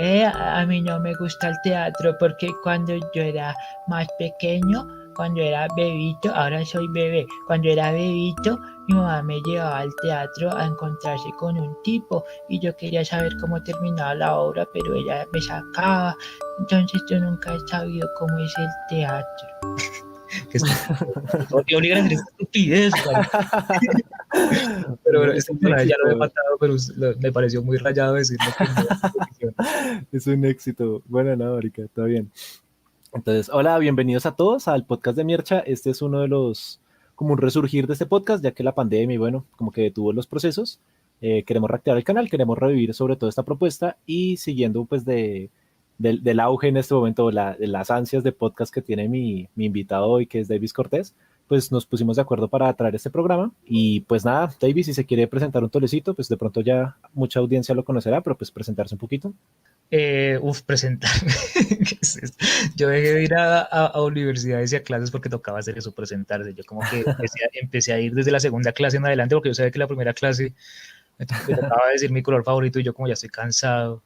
A mí no me gusta el teatro porque cuando yo era más pequeño, cuando era bebito, ahora soy bebé, cuando era bebito, mi mamá me llevaba al teatro a encontrarse con un tipo y yo quería saber cómo terminaba la obra, pero ella me sacaba. Entonces yo nunca he sabido cómo es el teatro. Que te obligan a hacer esta estupidez, ¿vale? Pero bueno, Es este un personaje ya lo he éxito. matado, pero me pareció muy rayado decirlo primero en repetición. Es un éxito. Bueno, no, marica, todo bien. Entonces, hola, bienvenidos a todos al podcast de Miercha. Este es uno de los, como un resurgir de este podcast, ya que la pandemia, y bueno, como que detuvo los procesos. Queremos reactivar el canal, queremos revivir sobre todo esta propuesta y siguiendo pues del auge en este momento, de las ansias de podcast que tiene mi invitado hoy, que es Davis Cortés, pues nos pusimos de acuerdo para traer este programa. Y pues nada, Davis, si se quiere presentar un tolecito, pues de pronto ya mucha audiencia lo conocerá, pero pues presentarse un poquito. Presentarme. ¿Qué es esto? Yo dejé de ir a universidades y a clases porque tocaba hacer eso, presentarse. Yo como que empecé a ir desde la segunda clase en adelante porque yo sabía que la primera clase me tocaba decir mi color favorito y yo como ya estoy cansado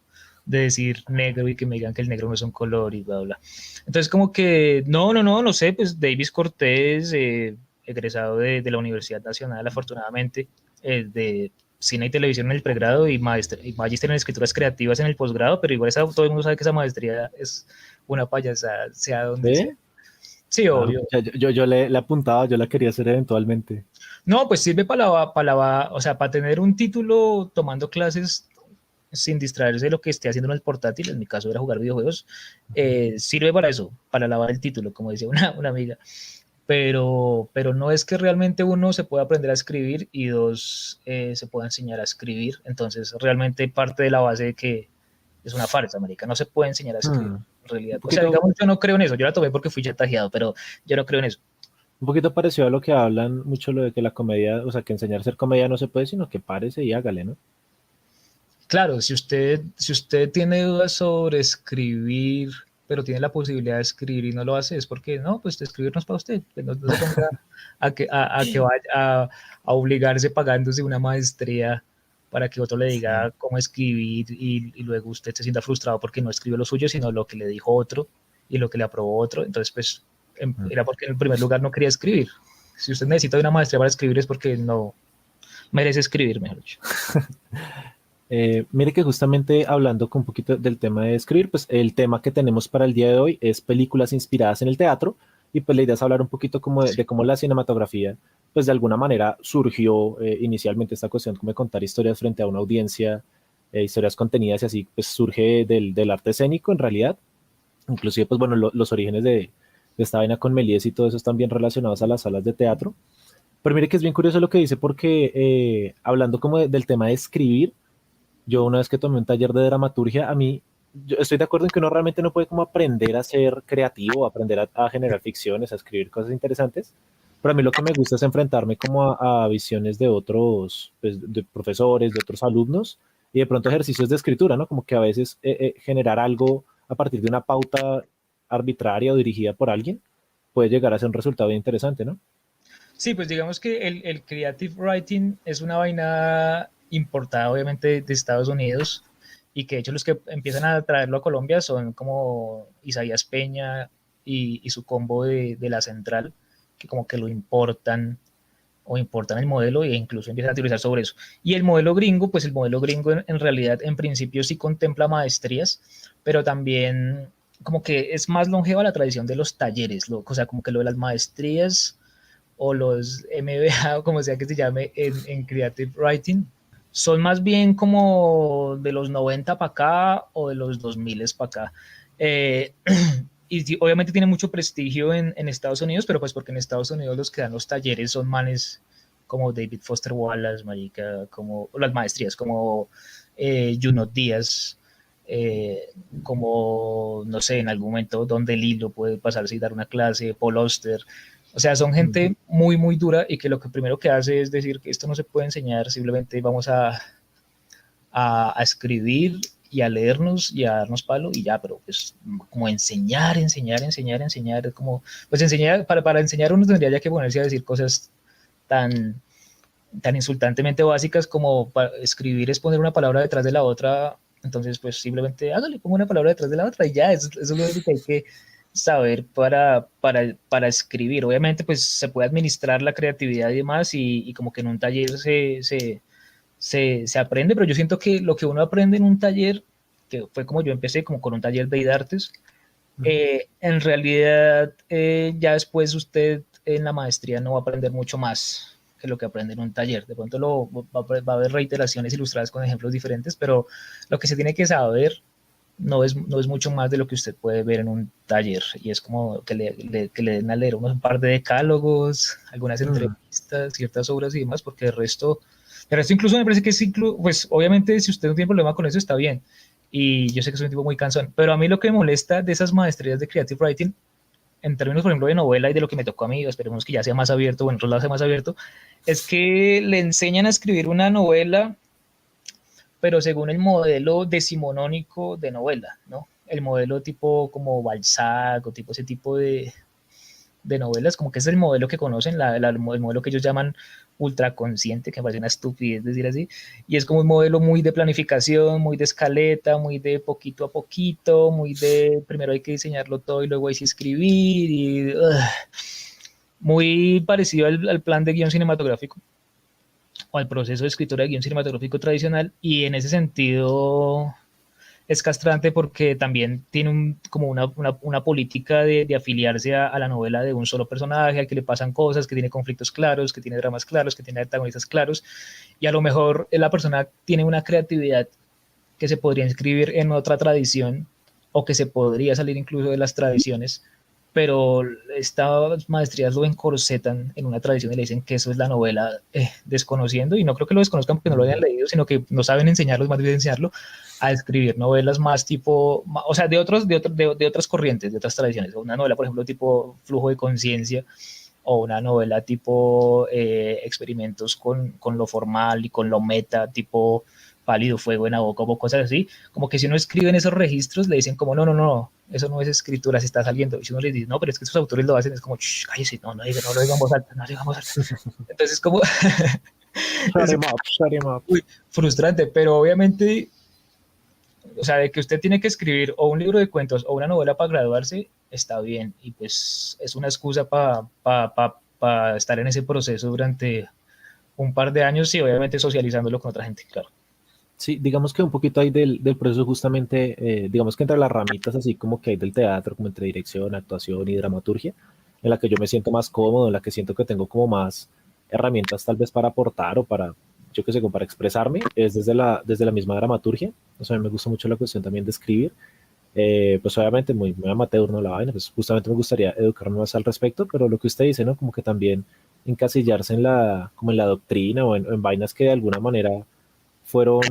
de decir negro y que me digan que el negro no es un color y bla, bla. Entonces como que, no sé, pues Davis Cortés, egresado de la Universidad Nacional, afortunadamente, de cine y televisión en el pregrado y magíster en escrituras creativas en el posgrado, pero igual todo el mundo sabe que esa maestría es una payasada, sea donde sea. ¿Sí? Sí, Ah, obvio. pucha, yo le apuntaba, yo la quería hacer eventualmente. No, pues sirve o sea, para tener un título tomando clases sin distraerse de lo que esté haciendo en el portátil, en mi caso era jugar videojuegos, sirve para eso, para lavar el título, como decía una amiga. Pero no es que realmente uno se pueda aprender a escribir y dos, se pueda enseñar a escribir. Entonces, realmente parte de la base de que es una farsa, marica. No se puede enseñar a escribir, Hmm. en Un realidad. O sea, poquito, digamos, yo no creo en eso. Yo la tomé porque fui chantajeado, pero yo no creo en eso. un poquito parecido a lo que hablan mucho lo de que la comedia, o sea, que enseñar a hacer comedia no se puede, sino que párese y hágale, ¿no? Claro, si usted tiene dudas sobre escribir, pero tiene la posibilidad de escribir y no lo hace, es porque no, pues escribir no es para usted. Pues no se ponga a que vaya a obligarse pagándose una maestría para que otro le Sí. diga cómo escribir y luego usted se sienta frustrado porque no escribió lo suyo, sino lo que le dijo otro y lo que le aprobó otro. Entonces, pues Hmm. era porque en el primer lugar no quería escribir. Si usted necesita una maestría para escribir es porque no merece escribir, mejor dicho. Mire que justamente hablando con un poquito del tema de escribir, pues el tema que tenemos para el día de hoy es películas inspiradas en el teatro y pues la idea es hablar un poquito como de cómo la cinematografía pues de alguna manera surgió inicialmente esta cuestión como de contar historias frente a una audiencia, historias contenidas y así pues surge del arte escénico en realidad, inclusive pues bueno los orígenes de esta vaina con Méliès y todo eso están bien relacionados a las salas de teatro, pero mire que es bien curioso lo que dice porque hablando como del tema de escribir, yo una vez que tomé un taller de dramaturgia, a mí, yo estoy de acuerdo en que uno realmente no puede como aprender a ser creativo, aprender a generar ficciones, a escribir cosas interesantes, pero a mí lo que me gusta es enfrentarme como a visiones de otros, pues, de profesores, de otros alumnos, y de pronto ejercicios de escritura, ¿no? Como que a veces generar algo a partir de una pauta arbitraria o dirigida por alguien puede llegar a ser un resultado bien interesante, ¿no? Sí, pues digamos que el creative writing es una vaina importada obviamente de Estados Unidos y que de hecho los que empiezan a traerlo a Colombia son como Isaías Peña y su combo de la central, que como que lo importan o importan el modelo e incluso empiezan a utilizar sobre eso. Y el modelo gringo, pues el modelo gringo en realidad en principio sí contempla maestrías, pero también como que es más longeva la tradición de los talleres, o sea, como que lo de las maestrías o los MBA o como sea que se llame en Creative Writing, son más bien como de los 90 para acá o de los 2000 para acá. Eh, y obviamente tiene mucho prestigio en Estados Unidos, pero pues porque en Estados Unidos los que dan los talleres son manes como David Foster Wallace, marica, como las maestrías, como Junot Díaz, como, no sé, en algún momento donde Lilo puede pasarse y dar una clase, Paul Auster, o sea, son Mm. gente muy, muy dura y que lo que primero que hace es decir que esto no se puede enseñar, simplemente vamos a escribir y a leernos y a darnos palo y ya, pero pues como enseñar, como, pues enseñar, para enseñar uno tendría ya que ponerse a decir cosas tan, tan insultantemente básicas como escribir es poner una palabra detrás de la otra Entonces, pues simplemente hágale, pongo una palabra detrás de la otra y ya, eso es lo único que hay que saber para escribir. Obviamente, pues se puede administrar la creatividad y demás y como que en un taller se aprende, pero yo siento que lo que uno aprende en un taller, que fue como yo empecé, como con un taller de IDARTES, en realidad ya después usted en la maestría no va a aprender mucho más que lo que aprende en un taller. De pronto va a haber reiteraciones ilustradas con ejemplos diferentes, pero lo que se tiene que saber no es mucho más de lo que usted puede ver en un taller. Y es como que que le den a leer un par de decálogos, algunas entrevistas, ciertas obras y demás, porque el resto incluso me parece que es, pues obviamente si usted no tiene problema con eso está bien. Y yo sé que soy un tipo muy cansón, pero a mí lo que me molesta de esas maestrías de Creative Writing, en términos, por ejemplo, de novela y de lo que me tocó a mí, esperemos que ya sea más abierto o en otros lados sea más abierto, es que le enseñan a escribir una novela, pero según el modelo decimonónico de novela, ¿no? El modelo tipo como Balzac o tipo ese tipo de novelas, como que es el modelo que conocen, el modelo que ellos llaman ultraconsciente, que me parece una estupidez decir así, y es como un modelo muy de planificación, muy de escaleta, muy de poquito a poquito, muy de primero hay que diseñarlo todo y luego hay que escribir, y muy parecido al plan de guión cinematográfico o al proceso de escritura de guión cinematográfico tradicional, y en ese sentido es castrante porque también tiene como una política de afiliarse a la novela de un solo personaje, al que le pasan cosas, que tiene conflictos claros, que tiene dramas claros, que tiene antagonistas claros, y a lo mejor la persona tiene una creatividad que se podría inscribir en otra tradición o que se podría salir incluso de las tradiciones, pero estas maestrías lo encorsetan en una tradición y le dicen que eso es la novela, desconociendo, y no creo que lo desconozcan porque no lo hayan leído, sino que no saben enseñarlo, más bien enseñarlo a escribir novelas más tipo, o sea, de otras corrientes, de otras tradiciones. Una novela, por ejemplo, tipo Flujo de Conciencia, o una novela tipo experimentos con lo formal y con lo meta, tipo Pálido Fuego en Nabokov como cosas así, como que si uno escribe en esos registros le dicen como no, eso no es escritura, se está saliendo, y si uno le dice no, pero es que esos autores lo hacen, es como cállese, no lo digamos alto, no lo digamos alto. Entonces como Shut es him up, shut him up. muy frustrante, pero obviamente, o sea, de que usted tiene que escribir o un libro de cuentos o una novela para graduarse, está bien, y pues es una excusa para estar en ese proceso durante un par de años y obviamente socializándolo con otra gente, claro. Sí, digamos que un poquito hay del proceso justamente, digamos que entre las ramitas así como que hay del teatro, como entre dirección, actuación y dramaturgia, en la que yo me siento más cómodo, en la que siento que tengo como más herramientas tal vez para aportar o para, yo qué sé, como para expresarme, es desde la misma dramaturgia. O sea, a mí me gusta mucho la cuestión también de escribir. Pues obviamente muy amateur, ¿no? La vaina, pues justamente me gustaría educarme más al respecto, pero lo que usted dice, ¿no? Como que también encasillarse como en la doctrina o en vainas que de alguna manera fueron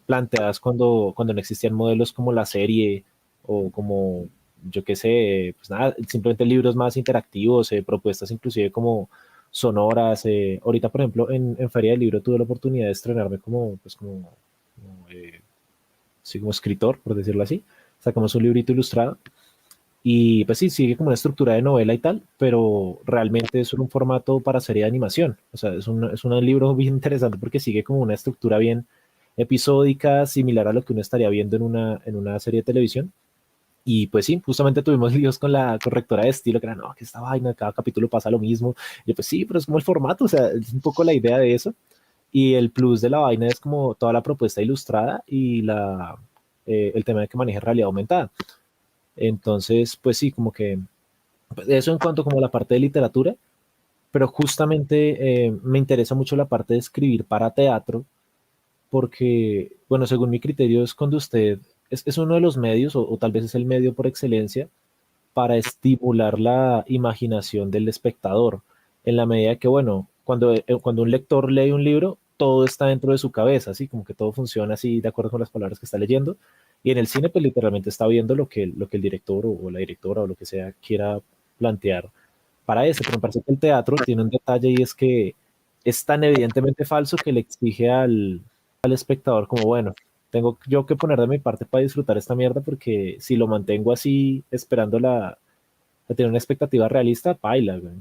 planteadas cuando no existían modelos como la serie o como, yo qué sé, pues nada, simplemente libros más interactivos, propuestas inclusive como sonoras. Ahorita, por ejemplo, en Feria del Libro tuve la oportunidad de estrenarme sí, como escritor, por decirlo así. Sacamos un librito ilustrado y pues sí, sigue como una estructura de novela y tal, pero realmente es un formato para serie de animación. O sea, es un libro bien interesante porque sigue como una estructura bien episódica, similar a lo que uno estaría viendo en una serie de televisión. Y pues sí, justamente tuvimos líos con la correctora de estilo, que era, no, que esta vaina, cada capítulo pasa lo mismo. Y yo, pues sí, pero es como el formato, o sea, es un poco la idea de eso. Y el plus de la vaina es como toda la propuesta ilustrada y el tema de que maneja realidad aumentada. Entonces, pues sí, como que eso en cuanto como a la parte de literatura, pero justamente me interesa mucho la parte de escribir para teatro, porque, bueno, según mi criterio es cuando usted es uno de los medios, o tal vez es el medio por excelencia, para estimular la imaginación del espectador, en la medida que, bueno, cuando un lector lee un libro, todo está dentro de su cabeza, así como que todo funciona así de acuerdo con las palabras que está leyendo, y en el cine, pues literalmente está viendo lo que el director o la directora o lo que sea quiera plantear para eso, pero me parece que el teatro tiene un detalle y es que es tan evidentemente falso que le exige al espectador como, bueno, tengo yo que poner de mi parte para disfrutar esta mierda porque si lo mantengo así esperando a tener una expectativa realista, paila, güey.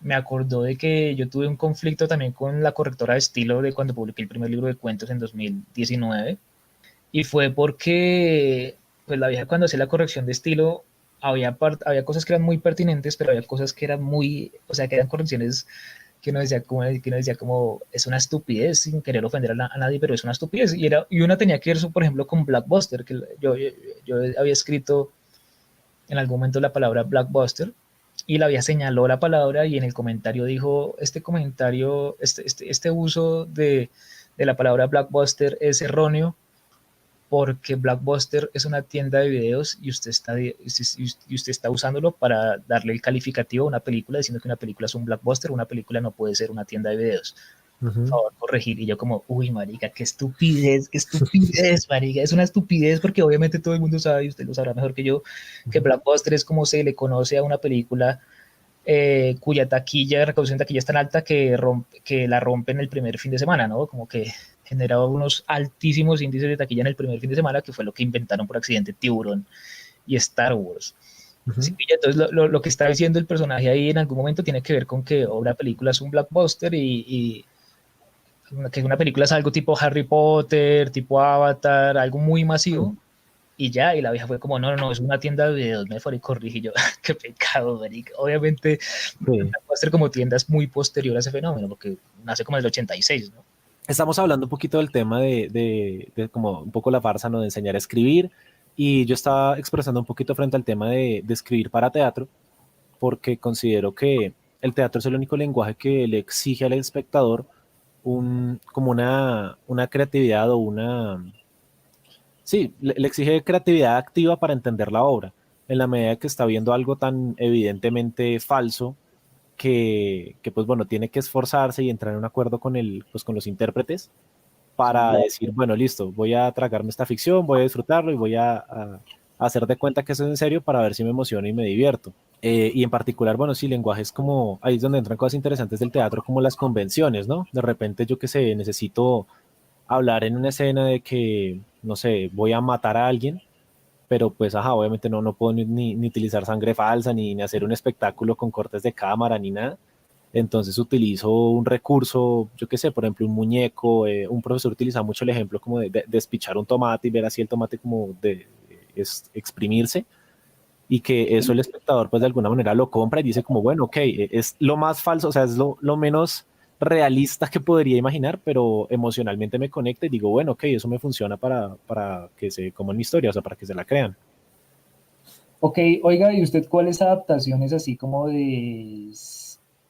Me acordó de que yo tuve un conflicto también con la correctora de estilo de cuando publiqué el primer libro de cuentos en 2019, Y fue porque, pues la vieja cuando hacía la corrección de estilo, había cosas que eran muy pertinentes, pero había cosas que eran muy, o sea, que eran correcciones que uno decía como, es una estupidez, sin querer ofender a nadie, pero es una estupidez. Y una tenía que ver, por ejemplo, con Blockbuster, que yo había escrito en algún momento la palabra Blockbuster, y la había señaló la palabra y en el comentario dijo, este uso de la palabra Blockbuster es erróneo porque Blockbuster es una tienda de videos y usted está usándolo para darle el calificativo a una película diciendo que una película es un blockbuster, una película no puede ser una tienda de videos. Por Ujú. favor, corregir. Y yo como, uy, marica, qué estupidez, marica. Es una estupidez porque obviamente todo el mundo sabe, y usted lo sabrá mejor que yo, que Ujú. blockbuster es como se le conoce a una película cuya taquilla, recaudación de taquilla es tan alta que la rompe en el primer fin de semana, ¿no? Como que generaba unos altísimos índices de taquilla en el primer fin de semana, que fue lo que inventaron por accidente Tiburón y Star Wars. Sí, Ujú. entonces lo que está diciendo el personaje ahí en algún momento tiene que ver con que una película es un blockbuster y que una película es algo tipo Harry Potter, tipo Avatar, algo muy Sí. masivo, y ya, y la vieja fue como, no, no, no, es una tienda de videos, me fue y corrigí yo, qué pecado, marica. Obviamente Sí. va a ser como tiendas muy posterior a ese fenómeno, porque nace como en el 86, ¿no? Estamos hablando un poquito del tema de como un poco la farsa, ¿no? De enseñar a escribir. Y yo estaba expresando un poquito frente al tema de escribir para teatro, porque considero que el teatro es el único lenguaje que le exige al espectador como una creatividad o una... Sí, le exige creatividad activa para entender la obra. En la medida que está viendo algo tan evidentemente falso que pues bueno, tiene que esforzarse y entrar en un acuerdo con pues con los intérpretes para Sí. decir, bueno, listo, voy a tragarme esta ficción, voy a disfrutarlo y voy a hacer de cuenta que eso es en serio para ver si me emociono y me divierto. Y en particular, bueno, sí, lenguajes como, ahí es donde entran cosas interesantes del teatro, como las convenciones, ¿no? De repente yo que sé, necesito hablar en una escena de que, no sé, voy a matar a alguien, pero pues, ajá, obviamente no puedo ni utilizar sangre falsa, ni hacer un espectáculo con cortes de cámara, ni nada. Entonces utilizo un recurso, yo qué sé, por ejemplo, un muñeco. Un profesor utiliza mucho el ejemplo como de despichar un tomate y ver así el tomate como exprimirse, y que eso el espectador pues de alguna manera lo compra y dice como, bueno, ok, es lo más falso, o sea, es lo menos realista que podría imaginar, pero emocionalmente me conecta y digo, bueno, ok, eso me funciona para que se coman mi historia, o sea, para que se la crean. Ok, oiga, ¿y usted cuáles adaptaciones así como de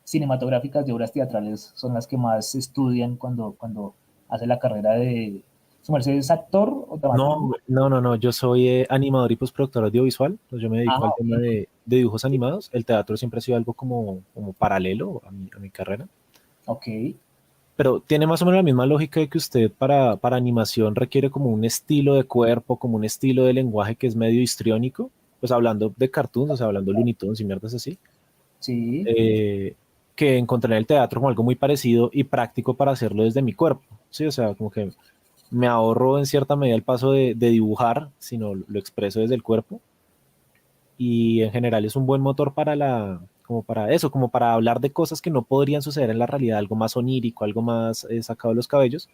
cinematográficas de obras teatrales son las que más estudian cuando hace la carrera de... ¿Su merced es actor o dramaturgo? No, yo soy animador y postproductor audiovisual, pues yo me Ah, dedico al tema ok, de dibujos animados. El teatro siempre ha sido algo como paralelo a mi carrera, ok, pero tiene más o menos la misma lógica de que usted para animación requiere como un estilo de cuerpo, como un estilo de lenguaje que es medio histriónico, pues hablando de cartoons, o sea, hablando de Looney Tunes y mierdas así, sí, eh, que encontré en el teatro como algo muy parecido y práctico para hacerlo desde mi cuerpo, sí, o sea, como que me ahorro en cierta medida el paso de dibujar, sino lo expreso desde el cuerpo, y en general es un buen motor como para eso, como para hablar de cosas que no podrían suceder en la realidad, algo más onírico, algo más sacado de los cabellos,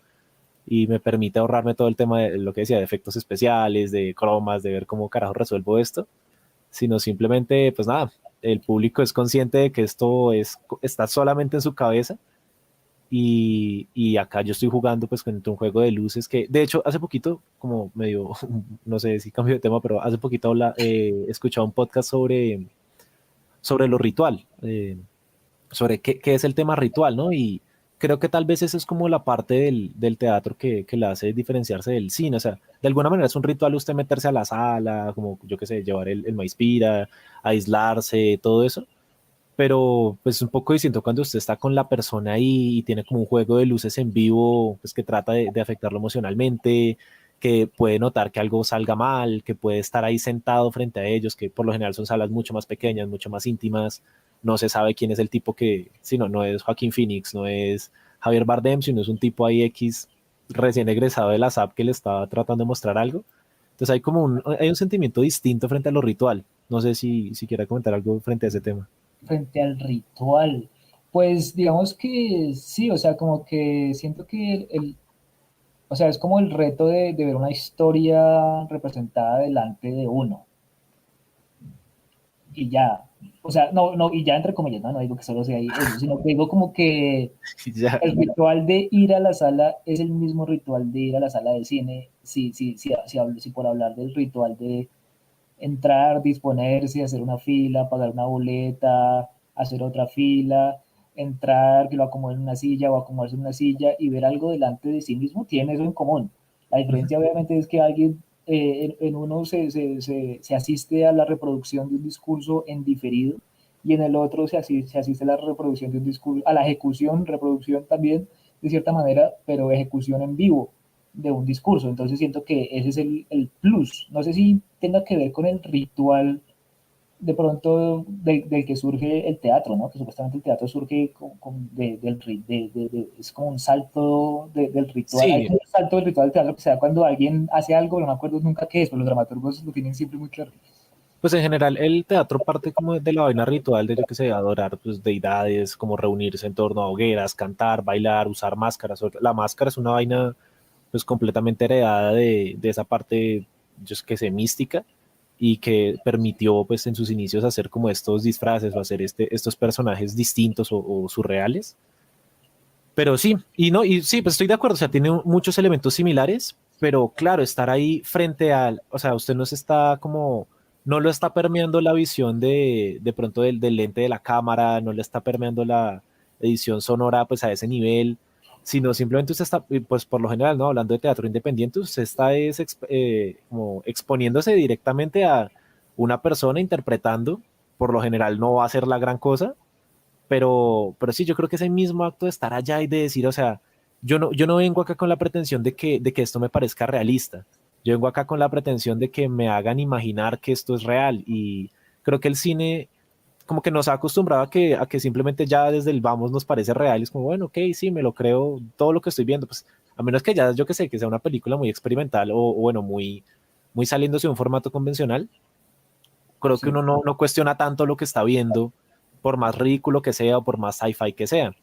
y me permite ahorrarme todo el tema de lo que decía, de efectos especiales, de cromas, de ver cómo carajo resuelvo esto, sino simplemente, pues nada, el público es consciente de que está solamente en su cabeza, y acá yo estoy jugando pues con un juego de luces que, de hecho, hace poquito, como medio, no sé si cambio de tema, pero hace poquito he escuchado un podcast sobre lo ritual, sobre qué es el tema ritual, ¿no? Y creo que tal vez esa es como la parte del teatro que la hace diferenciarse del cine. O sea, de alguna manera es un ritual usted meterse a la sala, como yo qué sé, llevar el maíz pira, aislarse, todo eso, pero pues un poco distinto cuando usted está con la persona ahí y tiene como un juego de luces en vivo, pues que trata de afectarlo emocionalmente, que puede notar que algo salga mal, que puede estar ahí sentado frente a ellos, que por lo general son salas mucho más pequeñas, mucho más íntimas. No se sabe quién es el tipo que, si no, no es Joaquín Phoenix, no es Javier Bardem, sino es un tipo ahí X recién egresado de la SAP que le estaba tratando de mostrar algo. Entonces hay un sentimiento distinto frente a lo ritual. No sé si quiera comentar algo frente a ese tema. frente al ritual. Pues digamos que sí, o sea, como que siento que o sea, es como el reto de ver una historia representada delante de uno. Y ya, o sea, y ya entre comillas, no digo que solo sea eso, sino que digo como que Ya. el ritual de ir a la sala es el mismo ritual de ir a la sala de cine, si por hablar del ritual de entrar, disponerse, hacer una fila, pagar una boleta, hacer otra fila, entrar, que lo acomoden en una silla o acomodarse en una silla y ver algo delante de sí mismo, tiene eso en común. La diferencia obviamente es que alguien en uno se asiste a la reproducción de un discurso en diferido y en el otro se asiste a la reproducción de un discurso, a la ejecución, reproducción también, de cierta manera, pero ejecución en vivo de un discurso. Entonces siento que ese es el plus. No sé si tenga que ver con el ritual de pronto del que surge el teatro, ¿no? Que supuestamente el teatro surge es como un salto del ritual. Hay Sí, un salto del ritual del teatro que se da cuando alguien hace algo, no me acuerdo nunca qué es, pero los dramaturgos lo tienen siempre muy claro. pues en general el teatro parte como de la vaina ritual de yo que sé, adorar pues deidades, como reunirse en torno a hogueras, cantar, bailar, usar máscaras. La máscara es una vaina pues completamente heredada de esa parte, yo que sé, mística y que permitió pues en sus inicios hacer como estos disfraces o hacer estos personajes distintos o surreales. Pero sí, y no, y sí, pues estoy de acuerdo, o sea, tiene muchos elementos similares, pero claro, estar ahí frente al, o sea, usted no se está como, no lo está permeando la visión de pronto del lente de la cámara, no le está permeando la edición sonora pues a ese nivel, sino simplemente usted está, pues por lo general, ¿no? Hablando de teatro independiente, usted está como exponiéndose directamente a una persona interpretando, por lo general no va a ser la gran cosa, pero sí, yo creo que ese mismo acto de estar allá y de decir, o sea, yo no vengo acá con la pretensión de que esto me parezca realista. Yo vengo acá con la pretensión de que me hagan imaginar que esto es real. Y creo que el cine como que nos ha acostumbrado a que simplemente ya desde el vamos nos parece real. Y es como, bueno, ok, sí, me lo creo todo lo que estoy viendo. Pues a menos que ya, yo que sé, que sea una película muy experimental o bueno, muy saliéndose de un formato convencional, creo que Sí. uno no cuestiona tanto lo que está viendo, por más ridículo que sea o por más sci-fi que sea.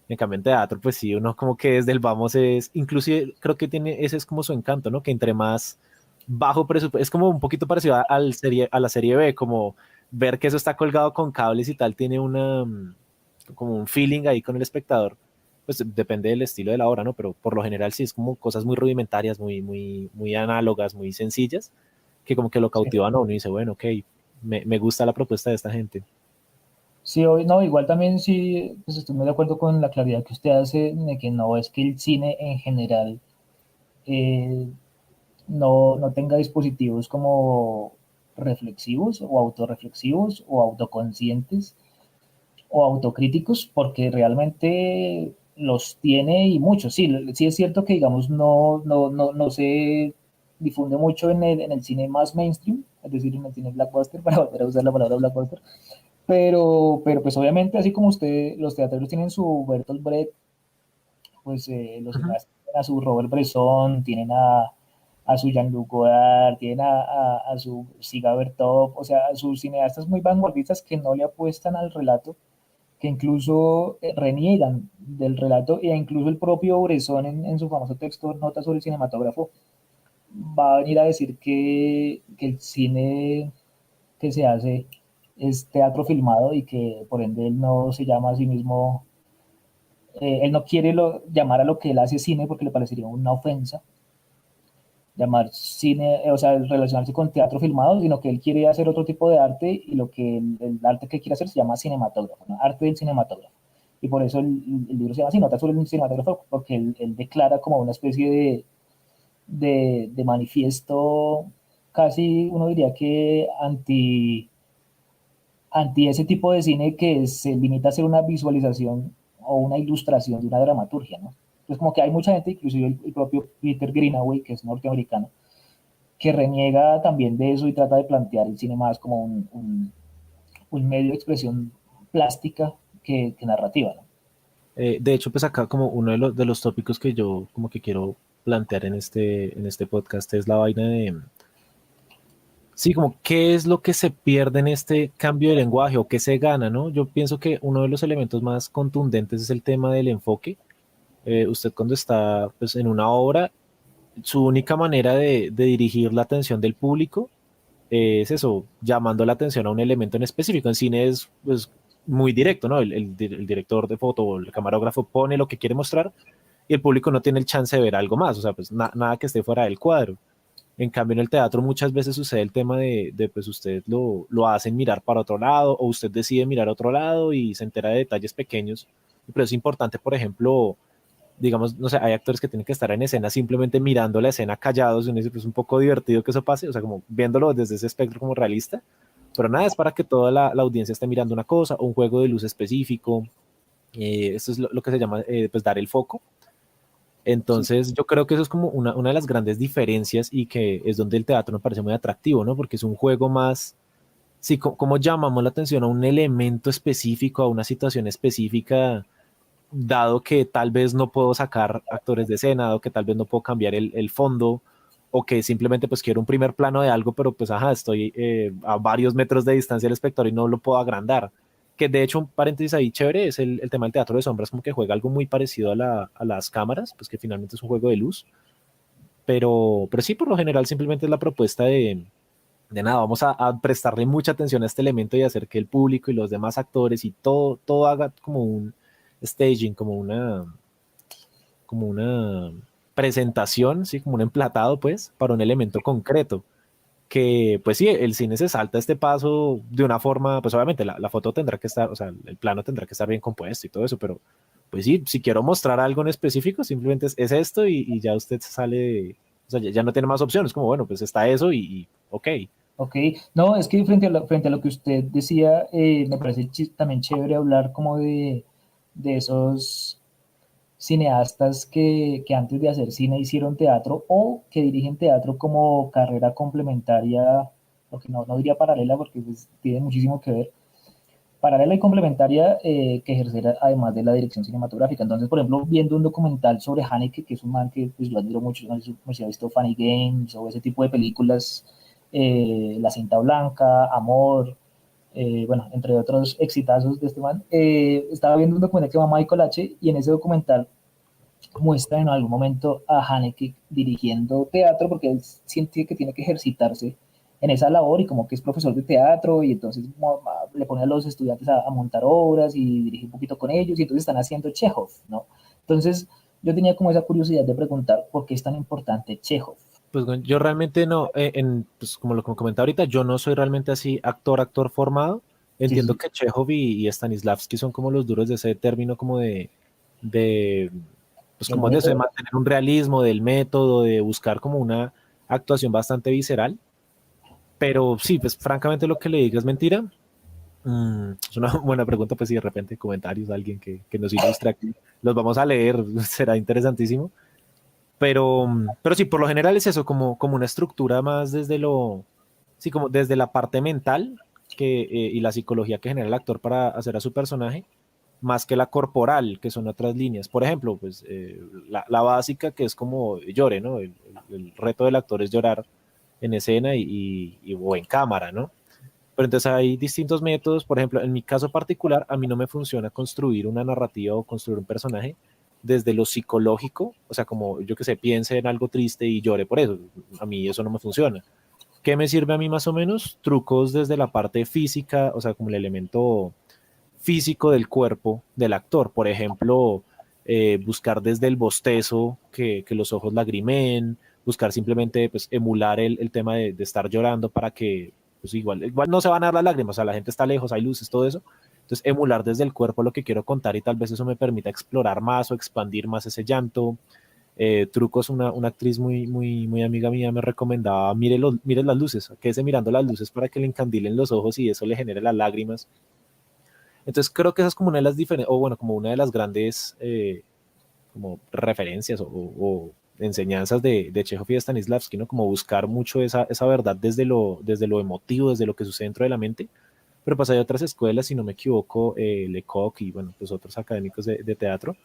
En cambio, en teatro, pues sí, uno como que desde el vamos inclusive creo que ese es como su encanto, ¿no? Que entre más bajo presupuesto, es como un poquito parecido a la serie B, como ver que eso está colgado con cables y tal, tiene como un feeling ahí con el espectador. Pues depende del estilo de la obra, ¿no? Pero por lo general sí es como cosas muy rudimentarias, muy análogas, muy sencillas, que como que lo Sí. cautivan a uno y dice, bueno, ok, me gusta la propuesta de esta gente. Sí, hoy no, igual también sí, pues estoy muy de acuerdo con la claridad que usted hace de que no es que el cine en general eh, no tenga dispositivos como reflexivos o autorreflexivos o autoconscientes o autocríticos, porque realmente los tiene y muchos. Sí, sí es cierto que digamos no se difunde mucho en el cine más mainstream, es decir, en el cine blockbuster, para volver a usar la palabra blockbuster, pero pues obviamente así como usted, los teatros tienen su Bertolt Brecht, pues los Ujú. cineastas tienen a su Robert Bresson, tienen a su Jean-Luc Godard, tienen a su Siga Bertov, o sea, a sus cineastas muy vanguardistas que no le apuestan al relato, que incluso reniegan del relato, e incluso el propio Bresson en su famoso texto Notas sobre el cinematógrafo va a venir a decir que el cine que se hace es teatro filmado y que por ende él no se llama a sí mismo, él no quiere llamar a lo que él hace cine porque le parecería una ofensa llamar cine, o sea, relacionarse con teatro filmado, sino que él quiere hacer otro tipo de arte y lo que el arte que quiere hacer se llama cinematógrafo, ¿no? Arte del cinematógrafo. Y por eso el libro se llama así, Notas sobre el cinematógrafo, porque él declara como una especie de manifiesto casi, uno diría que anti ese tipo de cine que se limita a hacer una visualización o una ilustración de una dramaturgia, ¿no? Entonces como que hay mucha gente, inclusive el propio Peter Greenaway, que es norteamericano, que reniega también de eso y trata de plantear el cine más como un medio de expresión plástica que narrativa, ¿no? De hecho, pues acá como uno de los tópicos que yo como que quiero plantear en este podcast es la vaina de, sí, como qué es lo que se pierde en este cambio de lenguaje o qué se gana, ¿no? Yo pienso que uno de los elementos más contundentes es el tema del enfoque. Usted cuando está pues, en una obra su única manera de dirigir la atención del público es eso, llamando la atención a un elemento en específico. En cine es pues, muy directo, ¿no? El director de foto o el camarógrafo pone lo que quiere mostrar y el público no tiene el chance de ver algo más, o sea, pues nada que esté fuera del cuadro. En cambio, en el teatro muchas veces sucede el tema pues usted lo hacen mirar para otro lado o usted decide mirar a otro lado y se entera de detalles pequeños. Pero es importante, por ejemplo, digamos, no sé, hay actores que tienen que estar en escena simplemente mirando la escena callados y uno dice, pues es un poco divertido que eso pase, o sea, como viéndolo desde ese espectro como realista, pero nada, es para que toda la audiencia esté mirando una cosa o un juego de luz específico. Esto es lo que se llama, pues, dar el foco. Sí. Entonces, yo creo que eso es como una de las grandes diferencias y que es donde el teatro me parece muy atractivo, ¿no? Porque es un juego más, sí, como llamamos la atención a un elemento específico, a una situación específica, dado que tal vez no puedo sacar actores de escena, dado que tal vez no puedo cambiar el fondo, o que simplemente pues quiero un primer plano de algo, pero pues ajá, estoy a varios metros de distancia del espectador y no lo puedo agrandar. Que de hecho, un paréntesis ahí chévere es el tema del teatro de sombras, como que juega algo muy parecido a las cámaras, pues que finalmente es un juego de luz, pero sí, por lo general simplemente es la propuesta de nada, vamos a prestarle mucha atención a este elemento y hacer que el público y los demás actores y todo haga como un staging, como una presentación, ¿sí? Como un emplatado, pues, para un elemento concreto. Que, pues sí, el cine se salta este paso de una forma, pues obviamente la foto tendrá que estar, o sea, el plano tendrá que estar bien compuesto y todo eso, pero pues sí, si quiero mostrar algo en específico, simplemente es esto y ya usted sale, o sea, ya no tiene más opciones, como bueno, pues está eso y ok. Ok, no, es que frente a lo que usted decía, me parece también chévere hablar como de esos cineastas que antes de hacer cine hicieron teatro o que dirigen teatro como carrera complementaria, lo que no diría paralela porque pues, tiene muchísimo que ver, paralela y complementaria que ejercer además de la dirección cinematográfica. Entonces, por ejemplo, viendo un documental sobre Haneke, que es un man que pues, yo admiro mucho, no sé si ha visto Funny Games o ese tipo de películas, La Cinta Blanca, Amor, bueno, entre otros exitazos de este man, estaba viendo un documental que se llama Michael H. y en ese documental muestra en algún momento a Haneke dirigiendo teatro porque él siente que tiene que ejercitarse en esa labor y como que es profesor de teatro y entonces le pone a los estudiantes a montar obras y dirige un poquito con ellos y entonces están haciendo Chekhov, ¿no? Entonces yo tenía como esa curiosidad de preguntar por qué es tan importante Chekhov. Pues bueno, yo realmente no, pues como lo comentaba ahorita, yo no soy realmente así actor formado. Sí, Entiendo sí, que Chekhov y Stanislavski son como los duros de ese término como de, pues del como de eso, de método. mantener un realismo del método, de buscar como una actuación bastante visceral. Pero sí, pues francamente lo que le digo es mentira. Es una buena pregunta, pues si de repente comentarios, alguien que nos ilustre aquí, los vamos a leer, será interesantísimo. Pero sí, por lo general es eso, como una estructura más sí, como desde la parte mental y la psicología que genera el actor para hacer a su personaje, más que la corporal, que son otras líneas. Por ejemplo, pues la básica que es como llore, ¿no? El reto del actor es llorar en escena o en cámara, ¿no? Pero entonces hay distintos métodos. Por ejemplo, en mi caso particular, a mí no me funciona construir una narrativa o construir un personaje desde lo psicológico, o sea, como yo que sé, piense en algo triste y llore por eso. A mí eso no me funciona. ¿Qué me sirve a mí más o menos? Trucos desde la parte física, o sea, como el elemento físico del cuerpo del actor. Por ejemplo, buscar desde el bostezo que los ojos lagrimeen, buscar simplemente pues, emular el tema de estar llorando para que, pues igual no se van a dar las lágrimas, o sea, la gente está lejos, hay luces, todo eso. Entonces, emular desde el cuerpo lo que quiero contar y tal vez eso me permita explorar más o expandir más ese llanto. Trucos, una actriz muy amiga mía me recomendaba, mire las luces, quédese mirando las luces para que le encandilen los ojos y eso le genere las lágrimas. Entonces creo que esa es como una de las diferencias, o bueno, como una de las grandes como referencias o enseñanzas de Chekhov y de Stanislavski, ¿no? Como buscar mucho esa verdad desde lo emotivo, desde lo que sucede dentro de la mente. Pero pues hay otras escuelas, si no me equivoco, Lecoq y bueno, pues otros académicos de teatro,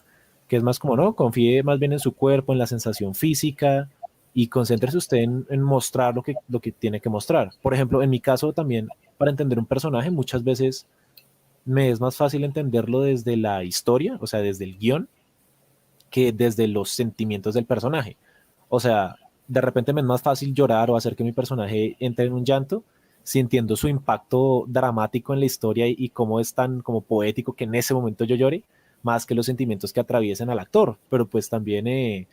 que es más como, no, confíe más bien en su cuerpo, en la sensación física y concéntrese usted en mostrar lo que tiene que mostrar. Por ejemplo, en mi caso también, para entender un personaje, muchas veces me es más fácil entenderlo desde la historia, o sea, desde el guión, que desde los sentimientos del personaje. O sea, de repente me es más fácil llorar o hacer que mi personaje entre en un llanto sintiendo su impacto dramático en la historia y cómo es tan como poético que en ese momento yo llore, más que los sentimientos que atraviesen al actor. Pero pues también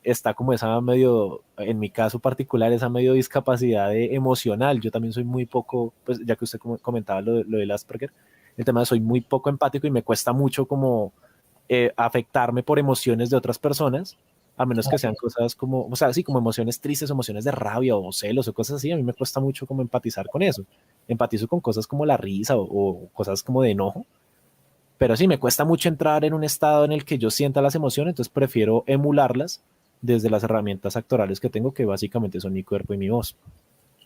está como esa medio, en mi caso particular, esa medio discapacidad emocional. Yo también soy muy poco, pues ya que usted comentaba lo del Asperger, el tema de soy muy poco empático y me cuesta mucho como afectarme por emociones de otras personas, a menos que sean cosas como, o sea, así como emociones tristes, emociones de rabia o celos o cosas así, a mí me cuesta mucho como empatizar con eso. Empatizo con cosas como la risa o cosas como de enojo, pero sí, me cuesta mucho entrar en un estado en el que yo sienta las emociones, entonces prefiero emularlas desde las herramientas actorales que tengo, que básicamente son mi cuerpo y mi voz.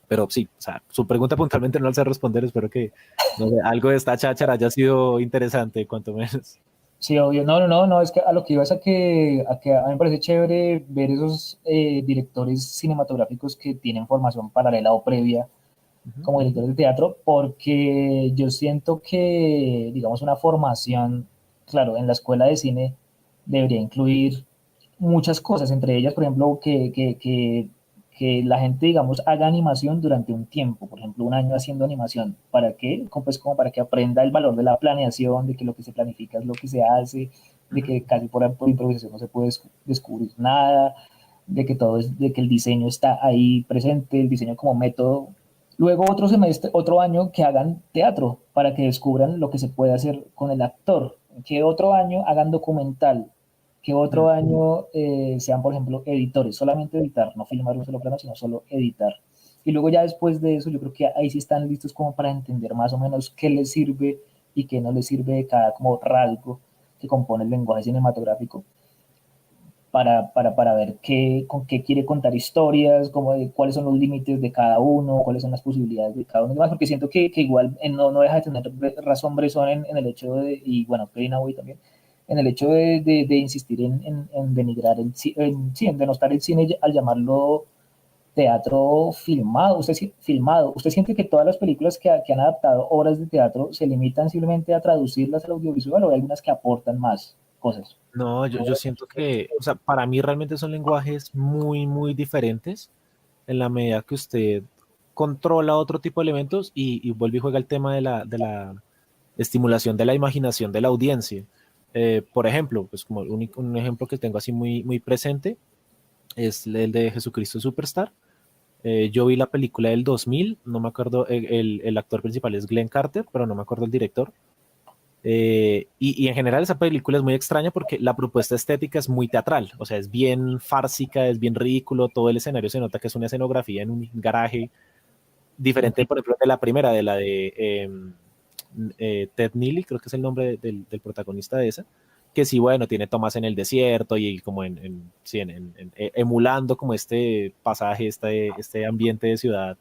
Pero sí, o sea, su pregunta puntualmente no la sé responder, espero que no sé, algo de esta cháchara haya sido interesante, cuanto menos. Sí, obvio. No, no, no, no, es que a lo que iba es a que a mí me parece chévere ver esos directores cinematográficos que tienen formación paralela o previa Ujú. como directores de teatro, porque yo siento que, digamos, una formación, claro, en la escuela de cine debería incluir muchas cosas, entre ellas, por ejemplo, que la gente, digamos, haga animación durante un tiempo, por ejemplo, un año haciendo animación. ¿Para qué? Pues como para que aprenda el valor de la planeación, de que lo que se planifica es lo que se hace, de Ujú. que casi por improvisación no se puede descubrir nada, de que todo es, de que el diseño está ahí presente, el diseño como método. Luego otro semestre, otro año que hagan teatro para que descubran lo que se puede hacer con el actor. Que otro año hagan documental, que otro año sean, por ejemplo, editores, solamente editar, no filmar un solo plano, sino solo editar. Y luego ya después de eso, yo creo que ahí sí están listos como para entender más o menos qué les sirve y qué no les sirve de cada como rasgo que compone el lenguaje cinematográfico para ver con qué quiere contar historias, cuáles son los límites de cada uno, cuáles son las posibilidades de cada uno y demás, porque siento que igual no deja de tener razón Bresson en el hecho de, y bueno, Greenaway también, en el hecho de insistir en denigrar en denostar el cine al llamarlo teatro filmado. ¿Usted siente que todas las películas que han adaptado obras de teatro se limitan simplemente a traducirlas al audiovisual o hay algunas que aportan más cosas? No, yo siento que, o sea, para mí realmente son lenguajes muy, muy diferentes en la medida que usted controla otro tipo de elementos y vuelve y juega el tema de la estimulación de la imaginación de la audiencia. Por ejemplo, pues como un ejemplo que tengo así muy, muy presente es el de Jesucristo Superstar. Yo vi la película del 2000, no me acuerdo, el actor principal es Glenn Carter, pero no me acuerdo el director. Y en general esa película es muy extraña porque la propuesta estética es muy teatral, o sea, es bien fársica, es bien ridículo, todo el escenario se nota que es una escenografía en un garaje, diferente, por ejemplo, de la primera, de la de Ted Neely, creo que es el nombre del protagonista de esa, que sí, bueno, tiene tomas en el desierto y como sí, emulando como este pasaje, este ambiente de ciudad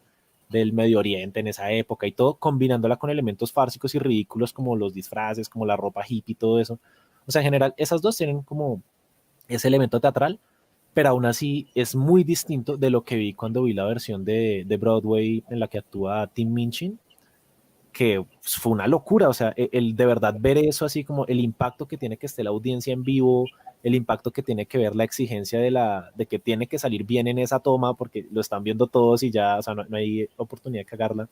del Medio Oriente en esa época y todo, combinándola con elementos fársicos y ridículos como los disfraces, como la ropa hippie y todo eso. O sea, en general, esas dos tienen como ese elemento teatral, pero aún así es muy distinto de lo que vi cuando vi la versión de Broadway en la que actúa Tim Minchin, que fue una locura, o sea, el de verdad ver eso así como el impacto que tiene que esté la audiencia en vivo, el impacto que tiene que ver la exigencia de que tiene que salir bien en esa toma porque lo están viendo todos y ya, o sea, no hay oportunidad de cagarla.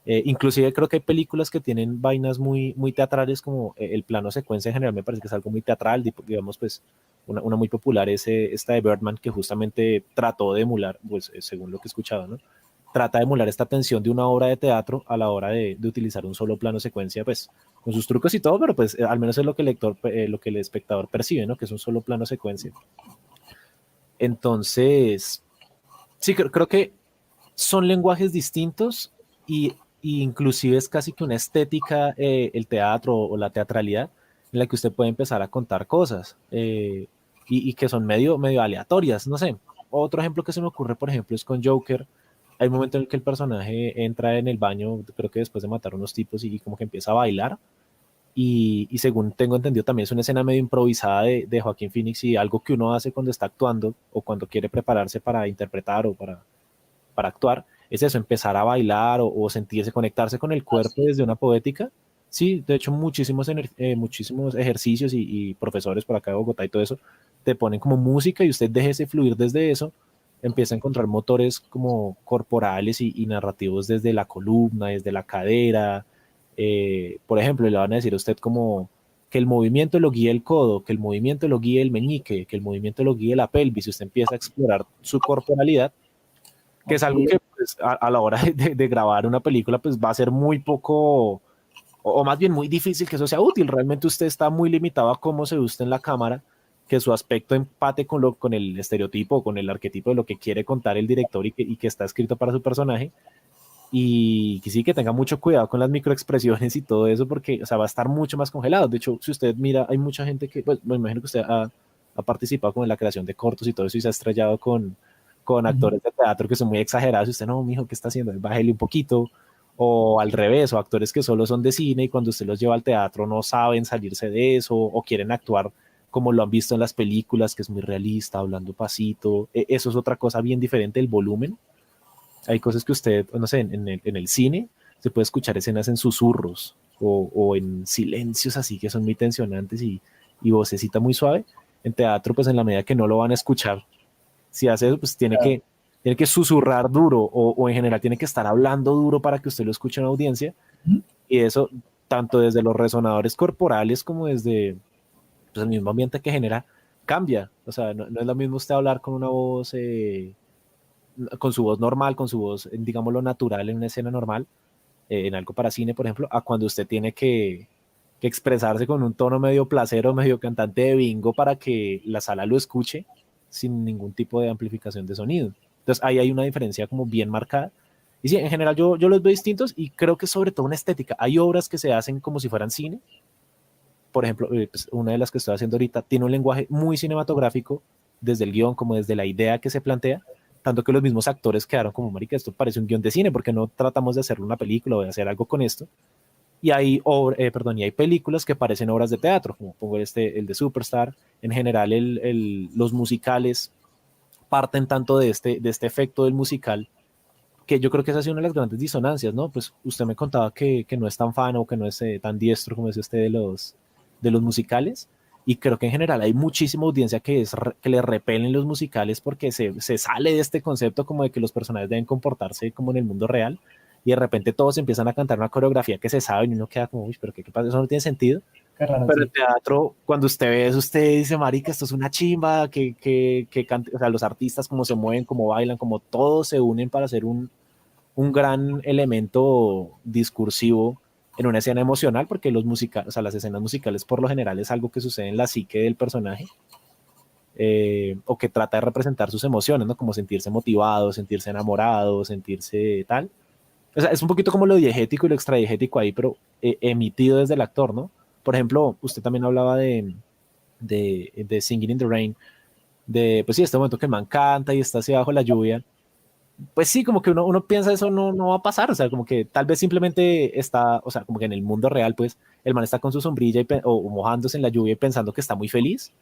Inclusive creo que hay películas que tienen vainas muy, muy teatrales como el plano secuencia en general me parece que es algo muy teatral, digamos pues una muy popular es esta de Birdman que justamente trató de emular, pues según lo que he escuchado, ¿no? Trata de emular esta tensión de una obra de teatro a la hora de utilizar un solo plano secuencia, pues con sus trucos y todo, pero pues al menos es lo que el lector, lo que el espectador percibe, ¿no? Que es un solo plano secuencia. Entonces, sí, creo que son lenguajes distintos y inclusive es casi que una estética, el teatro o la teatralidad, en la que usted puede empezar a contar cosas y que son medio aleatorias, no sé. Otro ejemplo que se me ocurre, por ejemplo, es con Joker. Hay un momento en el que el personaje entra en el baño, creo que después de matar a unos tipos y como que empieza a bailar. Y según tengo entendido, también es una escena medio improvisada de Joaquín Phoenix y algo que uno hace cuando está actuando o cuando quiere prepararse para interpretar o para actuar, es eso, empezar a bailar o sentirse, conectarse con el cuerpo desde una poética, Sí, de hecho muchísimos ejercicios y profesores por acá de Bogotá y todo eso te ponen como música y usted déjese fluir desde eso, empieza a encontrar motores como corporales y narrativos desde la columna, desde la cadera. Por ejemplo, le van a decir a usted como que el movimiento lo guíe el codo, que el movimiento lo guíe el meñique, que el movimiento lo guíe la pelvis y usted empieza a explorar su corporalidad, que es Ok, algo que pues, a la hora de grabar una película pues va a ser muy poco o más bien muy difícil que eso sea útil. Realmente usted está muy limitado a cómo se ve usted en la cámara, que su aspecto empate con el estereotipo, con el arquetipo de lo que quiere contar el director y que está escrito para su personaje. Y que sí, que tenga mucho cuidado con las microexpresiones y todo eso, porque o sea, va a estar mucho más congelado. De hecho, si usted mira, hay mucha gente que, pues, me imagino que usted ha participado como en la creación de cortos y todo eso y se ha estrellado con ujú, actores de teatro que son muy exagerados y usted, no, mijo, ¿qué está haciendo? Bájele un poquito. O al revés, o actores que solo son de cine y cuando usted los lleva al teatro no saben salirse de eso o quieren actuar como lo han visto en las películas, que es muy realista, hablando pasito. Eso es otra cosa bien diferente, el volumen. Hay cosas que usted, no sé, en el cine se puede escuchar escenas en susurros o en silencios así que son muy tensionantes y vocecita muy suave. En teatro, pues en la medida que no lo van a escuchar, si hace eso, pues claro. tiene que susurrar duro o en general tiene que estar hablando duro para que usted lo escuche en audiencia. Ujú. Y eso, tanto desde los resonadores corporales como desde pues, el mismo ambiente que genera, cambia. O sea, no es lo mismo usted hablar con una voz, con su voz normal, con su voz, digámoslo, natural en una escena normal, en algo para cine, por ejemplo, a cuando usted tiene que expresarse con un tono medio placero, medio cantante de bingo para que la sala lo escuche sin ningún tipo de amplificación de sonido. Entonces ahí hay una diferencia como bien marcada. Y sí, en general yo los veo distintos y creo que sobre todo una estética. Hay obras que se hacen como si fueran cine. Por ejemplo, pues, una de las que estoy haciendo ahorita tiene un lenguaje muy cinematográfico, desde el guión como desde la idea que se plantea, tanto que los mismos actores quedaron como, marica, esto parece un guión de cine, porque no tratamos de hacer una película o de hacer algo con esto. Y y hay películas que parecen obras de teatro, como pongo el de Superstar. En general, los musicales parten tanto de este efecto del musical, que yo creo que esa ha sido una de las grandes disonancias, ¿no? Pues usted me contaba que no es tan fan o que no es tan diestro como dice usted de los musicales, y creo que en general hay muchísima audiencia que le repelen los musicales porque se sale de este concepto como de que los personajes deben comportarse como en el mundo real, y de repente todos empiezan a cantar una coreografía que se sabe y uno queda como, uy, pero ¿qué pasa? Eso no tiene sentido. Qué raro, Pero el sí. teatro, cuando usted ve eso, usted dice, marica, esto es una chimba, o sea, los artistas cómo se mueven, cómo bailan, como todos se unen para hacer un gran elemento discursivo en una escena emocional, porque o sea, las escenas musicales por lo general es algo que sucede en la psique del personaje, o que trata de representar sus emociones, ¿no? Como sentirse motivado, sentirse enamorado, sentirse tal. O sea, es un poquito como lo diegético y lo extradiegético ahí, pero emitido desde el actor, ¿no? Por ejemplo, usted también hablaba de Singing in the Rain, pues sí, este momento que el man canta y está así bajo la lluvia, pues sí, como que uno piensa eso no va a pasar, o sea, como que tal vez simplemente está, o sea, como que en el mundo real, pues el man está con su sombrilla o mojándose en la lluvia y pensando que está muy feliz,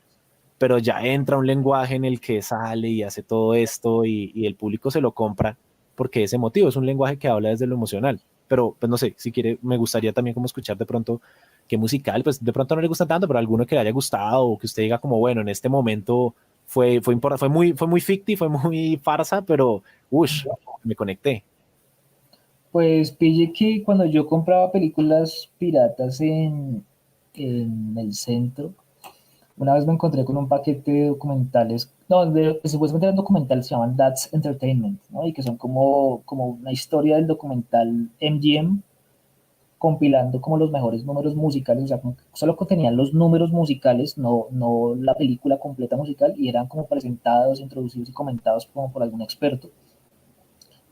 pero ya entra un lenguaje en el que sale y hace todo esto y el público se lo compra porque es emotivo, es un lenguaje que habla desde lo emocional. Pero, pues no sé, si quiere, me gustaría también como escuchar de pronto qué musical, pues de pronto no le gusta tanto, pero alguno que le haya gustado o que usted diga como, bueno, en este momento fue muy ficti, fue muy farsa, pero, uff, me conecté. Pues pille que cuando yo compraba películas piratas en el centro, una vez me encontré con un paquete de documentales, no, supuestamente eran documentales, se llaman That's Entertainment, ¿no? Y que son como una historia del documental MGM compilando como los mejores números musicales, o sea, como que solo contenían los números musicales, no la película completa musical, y eran como presentados, introducidos y comentados como por algún experto.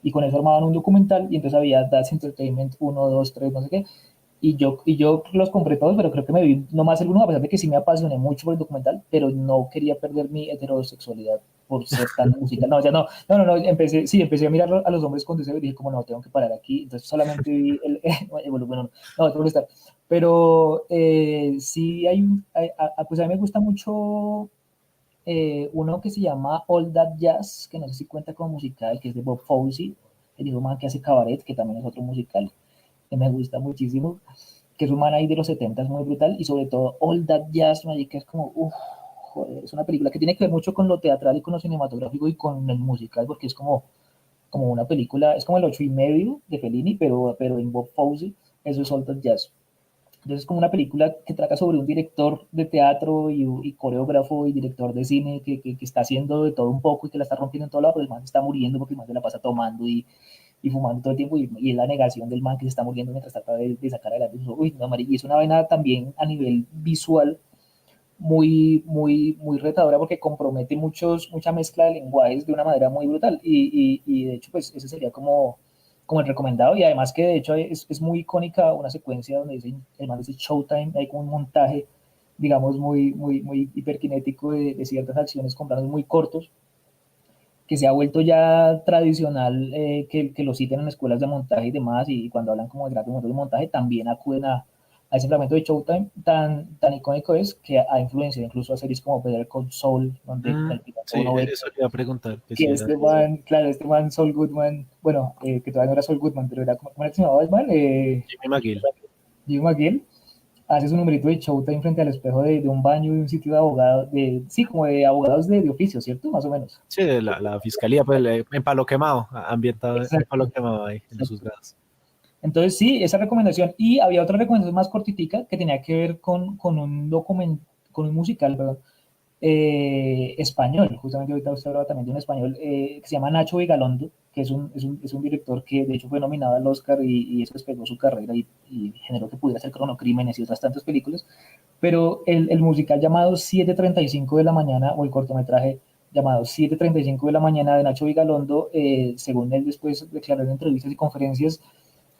Y con eso armaban un documental y entonces había That's Entertainment uno 2 3 no sé qué. Y yo los compré todos, pero creo que me vi nomás el uno, a pesar de que sí me apasioné mucho por el documental, pero no quería perder mi heterosexualidad por ser tan musical. No, o sea, no, empecé a mirar a los hombres con deseo y dije, como no, tengo que parar aquí. Entonces solamente vi bueno, no, tengo que estar. Pero sí pues a mí me gusta mucho uno que se llama All That Jazz, que no sé si cuenta como musical, que es de Bob Fosse, el hijo man que hace cabaret, que también es otro musical que me gusta muchísimo, que es un man ahí de los 70 muy brutal, y sobre todo All That Jazz, marica, es como, uff, joder, es una película que tiene que ver mucho con lo teatral y con lo cinematográfico y con el musical, porque es como una película, es como el 8 y medio de Fellini, pero en Bob Fosse, eso es All That Jazz. Entonces es como una película que trata sobre un director de teatro y coreógrafo y director de cine que está haciendo de todo un poco y que la está rompiendo en todo lado, pero el man se está muriendo porque el man se la pasa tomando y fumando todo el tiempo y es la negación del man que se está muriendo mientras trata de sacar adelante. Uy, no, marica, y es una vaina también a nivel visual muy retadora porque compromete mucha mezcla de lenguajes de una manera muy brutal. Y de hecho, pues ese sería como el recomendado. Y además que de hecho es muy icónica una secuencia donde dice, el man dice Showtime, hay como un montaje, digamos, muy hiperkinético de ciertas acciones con planos muy cortos que se ha vuelto ya tradicional que lo citen en escuelas de montaje y demás, y cuando hablan como de grandes de montaje, también acuden a ese fragmento de Showtime tan icónico es que ha influenciado incluso a series como Better Call Saul, donde Sí, uno ve eso le iba a preguntar. Que que si era... este man, claro, este man Saul Goodman, bueno, que todavía no era Saul Goodman, pero era, ¿cómo era que se llamaba el man? Jimmy McGill. Jim McGill, hace su numerito de Showtime frente al espejo de un baño de un sitio de abogados, sí, como de abogados de oficio, ¿cierto? Más o menos. Sí, de la fiscalía, pues en Palo Quemado, ambientado en Palo Exacto. Quemado ahí, en los Exacto. juzgados. Entonces, sí, esa recomendación. Y había otra recomendación más cortitica que tenía que ver con un musical, perdón, español. Justamente ahorita usted hablaba también de un español que se llama Nacho Vigalondo, que es un director que de hecho fue nominado al Oscar y eso despegó su carrera y generó que pudiera hacer Cronocrímenes y otras tantas películas. Pero el musical llamado 7:35 de la mañana, o el cortometraje llamado 7:35 de la mañana de Nacho Vigalondo, según él después declaró en entrevistas y conferencias,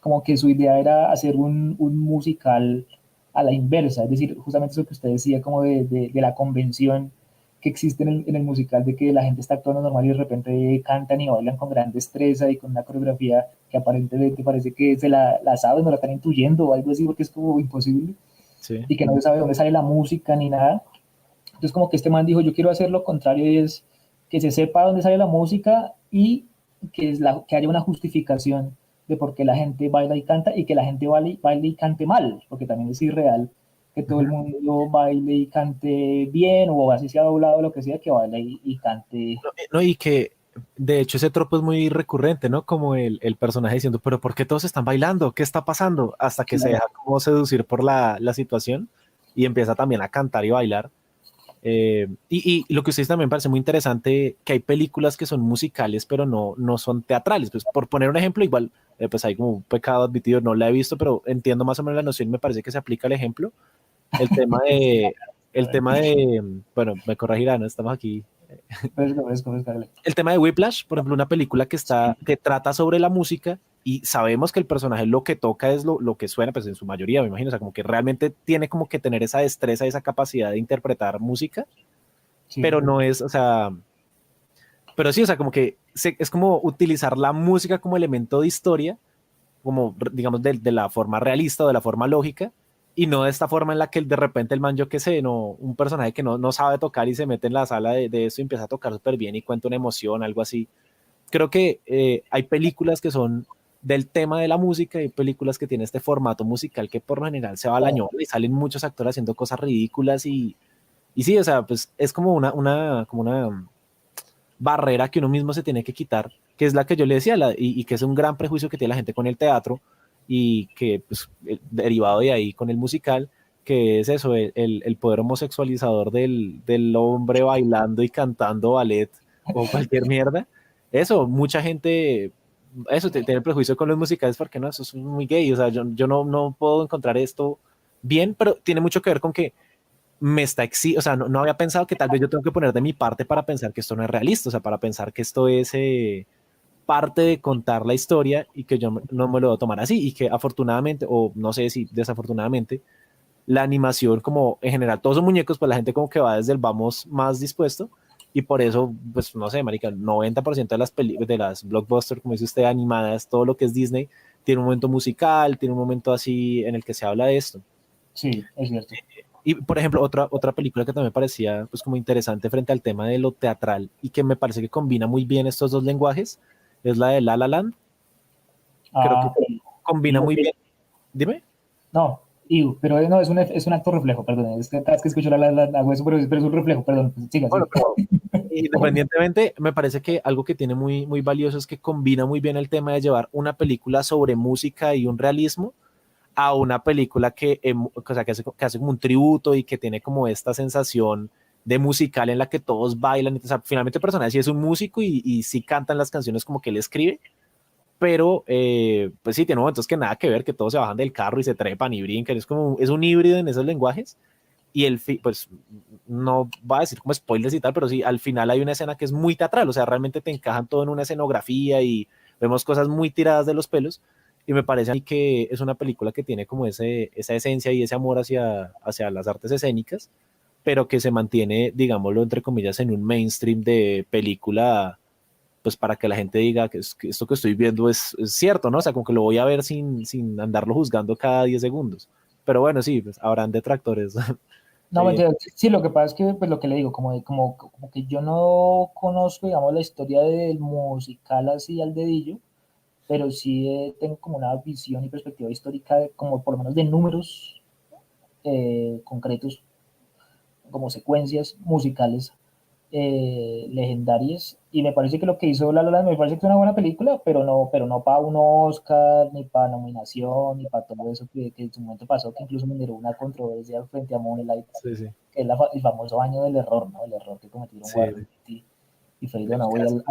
como que su idea era hacer un musical a la inversa, es decir, justamente eso que usted decía, como de la convención que existe en el musical, de que la gente está actuando normal y de repente cantan y bailan con gran destreza y con una coreografía que aparentemente parece que se la saben o la están intuyendo o algo así, porque es como imposible, Sí. y que no se sabe dónde sale la música ni nada. Entonces como que este man dijo, yo quiero hacer lo contrario, y es que se sepa dónde sale la música y que haya una justificación de por qué la gente baila y canta y que la gente baile y cante mal, porque también es irreal que todo el Ujú. mundo baile y cante bien o así sea doblado o lo que sea, que baile y cante. No, no, y que de hecho ese tropo es muy recurrente, ¿no? Como el personaje diciendo, pero ¿por qué todos están bailando? ¿Qué está pasando? Hasta que se Claro. deja como seducir por la situación y empieza también a cantar y bailar. Y lo que ustedes también parece muy interesante, que hay películas que son musicales, pero no son teatrales. Pues por poner un ejemplo, igual, pues hay como un pecado admitido, no la he visto, pero entiendo más o menos la noción, me parece que se aplica el ejemplo. El tema de, el tema de, bueno, me corregirán, ¿no? Estamos aquí. Fresco, El tema de Whiplash, por ejemplo, una película que trata sobre la música y sabemos que el personaje lo que toca es lo que suena, pues en su mayoría, me imagino, o sea, como que realmente tiene como que tener esa destreza, esa capacidad de interpretar música, sí, pero no es, o sea, pero sí, o sea, como que es como utilizar la música como elemento de historia, como digamos de la forma realista o de la forma lógica, y no de esta forma en la que de repente el man, yo qué sé, no, un personaje que no sabe tocar y se mete en la sala de esto y empieza a tocar súper bien y cuenta una emoción, algo así. Creo que hay películas que son del tema de la música y películas que tienen este formato musical que por lo general se va al año y salen muchos actores haciendo cosas ridículas y sí, o sea, pues es como una barrera que uno mismo se tiene que quitar, que es la que yo le decía, y que es un gran prejuicio que tiene la gente con el teatro y que pues, derivado de ahí con el musical, que es eso, el poder homosexualizador del hombre bailando y cantando ballet o cualquier mierda. Eso, mucha gente, eso, tiene el prejuicio con los musicales porque no, eso es muy gay, o sea, yo no puedo encontrar esto bien, pero tiene mucho que ver con que me está o sea, no había pensado que tal vez yo tengo que poner de mi parte para pensar que esto no es realista, o sea, para pensar que esto es parte de contar la historia y que yo no me lo voy a tomar así y que afortunadamente, o no sé si desafortunadamente, la animación como en general, todos son muñecos, pues la gente como que va desde el vamos más dispuesto y por eso, pues no sé, marica, el 90% de de las blockbusters, como dice usted, animadas, todo lo que es Disney, tiene un momento musical, tiene un momento así en el que se habla de esto. sí, es cierto. Y, por ejemplo, otra película que también me parecía pues, como interesante frente al tema de lo teatral y que me parece que combina muy bien estos dos lenguajes es la de La La Land. Creo que Ah, combina y, muy bien. Dime. no, Pero no, es un acto reflejo, perdón. Es que cada vez que escucho la hueso, pero es un reflejo, perdón. Siga, Bueno, siga. independientemente, me parece que algo que tiene muy, muy valioso es que combina muy bien el tema de llevar una película sobre música y un realismo a una película o sea, que hace como un tributo y que tiene como esta sensación de musical en la que todos bailan. O sea, finalmente el personaje sí es un músico y sí cantan las canciones como que él escribe, pero pues sí, tiene momentos que nada que ver, que todos se bajan del carro y se trepan y brincan. Es un híbrido en esos lenguajes. Y pues no va a decir como spoilers y tal, pero sí, al final hay una escena que es muy teatral, o sea, realmente te encajan todo en una escenografía y vemos cosas muy tiradas de los pelos. Y me parece a mí que es una película que tiene como esa esencia y ese amor hacia las artes escénicas, pero que se mantiene, digámoslo, entre comillas, en un mainstream de película, pues para que la gente diga que esto que estoy viendo es cierto, ¿no? O sea, como que lo voy a ver sin andarlo juzgando cada 10 segundos. Pero bueno, sí, pues habrán detractores. No, sí, lo que pasa es que, pues lo que le digo, como que yo no conozco, digamos, la historia del musical así al dedillo, pero sí tengo como una visión y perspectiva histórica, como por lo menos de números concretos, como secuencias musicales legendarias, y me parece que lo que hizo La La Land me parece que es una buena película, pero no para un Oscar, ni para nominación, ni para todo eso que en su momento pasó, que incluso me generó una controversia frente a Moonlight, Sí, sí, que es el famoso año del error, ¿no? El error que cometieron sí, Warren y Faye el Dunaway caso.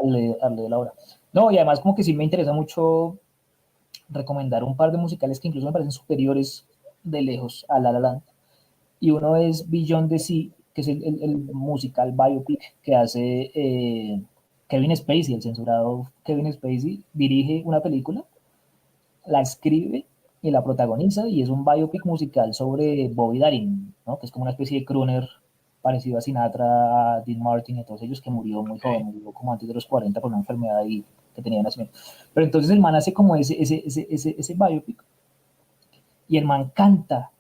al de la hora. No, y además como que sí me interesa mucho recomendar un par de musicales que incluso me parecen superiores de lejos a La La Land. Y uno es Beyond the Sea, que es el musical biopic que hace Kevin Spacey, el censurado Kevin Spacey, dirige una película, la escribe y la protagoniza, y es un biopic musical sobre Bobby Darin, ¿no? Que es como una especie de crooner parecido a Sinatra, a Dean Martin y a todos ellos, que murió muy joven, Okay. murió como antes de los 40 por una enfermedad ahí que tenía de nacimiento. Pero entonces el man hace como ese biopic, y el man canta,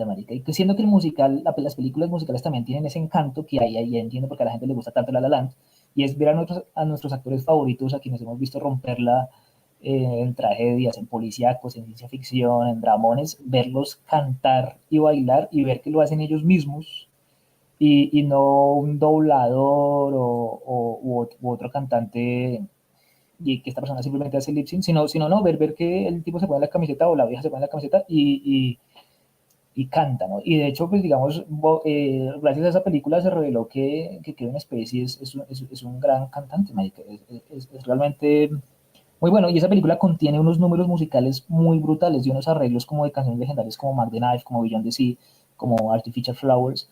marica. Y siendo que el musical, las películas musicales también tienen ese encanto que ahí entiendo porque a la gente le gusta tanto La La Land, y es ver a nuestros actores favoritos, a quienes hemos visto romperla en tragedias, en policíacos, en ciencia ficción, en dramones, verlos cantar y bailar y ver que lo hacen ellos mismos y no un doblador u otro cantante y que esta persona simplemente hace lip sync, sino no, ver que el tipo se pone la camiseta o la vieja se pone la camiseta y canta, ¿no? Y de hecho, pues digamos, gracias a esa película se reveló que Kevin Spacey es un gran cantante, marica. Es realmente muy bueno. Y esa película contiene unos números musicales muy brutales y unos arreglos como de canciones legendarias como Mark the Knife, como Beyond the Sea, como Artificial Flowers,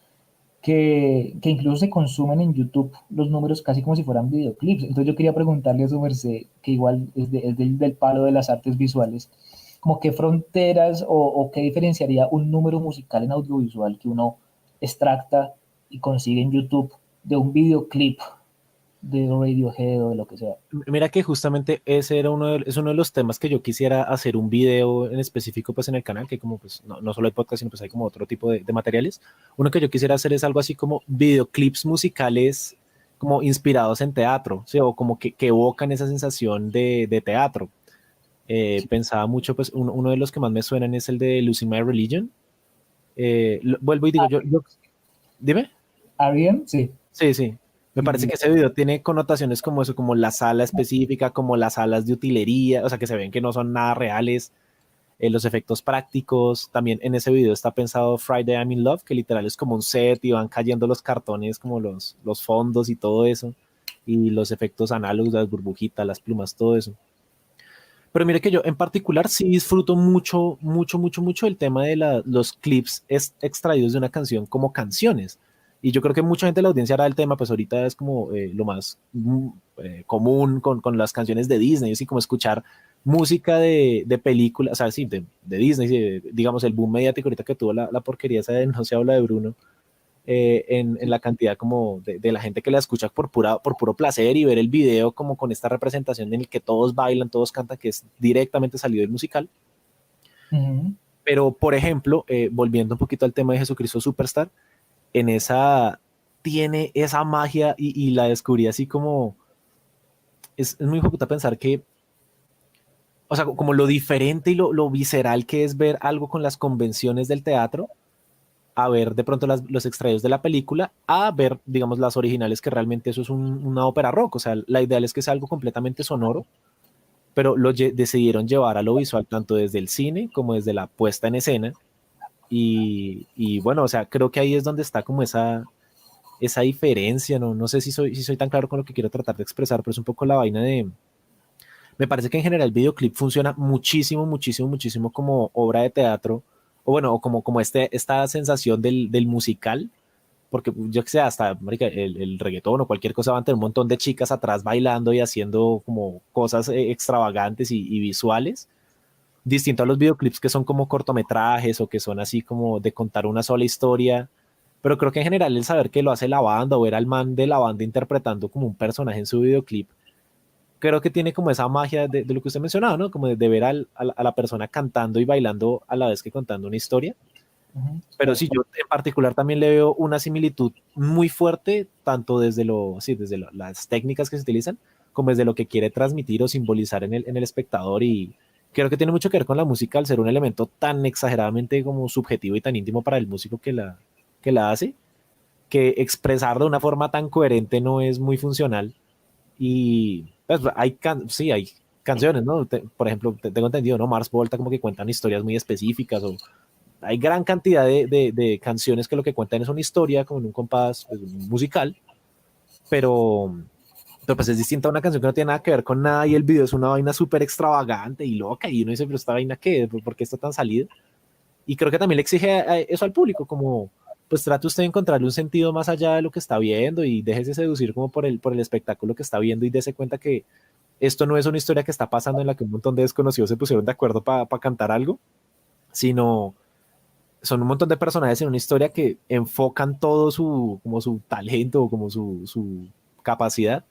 que incluso se consumen en YouTube los números casi como si fueran videoclips. Entonces yo quería preguntarle a su merced, que igual es del palo de las artes visuales, como qué fronteras o qué diferenciaría un número musical en audiovisual que uno extracta y consigue en YouTube de un videoclip de Radiohead o de lo que sea. Mira que justamente ese era es uno de los temas que yo quisiera hacer un video en específico pues en el canal, que como pues no solo hay podcast, sino pues hay como otro tipo de materiales. Uno que yo quisiera hacer es algo así como videoclips musicales como inspirados en teatro, ¿sí? O como que evocan esa sensación de teatro. Pensaba mucho, pues uno de los que más me suenan es el de Losing My Religion. Vuelvo y digo, dime. ¿Ariel? Sí. Sí, sí. Me parece Sí, que ese video tiene connotaciones como eso, como la sala específica, como las salas de utilería, o sea, que se ven que no son nada reales, los efectos prácticos. También en ese video está pensado Friday I'm in Love, que literal es como un set y van cayendo los cartones, como los fondos y todo eso, y los efectos análogos, las burbujitas, las plumas, todo eso. Pero mire que yo en particular sí disfruto mucho, mucho, mucho, mucho el tema de los clips extraídos de una canción como canciones. Y yo creo que mucha gente de la audiencia hará el tema, pues ahorita es como lo más común con las canciones de Disney, así como escuchar música de películas, o sea, sí, de Disney, sí, digamos el boom mediático ahorita que tuvo la porquería esa de No se habla de Bruno, en la cantidad como de la gente que la escucha por puro placer y ver el video como con esta representación en el que todos bailan, todos cantan, que es directamente salido del musical. uh-huh. Pero, por ejemplo, volviendo un poquito al tema de Jesucristo Superstar, en esa tiene esa magia y la descubrí así como, es muy puta pensar que o sea, como lo diferente y lo visceral que es ver algo con las convenciones del teatro, a ver de pronto los extraídos de la película, a ver, digamos, las originales, que realmente eso es una ópera rock. O sea, la idea es que sea algo completamente sonoro, pero decidieron llevar a lo visual tanto desde el cine como desde la puesta en escena. Y bueno, o sea, creo que ahí es donde está como esa diferencia, ¿no? No sé si soy tan claro con lo que quiero tratar de expresar, pero es un poco la vaina de... Me parece que en general el videoclip funciona muchísimo, muchísimo, muchísimo como obra de teatro, o bueno, o como esta sensación del musical, porque yo que sé, hasta marica, el reggaetón o cualquier cosa van a tener un montón de chicas atrás bailando y haciendo como cosas extravagantes y visuales, distinto a los videoclips que son como cortometrajes o que son así como de contar una sola historia. Pero creo que en general el saber que lo hace la banda o ver al man de la banda interpretando como un personaje en su videoclip, creo que tiene como esa magia de lo que usted mencionaba, ¿no? Como de ver a la persona cantando y bailando a la vez que contando una historia. Pero sí, yo en particular también le veo una similitud muy fuerte, tanto desde las técnicas que se utilizan, como desde lo que quiere transmitir o simbolizar en el espectador. Y creo que tiene mucho que ver con la música al ser un elemento tan exageradamente como subjetivo y tan íntimo para el músico que la hace, que expresar de una forma tan coherente no es muy funcional. Y pues, sí, hay canciones, ¿no? Por ejemplo, tengo entendido, ¿no? Mars Volta como que cuentan historias muy específicas, o hay gran cantidad de canciones que lo que cuentan es una historia, como en un compás pues, musical, pero, pero pues es distinta a una canción que no tiene nada que ver con nada y el video es una vaina súper extravagante y loca y uno dice, pero esta vaina qué, ¿por qué está tan salido? Y creo que también le exige eso al público, como pues trate usted de encontrarle un sentido más allá de lo que está viendo y déjese seducir como por el espectáculo que está viendo y dése cuenta que esto no es una historia que está pasando en la que un montón de desconocidos se pusieron de acuerdo para cantar algo, sino son un montón de personajes en una historia que enfocan todo como su talento, como su capacidad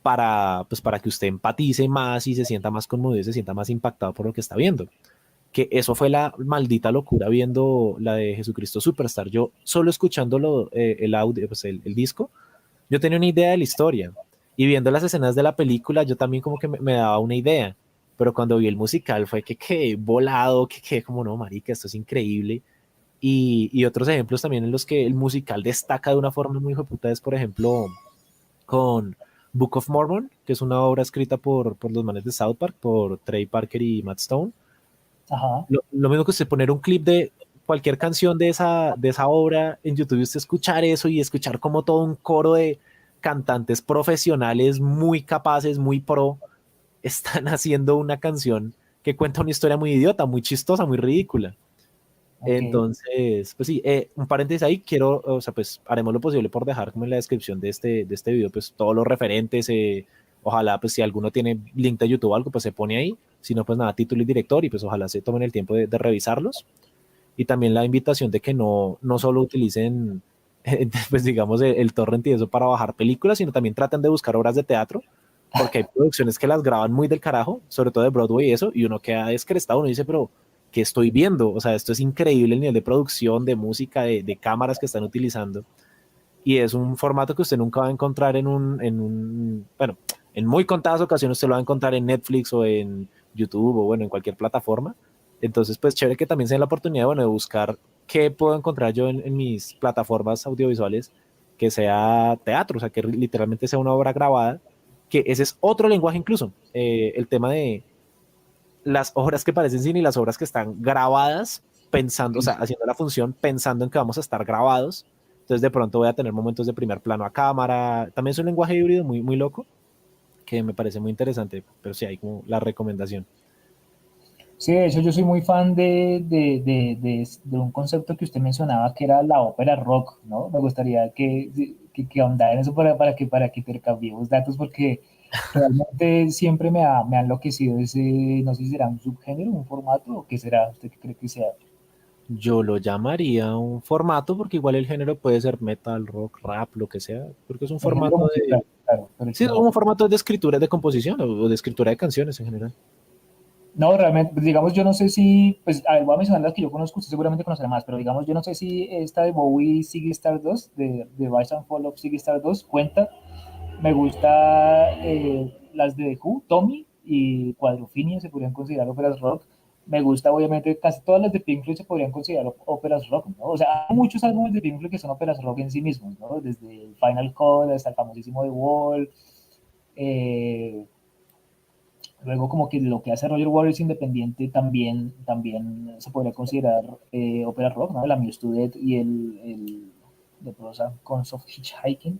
para que usted empatice más y se sienta más conmovido y se sienta más impactado por lo que está viendo. Que eso fue la maldita locura viendo la de Jesucristo Superstar. Yo solo escuchándolo, el audio, pues el disco, yo tenía una idea de la historia. Y viendo las escenas de la película, yo también como que me daba una idea. Pero cuando vi el musical fue que quedé volado, que quedé como, no, marica, esto es increíble. Y otros ejemplos también en los que el musical destaca de una forma muy puta es, por ejemplo, con Book of Mormon, que es una obra escrita por los manes de South Park, por Trey Parker y Matt Stone. Ajá. Lo mismo que usted poner un clip de cualquier canción de esa obra en YouTube y usted escuchar eso y escuchar como todo un coro de cantantes profesionales muy capaces, muy pro, están haciendo una canción que cuenta una historia muy idiota, muy chistosa, muy ridícula. Ok. Entonces, pues sí, un paréntesis ahí, o sea, pues haremos lo posible por dejar como en la descripción de este video, pues todos los referentes, ojalá, pues si alguno tiene link de YouTube o algo, pues se pone ahí, si no, pues nada, título y director, y pues ojalá se tomen el tiempo de revisarlos, y también la invitación de que no solo utilicen, pues digamos, el torrent y eso para bajar películas, sino también traten de buscar obras de teatro, porque hay producciones que las graban muy del carajo, sobre todo de Broadway y eso, y uno queda descrestado, uno dice, pero ¿qué estoy viendo? O sea, esto es increíble el nivel de producción, de música, de cámaras que están utilizando. Y es un formato que usted nunca va a encontrar bueno, en muy contadas ocasiones usted lo va a encontrar en Netflix o en YouTube o bueno, en cualquier plataforma. Entonces, pues chévere que también se den la oportunidad, bueno, de buscar qué puedo encontrar yo en mis plataformas audiovisuales que sea teatro, o sea, que literalmente sea una obra grabada, que ese es otro lenguaje incluso. El tema de las obras que parecen cine y las obras que están grabadas pensando, o sea, haciendo la función pensando en que vamos a estar grabados. Entonces de pronto voy a tener momentos de primer plano a cámara. También es un lenguaje híbrido muy, muy loco que me parece muy interesante, pero sí hay como la recomendación. Sí, de hecho yo soy muy fan de un concepto que usted mencionaba que era la ópera rock, ¿no? Me gustaría que ahondara en eso para que intercambiemos datos porque realmente siempre me ha enloquecido ese, no sé si será un subgénero, un formato o qué será, ¿usted qué cree que sea? Yo lo llamaría un formato porque igual el género puede ser metal, rock, rap, lo que sea, porque es un El género formato musical, claro, pero el sí, es género. un formato de escritura, de composición o de escritura de canciones en general. No, realmente, pues, digamos, yo no sé si, pues, a ver, voy a mencionar las que yo conozco, usted seguramente conocerá más, pero digamos, yo no sé si esta de Bowie, Ziggy Stardust, de Rise and Fall of Ziggy Stardust, cuenta. Me gusta las de The Who, Tommy, y Quadrophenia se podrían considerar óperas rock. Me gusta, obviamente, casi todas las de Pink Floyd se podrían considerar óperas rock, ¿no? O sea, hay muchos álbumes de Pink Floyd que son óperas rock en sí mismos, ¿no? Desde el Final Cut hasta el famosísimo The Wall. Eh, Luego, como que lo que hace Roger Waters independiente también se podría considerar ópera rock, ¿no? La Muse to Death y el de prosa Cons of Hitchhiking.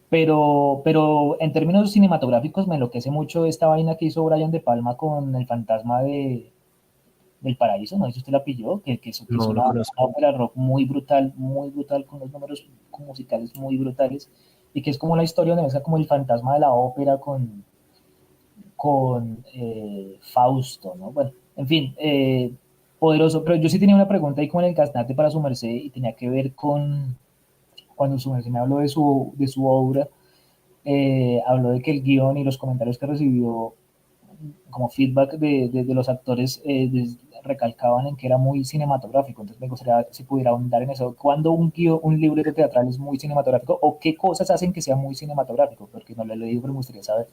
Pero en términos cinematográficos me enloquece mucho esta vaina que hizo Brian De Palma con El Fantasma del Paraíso, no sé si usted la pilló, que es No, no una conozco. ópera rock muy brutal, con unos números musicales muy brutales, y que es como la historia donde ves como el fantasma de la ópera con Fausto, ¿no? Bueno, en fin, poderoso, pero yo sí tenía una pregunta ahí con el Gaznate para su merced y tenía que ver con, cuando su merced me habló de su obra, habló de que el guión y los comentarios que recibió como feedback de los actores recalcaban en que era muy cinematográfico. Entonces me gustaría si pudiera ahondar en eso. ¿Cuándo un libreto teatral es muy cinematográfico o qué cosas hacen que sea muy cinematográfico? Porque no lo he leído, pero me gustaría saber.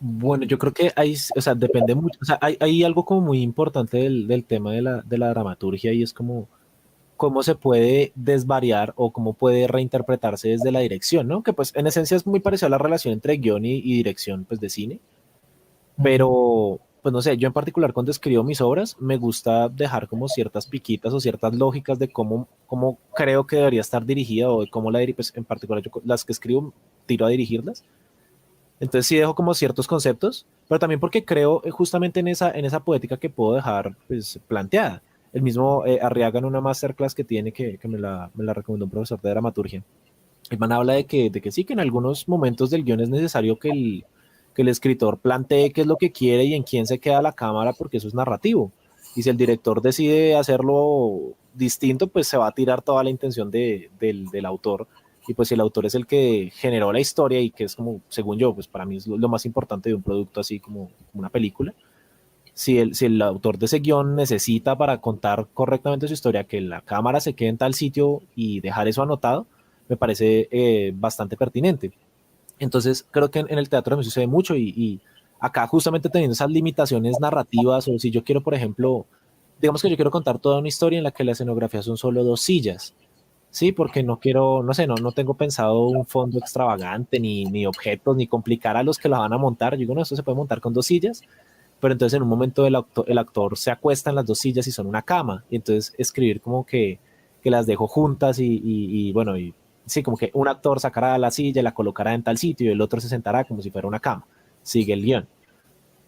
Bueno, yo creo que hay, o sea, depende mucho, o sea, hay algo como muy importante del tema de la dramaturgia y es como cómo se puede desvariar o cómo puede reinterpretarse desde la dirección, ¿no? Que pues en esencia es muy parecida a la relación entre guión y dirección pues de cine, Ujú. pero pues no sé, yo en particular cuando escribo mis obras me gusta dejar como ciertas piquitas o ciertas lógicas de cómo creo que debería estar dirigida o de cómo la pues en particular yo las que escribo tiro a dirigirlas. Entonces sí dejo como ciertos conceptos, pero también porque creo justamente en esa poética que puedo dejar pues, planteada. El mismo Arriaga en una masterclass que tiene, que me la recomendó un profesor de dramaturgia. El man habla de que sí, que en algunos momentos del guión es necesario que el escritor plantee qué es lo que quiere y en quién se queda la cámara, porque eso es narrativo. Y si el director decide hacerlo distinto, pues se va a tirar toda la intención del autor. Y pues si el autor es el que generó la historia y que es como, según yo, pues para mí es lo más importante de un producto así como una película. Si el autor de ese guión necesita para contar correctamente su historia que la cámara se quede en tal sitio y dejar eso anotado, me parece bastante pertinente. Entonces, creo que en el teatro me sucede mucho y acá justamente teniendo esas limitaciones narrativas, o si yo quiero, por ejemplo, digamos que yo quiero contar toda una historia en la que la escenografía son solo dos sillas, ¿sí? Porque no quiero, no sé, no tengo pensado un fondo extravagante, ni objetos, ni complicar a los que la van a montar. Yo digo, no, esto se puede montar con dos sillas, pero entonces en un momento el actor se acuesta en las dos sillas y son una cama, y entonces escribir como que las dejo juntas y bueno, y sí, como que un actor sacará la silla, la colocará en tal sitio y el otro se sentará como si fuera una cama, sigue el guión.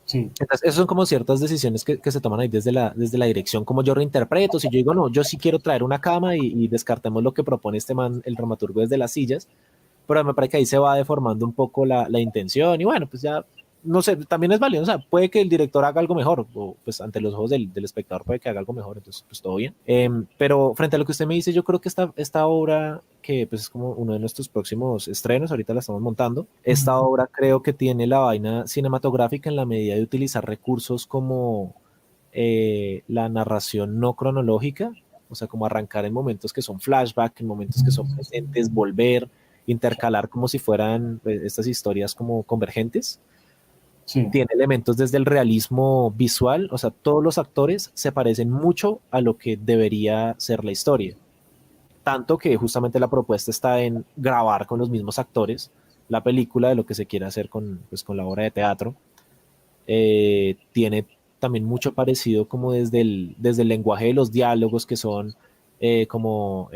Sí. Entonces, esas son como ciertas decisiones que se toman ahí desde la dirección, como yo reinterpreto, si yo digo, no, yo sí quiero traer una cama y descartemos lo que propone este man, el dramaturgo desde las sillas, pero me parece que ahí se va deformando un poco la intención y bueno, pues ya, no sé, también es válido, o sea, puede que el director haga algo mejor, o pues ante los ojos del espectador puede que haga algo mejor, entonces pues todo bien. Pero frente a lo que usted me dice, yo creo que esta obra, que pues es como uno de nuestros próximos estrenos, ahorita la estamos montando, esta Ujú. obra creo que tiene la vaina cinematográfica en la medida de utilizar recursos como la narración no cronológica, o sea, como arrancar en momentos que son flashback, en momentos que son presentes, volver, intercalar como si fueran estas historias como convergentes. Sí. Tiene elementos desde el realismo visual, o sea, todos los actores se parecen mucho a lo que debería ser la historia. Tanto que justamente la propuesta está en grabar con los mismos actores la película de lo que se quiere hacer con, pues, con la obra de teatro. Tiene también mucho parecido como desde el lenguaje de los diálogos que son como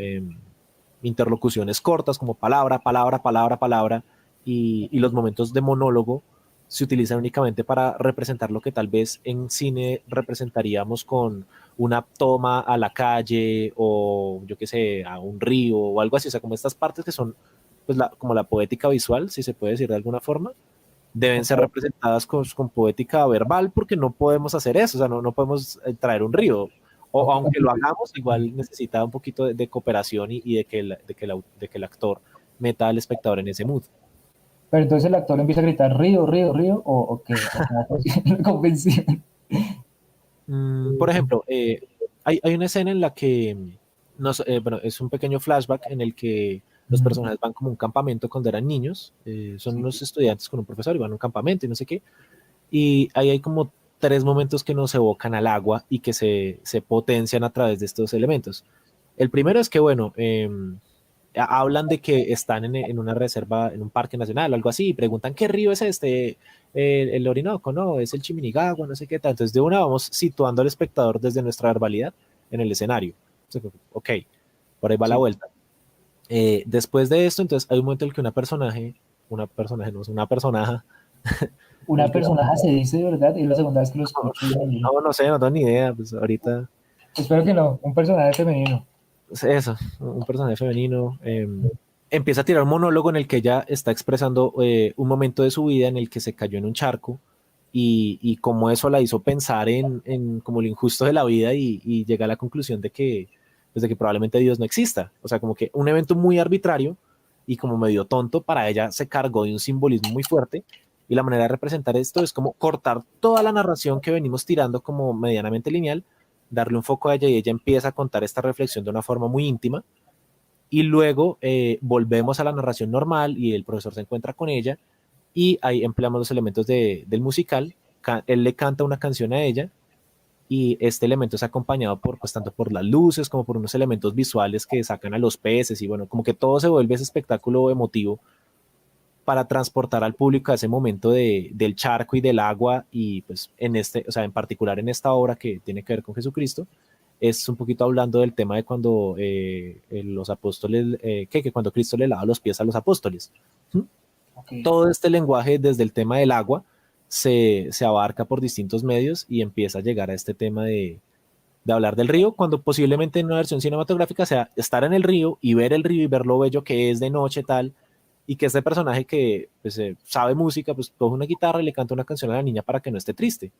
interlocuciones cortas, como palabra, palabra, palabra, palabra, y los momentos de monólogo se utilizan únicamente para representar lo que tal vez en cine representaríamos con una toma a la calle o yo qué sé, a un río o algo así, o sea, como estas partes que son pues como la poética visual, si se puede decir de alguna forma, deben Ok. ser representadas con poética verbal porque no podemos hacer eso, o sea, no podemos traer un río. O Ok. aunque lo hagamos, igual necesita un poquito de cooperación y de que el actor meta al espectador en ese mood. Pero entonces el actor empieza a gritar río, río, río, o qué, o cómo funciona la convención. Por ejemplo, hay una escena en la que, bueno, es un pequeño flashback en el que los Ujú. personajes van como a un campamento cuando eran niños, son Sí. unos estudiantes con un profesor y van a un campamento y no sé qué, y ahí hay como tres momentos que nos evocan al agua y que se potencian a través de estos elementos. El primero es que, bueno, hablan de que están en una reserva, en un parque nacional o algo así, y preguntan qué río es este, el Orinoco, no, es el Chimiligagua, no sé qué tal. Entonces, de una vamos situando al espectador desde nuestra verbalidad en el escenario. Entonces, ok, por ahí va la Sí. vuelta. Después de esto, entonces hay un momento en el que no, una personaje, en Una el que personaje se dice de verdad, es la segunda vez que lo escucho. no sé, no tengo ni idea, pues ahorita, Espero que no, un personaje femenino. eso, un personaje femenino, empieza a tirar un monólogo en el que ella está expresando un momento de su vida en el que se cayó en un charco y cómo eso la hizo pensar en como lo injusto de la vida y llega a la conclusión pues de que probablemente Dios no exista. O sea, como que un evento muy arbitrario y como medio tonto, para ella se cargó de un simbolismo muy fuerte y la manera de representar esto es como cortar toda la narración que venimos tirando como medianamente lineal, darle un foco a ella y ella empieza a contar esta reflexión de una forma muy íntima y luego volvemos a la narración normal y el profesor se encuentra con ella y ahí empleamos los elementos del musical. Él le canta una canción a ella y este elemento es acompañado por, pues, tanto por las luces como por unos elementos visuales que sacan a los peces y bueno, como que todo se vuelve ese espectáculo emotivo para transportar al público a ese momento del charco y del agua y pues en este, o sea, en particular en esta obra que tiene que ver con Jesucristo, es un poquito hablando del tema de cuando los apóstoles, que cuando Cristo le lava los pies a los apóstoles. ¿Mm? Okay. Todo este lenguaje desde el tema del agua se abarca por distintos medios y empieza a llegar a este tema de hablar del río, cuando posiblemente en una versión cinematográfica sea estar en el río y ver lo bello que es de noche tal, y que este personaje que pues, sabe música, pues coge una guitarra y le canta una canción a la niña para que no esté triste.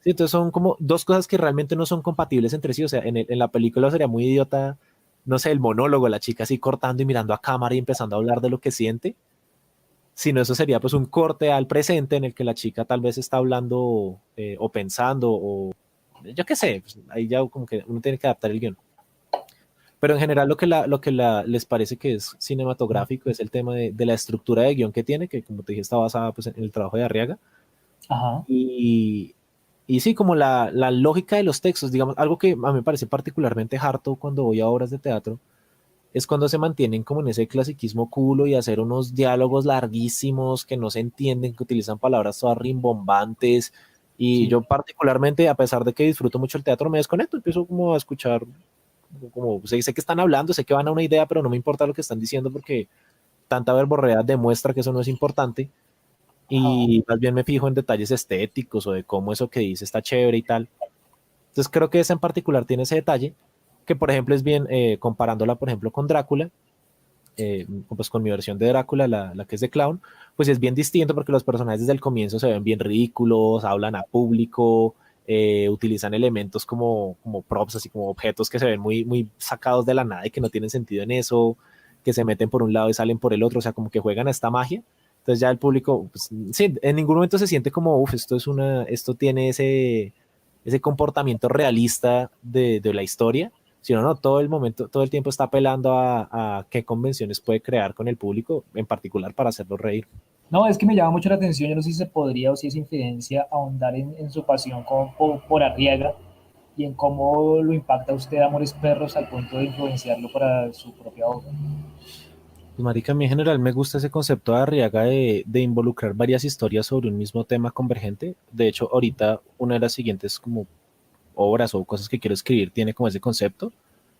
Sí, entonces son como dos cosas que realmente no son compatibles entre sí, o sea, en la película sería muy idiota, no sé, el monólogo, la chica así cortando y mirando a cámara y empezando a hablar de lo que siente, sino eso sería pues un corte al presente en el que la chica tal vez está hablando o pensando o yo qué sé, pues, ahí ya como que uno tiene que adaptar el guión. Pero en general les parece que es cinematográfico es el tema de la estructura de guión que tiene, que como te dije está basada pues, en el trabajo de Arriaga. Ajá. Y, y sí, como la lógica de los textos, digamos, algo que a mí me parece particularmente harto cuando voy a obras de teatro, es cuando se mantienen como en ese clasiquismo culo y hacer unos diálogos larguísimos que no se entienden, que utilizan palabras todas rimbombantes. Y Sí. yo particularmente, a pesar de que disfruto mucho el teatro, me desconecto, empiezo como a escuchar, como sé que están hablando, sé que van a una idea, pero no me importa lo que están diciendo porque tanta verborrea demuestra que eso no es importante. Ajá. Y más bien me fijo en detalles estéticos o de cómo eso que dice está chévere y tal. Entonces creo que esa en particular tiene ese detalle, que por ejemplo es bien, comparándola por ejemplo con Drácula, pues con mi versión de Drácula, la que es de clown, pues es bien distinto porque los personajes desde el comienzo se ven bien ridículos, hablan a público, utilizan elementos como props, así como objetos que se ven muy, muy sacados de la nada y que no tienen sentido en eso, que se meten por un lado y salen por el otro, o sea, como que juegan a esta magia. Entonces ya el público, pues, sí, en ningún momento se siente como, uff, esto tiene ese comportamiento realista de la historia, sino no, todo el momento, todo el tiempo está apelando a qué convenciones puede crear con el público, en particular para hacerlo reír. No, es que me llama mucho la atención, yo no sé si se podría o si es infidencia ahondar en su pasión por Arriaga y en cómo lo impacta a usted Amores Perros al punto de influenciarlo para su propia obra. Pues, marica, a mí en general me gusta ese concepto de Arriaga de involucrar varias historias sobre un mismo tema convergente. De hecho, ahorita una de las siguientes como obras o cosas que quiero escribir tiene como ese concepto.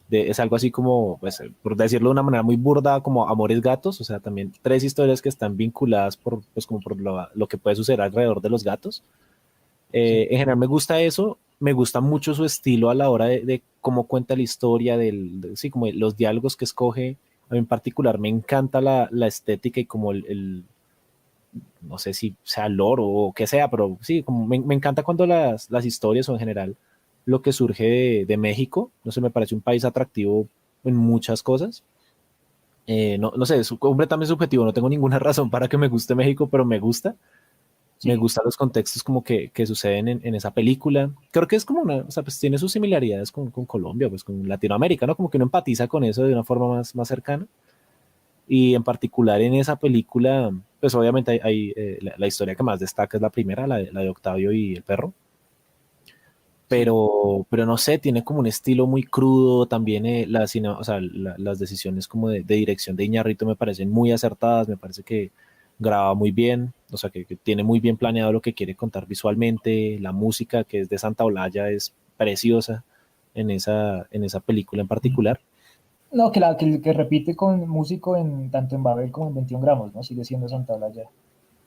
Es algo así como, pues, por decirlo de una manera muy burda, como Amores Gatos, o sea, también tres historias que están vinculadas pues, como por lo que puede suceder alrededor de los gatos. Sí. En general me gusta eso, me gusta mucho su estilo a la hora de cómo cuenta la historia, sí, como los diálogos que escoge. A mí en particular me encanta la estética y como no sé si sea lore o qué sea, pero sí, como me encanta cuando las historias o en general lo que surge de México, no sé, me parece un país atractivo en muchas cosas. No sé, es completamente subjetivo, no tengo ninguna razón para que me guste México, pero me Sí. gustan los contextos como que suceden en esa película. Creo que es como o sea, pues tiene sus similaridades con Colombia, pues con Latinoamérica, ¿no? Como que uno empatiza con eso de una forma más cercana. y en particular en esa película, pues obviamente la historia que más destaca es la primera, la de Octavio y el perro, Sí. pero no sé, tiene como un estilo muy crudo, también o sea, las decisiones como de dirección de Iñárritu me parecen muy acertadas, me parece que graba muy bien, o sea, que tiene muy bien planeado lo que quiere contar visualmente, la música que es de Santa Olalla es preciosa en esa película en particular. No, que repite con músico en tanto en Babel como en 21 gramos, ¿no? Sigue siendo Santa Olaya.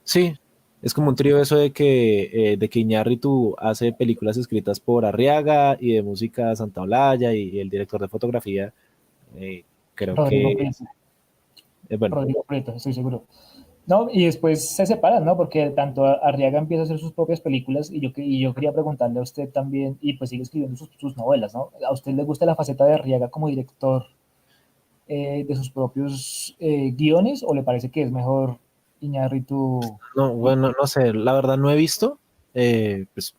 Sí, es como un trío eso de que Iñárritu hace películas escritas por Arriaga y de música Santa Olalla y el director de fotografía, eh, creo Rodrigo que Prieto. bueno, Rodrigo Prieto, estoy seguro. No, y después se separan, ¿no? Porque tanto Arriaga empieza a hacer sus propias películas y yo quería preguntarle a usted también, y pues sigue escribiendo sus novelas, ¿no? ¿A usted le gusta la faceta de Arriaga como director de sus propios guiones o le parece que es mejor Iñárritu? no, bueno, no sé, la verdad no he visto, pues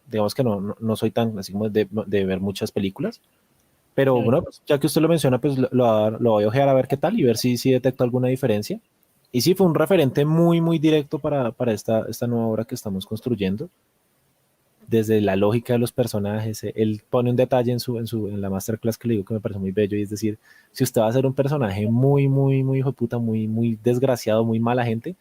digamos que no soy tan así como de ver muchas películas, pero bueno, pues, ya que usted lo menciona, pues lo voy a ojear a ver qué tal y ver si detecto alguna diferencia. Y sí, fue un referente muy directo para esta nueva obra que estamos construyendo. Desde la lógica de los personajes, él pone un detalle en la masterclass que le digo que me parece muy bello, y es decir, si usted va a ser un personaje muy hijo de puta, muy desgraciado, muy mala gente,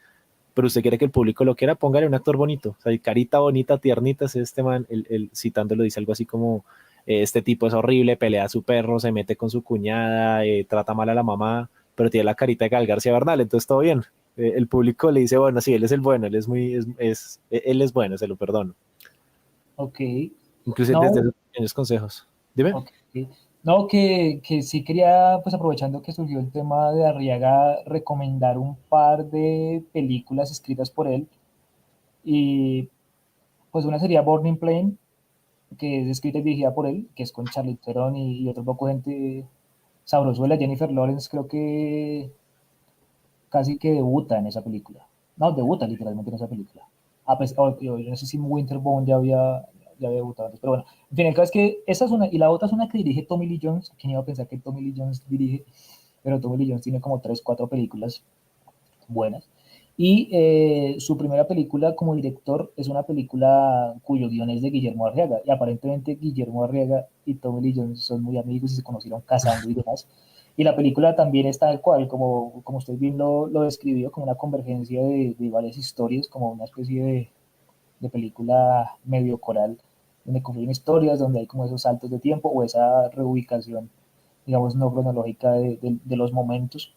pero usted quiere que el público lo quiera, póngale un actor bonito, o sea, carita bonita, tiernita, es este man, él citándolo dice algo así como, este tipo es horrible, pelea a su perro, se mete con su cuñada, trata mal a la mamá, pero tiene la carita de Gal García Bernal, entonces todo bien. El público le dice, bueno, sí, él es el bueno, él es bueno, se lo perdono. Ok, Incluso desde no, esos pequeños consejos. Dime. ok. No, que sí quería, pues aprovechando que surgió el tema de Arriaga, recomendar un par de películas escritas por él. Y pues una sería Burning Plain, que es escrita y dirigida por él, que es con Charlize Theron y otro poco de gente sabrosuela. Jennifer Lawrence creo que casi que debuta en esa película. No, debuta literalmente en esa película. Yo no sé si Winterbone ya había debutado antes, pero bueno. En fin, el caso es que esa es una, y la otra es una que dirige Tommy Lee Jones. ¿Quién iba a pensar que Tommy Lee Jones dirige? Pero Tommy Lee Jones tiene como 3 4 películas buenas. Y su primera película como director es una película cuyo guion es de Guillermo Arriaga. Y aparentemente Guillermo Arriaga y Tommy Lee Jones son muy amigos y se conocieron cazando y demás. Y la película también está tal cual, como usted bien lo describió, como una convergencia de varias historias, como una especie de película medio coral, donde confluyen historias, donde hay como esos saltos de tiempo o esa reubicación, digamos, no cronológica de los momentos.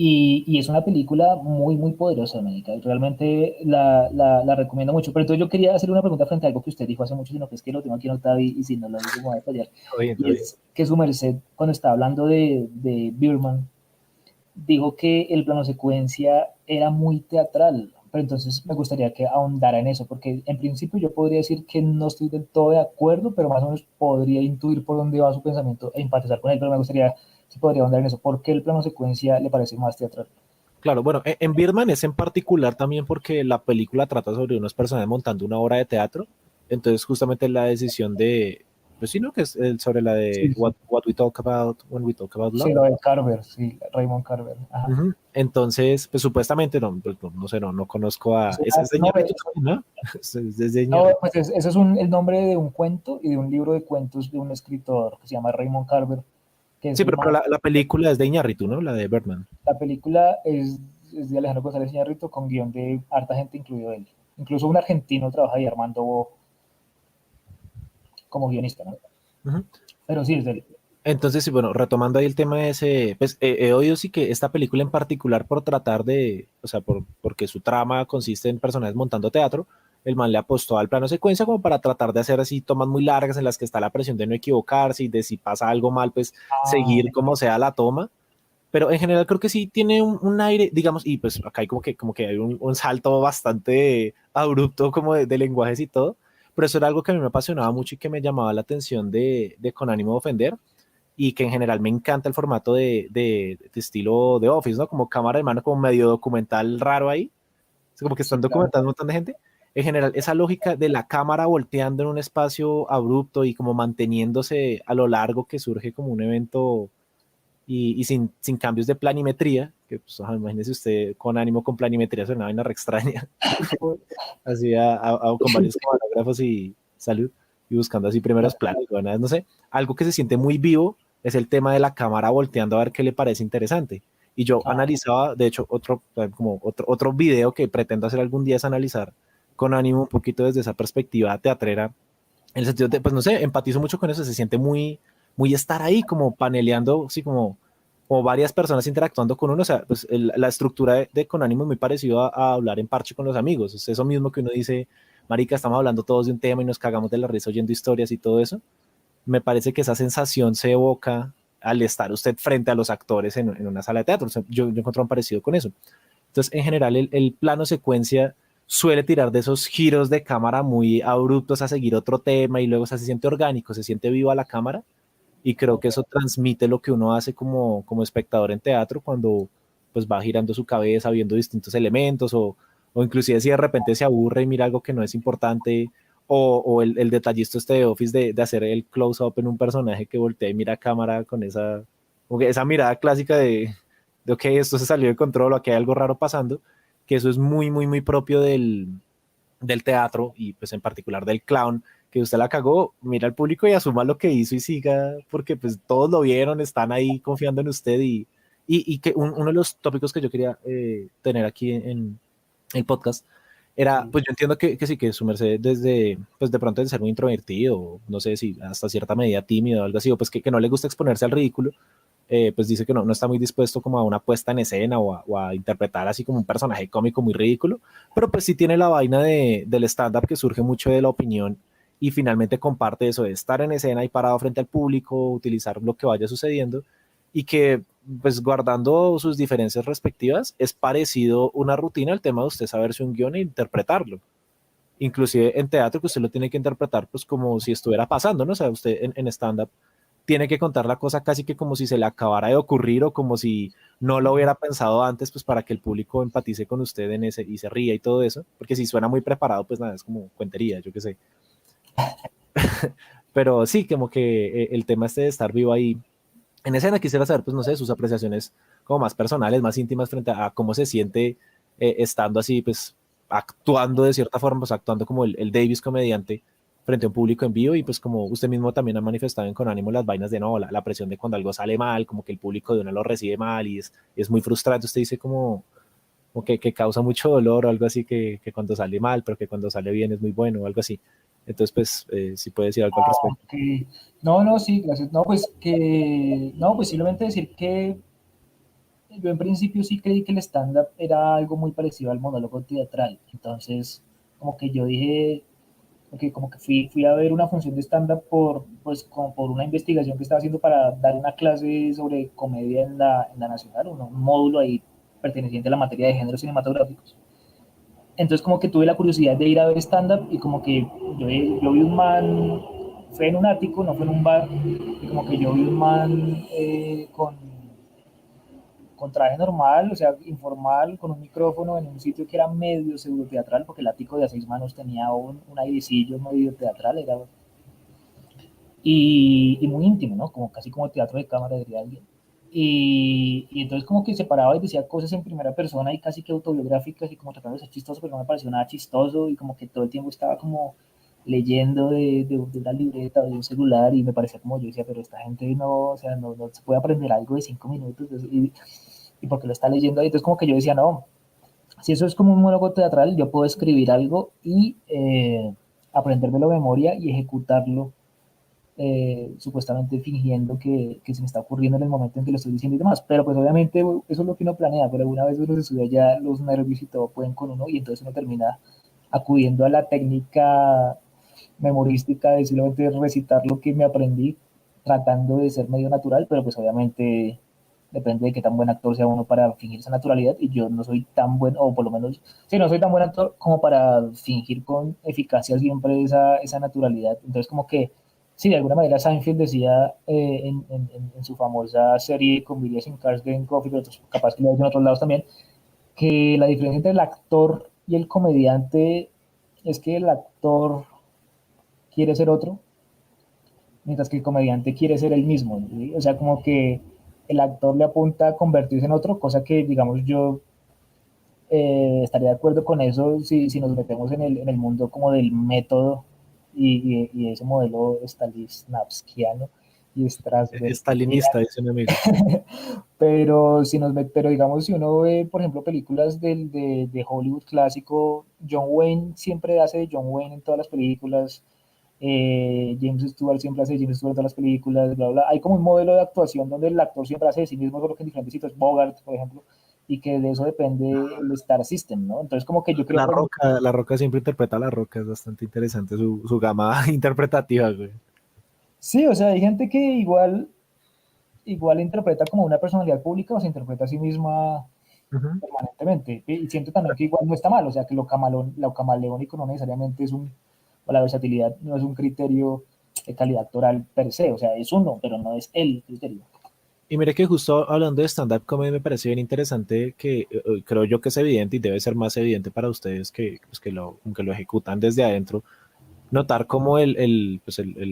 Y es una película muy poderosa, América. Realmente la recomiendo mucho. Pero entonces yo quería hacer una pregunta frente a algo que usted dijo hace mucho, sino que es que lo tengo aquí anotado y si no lo digo me voy a fallar. Todo bien, todo Y bien. es que su merced, cuando estaba hablando de Birdman, dijo que el plano secuencia era muy teatral. Pero entonces me gustaría que ahondara en eso, porque en principio yo podría decir que no estoy del todo de acuerdo, pero más o menos podría intuir por dónde va su pensamiento e empatizar con él. Pero me gustaría si podría ahondar en eso. ¿Por qué el plano secuencia le parece más teatral? Claro, bueno, en Birdman es en particular también porque la película trata sobre unos personajes montando una obra de teatro. Entonces, justamente la decisión pues sí, ¿no? Que es sobre la de Sí, sí. what we talk about when we talk about Sí, love. lo de Carver, sí, Raymond Carver. Ajá. Ujú. Entonces, pues supuestamente, no, pues, no sé, no conozco a. Es de No, Iñárritu también, ¿no? Es de no, Iñárritu. pues ese es el nombre de un cuento y de un libro de cuentos de un escritor que se llama Raymond Carver, que es Sí, el pero más. la película es de Iñárritu, ¿no? La de Birdman. La película es de Alejandro González Iñárritu con guión de harta gente, incluido él. Incluso un argentino trabaja ahí, Armando Bo, como guionista, ¿no? Ujú. Pero sí, es de él. Entonces, sí, bueno, retomando ahí el tema de ese, pues he oído sí que esta película en particular por tratar o sea, porque su trama consiste en personajes montando teatro, el man le apostó al plano secuencia como para tratar de hacer así tomas muy largas en las que está la presión de no equivocarse y de si pasa algo mal, pues Ah, seguir como sea la toma. Pero en general creo que sí tiene un aire, digamos, y pues acá hay como que hay un salto bastante abrupto como de lenguajes y todo, pero eso era algo que a mí me apasionaba mucho y que me llamaba la atención de Con ánimo de ofender, y que en general me encanta el formato de estilo de Office, ¿no? Como cámara de mano, como medio documental raro ahí, como que sí, están claro. documentando un montón de gente. En general, esa lógica de la cámara volteando en un espacio abrupto y como manteniéndose a lo largo que surge como un evento y sin cambios de planimetría, que pues, imagínese usted con ánimo con planimetría, es una vaina re extraña, así con varios camarógrafos y salud, y buscando así primeros planos, bueno, no sé, algo que se siente muy vivo es el tema de la cámara volteando a ver qué le parece interesante. Y yo analizaba, de hecho, otro video que pretendo hacer algún día es analizar con ánimo un poquito desde esa perspectiva teatrera, en el sentido de, pues no sé, empatizo mucho con eso, se siente muy estar ahí como paneleando, así como varias personas interactuando con uno, o sea, pues la estructura de Con Ánimo es muy parecido a hablar en parche con los amigos, es eso mismo que uno dice, marica, estamos hablando todos de un tema y nos cagamos de la risa oyendo historias y todo eso. Me parece que esa sensación se evoca al estar usted frente a los actores en una sala de teatro. O sea, yo encontré un parecido con eso. Entonces, en general, el plano secuencia suele tirar de esos giros de cámara muy abruptos a seguir otro tema y luego se siente orgánico, se siente viva la cámara y creo que eso transmite lo que uno hace como espectador en teatro cuando pues va girando su cabeza viendo distintos elementos o inclusive si de repente se aburre y mira algo que no es importante o el detallista este de Office de hacer el close-up en un personaje que voltea y mira a cámara con esa mirada clásica de ok, esto se salió de control o aquí hay algo raro pasando, que eso es muy propio del teatro y pues en particular del clown, que usted la cagó, mira al público y asuma lo que hizo y siga, porque pues todos lo vieron, están ahí confiando en usted y que uno de los tópicos que yo quería tener aquí en el podcast era, pues yo entiendo que sí, que su merced desde, pues de pronto de ser muy introvertido, no sé si hasta cierta medida tímido o algo así, o pues que no le gusta exponerse al ridículo, pues dice que no está muy dispuesto como a una puesta en escena o a interpretar así como un personaje cómico muy ridículo, pero pues sí tiene la vaina del stand-up que surge mucho de la opinión y finalmente comparte eso de estar en escena y parado frente al público, utilizar lo que vaya sucediendo y que pues guardando sus diferencias respectivas es parecido una rutina al tema de usted saberse un guión e interpretarlo. Inclusive en teatro que usted lo tiene que interpretar pues como si estuviera pasando, ¿no? O sea, usted en stand-up tiene que contar la cosa casi que como si se le acabara de ocurrir o como si no lo hubiera pensado antes, pues para que el público empatice con usted en ese y se ría y todo eso, porque si suena muy preparado, pues nada, es como cuentería, yo qué sé. Pero sí, como que el tema este de estar vivo ahí en escena, quisiera saber, pues no sé, sus apreciaciones como más personales, más íntimas frente a cómo se siente estando así, pues actuando de cierta forma, pues actuando como el Davis comediante frente a un público en vivo y pues como usted mismo también ha manifestado en Con Ánimo las vainas de no, la presión de cuando algo sale mal, como que el público de uno lo recibe mal y es muy frustrante, usted dice como que causa mucho dolor o algo así que cuando sale mal, pero que cuando sale bien es muy bueno o algo así. Entonces, pues, si puede decir algo al respecto. Okay. No, no, sí, gracias. No, pues simplemente decir que yo en principio sí creí que el stand-up era algo muy parecido al monólogo teatral. Entonces, como que yo dije, porque como que fui a ver una función de stand-up pues, como por una investigación que estaba haciendo para dar una clase sobre comedia en la Nacional, un módulo ahí perteneciente a la materia de géneros cinematográficos. Entonces como que tuve la curiosidad de ir a ver stand-up y como que yo vi un man, fue en un ático, no fue en un bar, y como que yo vi un man con traje normal, o sea, informal, con un micrófono en un sitio que era medio pseudo teatral, porque el ático de a 6 manos tenía un airecillo medio teatral, y muy íntimo, ¿no? Como casi como teatro de cámara, diría alguien. Y entonces como que se paraba y decía cosas en primera persona y casi que autobiográficas y como tratando de ser chistoso, pero no me pareció nada chistoso y como que todo el tiempo estaba como leyendo de una libreta o de un celular y me parecía como yo decía, pero esta gente no, o sea, no se puede aprender algo de 5 minutos y porque lo está leyendo ahí. Entonces como que yo decía, no, si eso es como un monólogo teatral, yo puedo escribir algo y aprendérmelo de memoria y ejecutarlo supuestamente fingiendo que se me está ocurriendo en el momento en que lo estoy diciendo y demás. Pero pues obviamente eso es lo que uno planea, pero una vez uno se sube ya los nervios y todo pueden con uno y entonces uno termina acudiendo a la técnica memorística de simplemente recitar lo que me aprendí, tratando de ser medio natural, pero pues obviamente depende de qué tan buen actor sea uno para fingir esa naturalidad y yo no soy tan buen, o por lo menos, sí, no soy tan buen actor como para fingir con eficacia siempre esa naturalidad. Entonces como que sí, de alguna manera Seinfeld decía en su famosa serie Comedias in Cars Getting Coffee, pero capaz que lo hay en otros lados también, que la diferencia entre el actor y el comediante es que el actor quiere ser otro, mientras que el comediante quiere ser el mismo, ¿sí? O sea, como que el actor le apunta a convertirse en otro, cosa que, digamos, yo estaría de acuerdo con eso si nos metemos en el mundo como del método y ese modelo stanislavskiano y Strasberg. Stalinista, dice un amigo. Pero pero digamos, si uno ve, por ejemplo, películas de Hollywood clásico, John Wayne siempre hace de John Wayne en todas las películas, James Stewart siempre hace de James Stewart en todas las películas, bla, bla. Hay como un modelo de actuación donde el actor siempre hace de sí mismo, solo que en diferentes sitios, Bogart, por ejemplo, y que de eso depende el Star System, ¿no? Entonces, como que yo creo que... La Roca siempre interpreta a La Roca, es bastante interesante su gama interpretativa, güey. Sí, o sea, hay gente que igual interpreta como una personalidad pública o se interpreta a sí misma permanentemente. Y siento también que igual no está mal, o sea, que lo camaleónico no necesariamente o la versatilidad no es un criterio de calidad actoral per se, o sea, es uno, pero no es el criterio. Y mire que justo hablando de stand-up comedy me parece bien interesante que creo yo que es evidente y debe ser más evidente para ustedes pues que lo ejecutan desde adentro, notar cómo el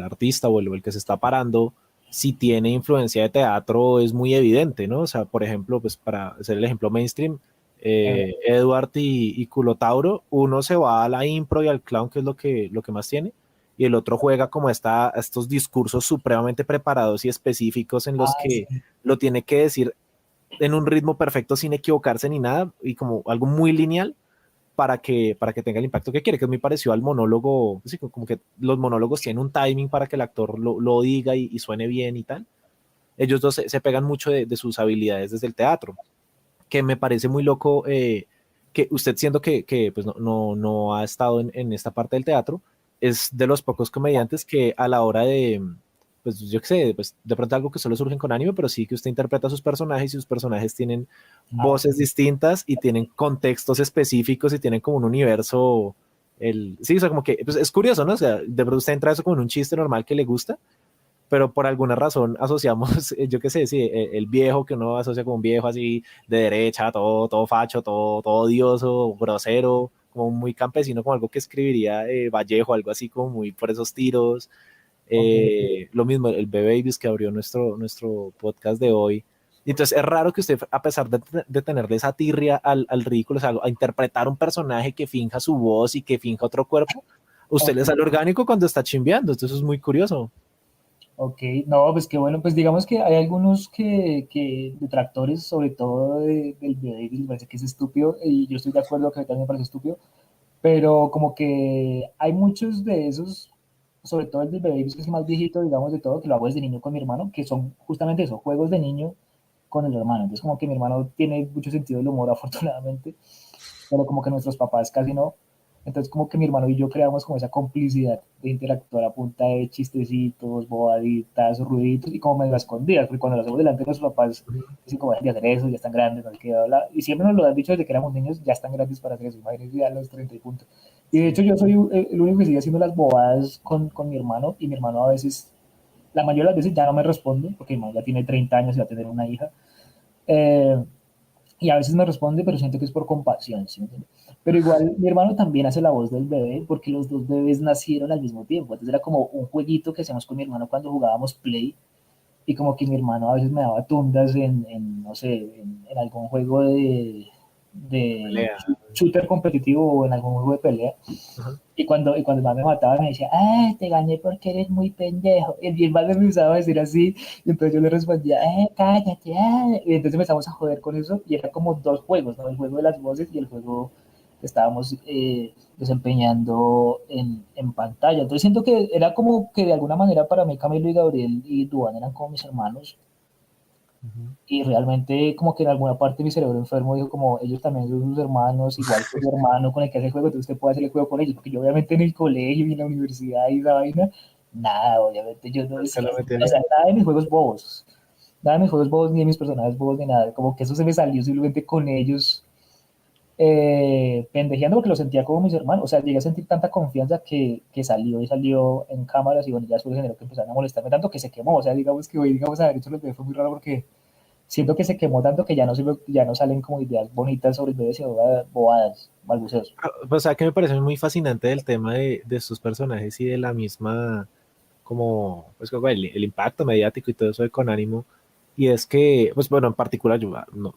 artista o el que se está parando, si tiene influencia de teatro, es muy evidente, ¿no? O sea, por ejemplo, pues para hacer el ejemplo mainstream, Edward y Culotauro, uno se va a la impro y al clown, que es lo que más tiene, y el otro juega como estos discursos supremamente preparados y específicos en los que Sí. lo tiene que decir en un ritmo perfecto sin equivocarse ni nada, y como algo muy lineal para que tenga el impacto que quiere, que es muy parecido al monólogo, sí, como que los monólogos tienen un timing para que el actor lo diga y suene bien y tal. Ellos dos se pegan mucho de sus habilidades desde el teatro, que me parece muy loco que usted siendo que pues no ha estado en esta parte del teatro, es de los pocos comediantes que a la hora de, pues yo qué sé, pues de pronto algo que solo surgen con anime, pero sí que usted interpreta a sus personajes y sus personajes tienen voces distintas y tienen contextos específicos y tienen como un universo, sí, o sea, como que pues es curioso, ¿no? O sea, de pronto usted entra eso como en un chiste normal que le gusta, pero por alguna razón asociamos, yo qué sé, sí, el viejo que uno asocia con un viejo así de derecha, todo facho, todo odioso, grosero, como muy campesino, como algo que escribiría Vallejo, algo así como muy por esos tiros. Okay. Lo mismo, el B-Babies que abrió nuestro podcast de hoy. Entonces es raro que usted, a pesar de tenerle esa tirria al ridículo, o sea, a interpretar un personaje que finja su voz y que finja otro cuerpo, usted le Okay. sale orgánico cuando está chimbeando. Entonces es muy curioso. Ok, no, pues qué bueno, pues digamos que hay algunos que detractores, sobre todo del bebé, les parece que es estúpido, y yo estoy de acuerdo que también me parece estúpido, pero como que hay muchos de esos, sobre todo el del bebé, que es el más viejito, digamos, de todo, que lo hago desde niño con mi hermano, que son justamente eso, juegos de niño con el hermano. Entonces como que mi hermano tiene mucho sentido del humor, afortunadamente, pero como que nuestros papás casi no. Entonces como que mi hermano y yo creamos como esa complicidad de interactuar a punta de chistecitos, bobaditas, ruiditos y como medio a escondidas, porque cuando lo hacemos delante de nuestros papás, dicen como, de hacer eso, ya están grandes, no hay que hablar. Y siempre nos lo han dicho desde que éramos niños, ya están grandes para hacer eso, imagínense ya a los 30 y puntos. Y de hecho yo soy el único que sigue haciendo las bobadas con mi hermano, y mi hermano a veces, la mayoría de las veces ya no me responde, porque mi hermano ya tiene 30 años y va a tener una hija. Eh, y a veces me responde, pero siento que es por compasión, ¿sí? Pero igual mi hermano también hace la voz del bebé porque los dos bebés nacieron al mismo tiempo. Entonces era como un jueguito que hacíamos con mi hermano cuando jugábamos Play y como que mi hermano a veces me daba tundas no sé, en algún juego de Pelea. shooter competitivo o en algún juego de pelea. Ajá. Y cuando el man me mataba, me decía, ah, te gané porque eres muy pendejo. Y el man me empezaba a decir así, y entonces yo le respondía, cállate, Y entonces empezamos a joder con eso, y era como dos juegos, ¿no? El juego de las voces y el juego que estábamos desempeñando en pantalla. Entonces siento que era como que de alguna manera para mí Camilo y Gabriel y Duan eran como mis hermanos, y realmente como que en alguna parte mi cerebro enfermo dijo como ellos también son sus hermanos, igual que su hermano con el que hace el juego, entonces usted puede hacer el juego con ellos, porque yo obviamente en el colegio y en la universidad y esa vaina, nada, obviamente yo no Nunca decía, lo metí o ahí. sea, nada de mis juegos bobos, nada de mis juegos bobos ni de mis personajes bobos ni nada, como que eso se me salió simplemente con ellos pendejeando porque lo sentía como mis hermanos, o sea, llegué a sentir tanta confianza que salió y salió en cámaras y bueno, ya después generó que empezaron a molestarme tanto que se quemó, o sea, digamos que hoy, digamos, haber hecho lo que fue muy raro porque siento que se quemó tanto que ya no salen como ideas bonitas sobre el bebé, sino bobadas, balbuceos. O sea, que me parece muy fascinante el tema de sus personajes y de la misma, como, pues como el impacto mediático y todo eso de Conánimo, y es que, pues bueno, en particular yo no,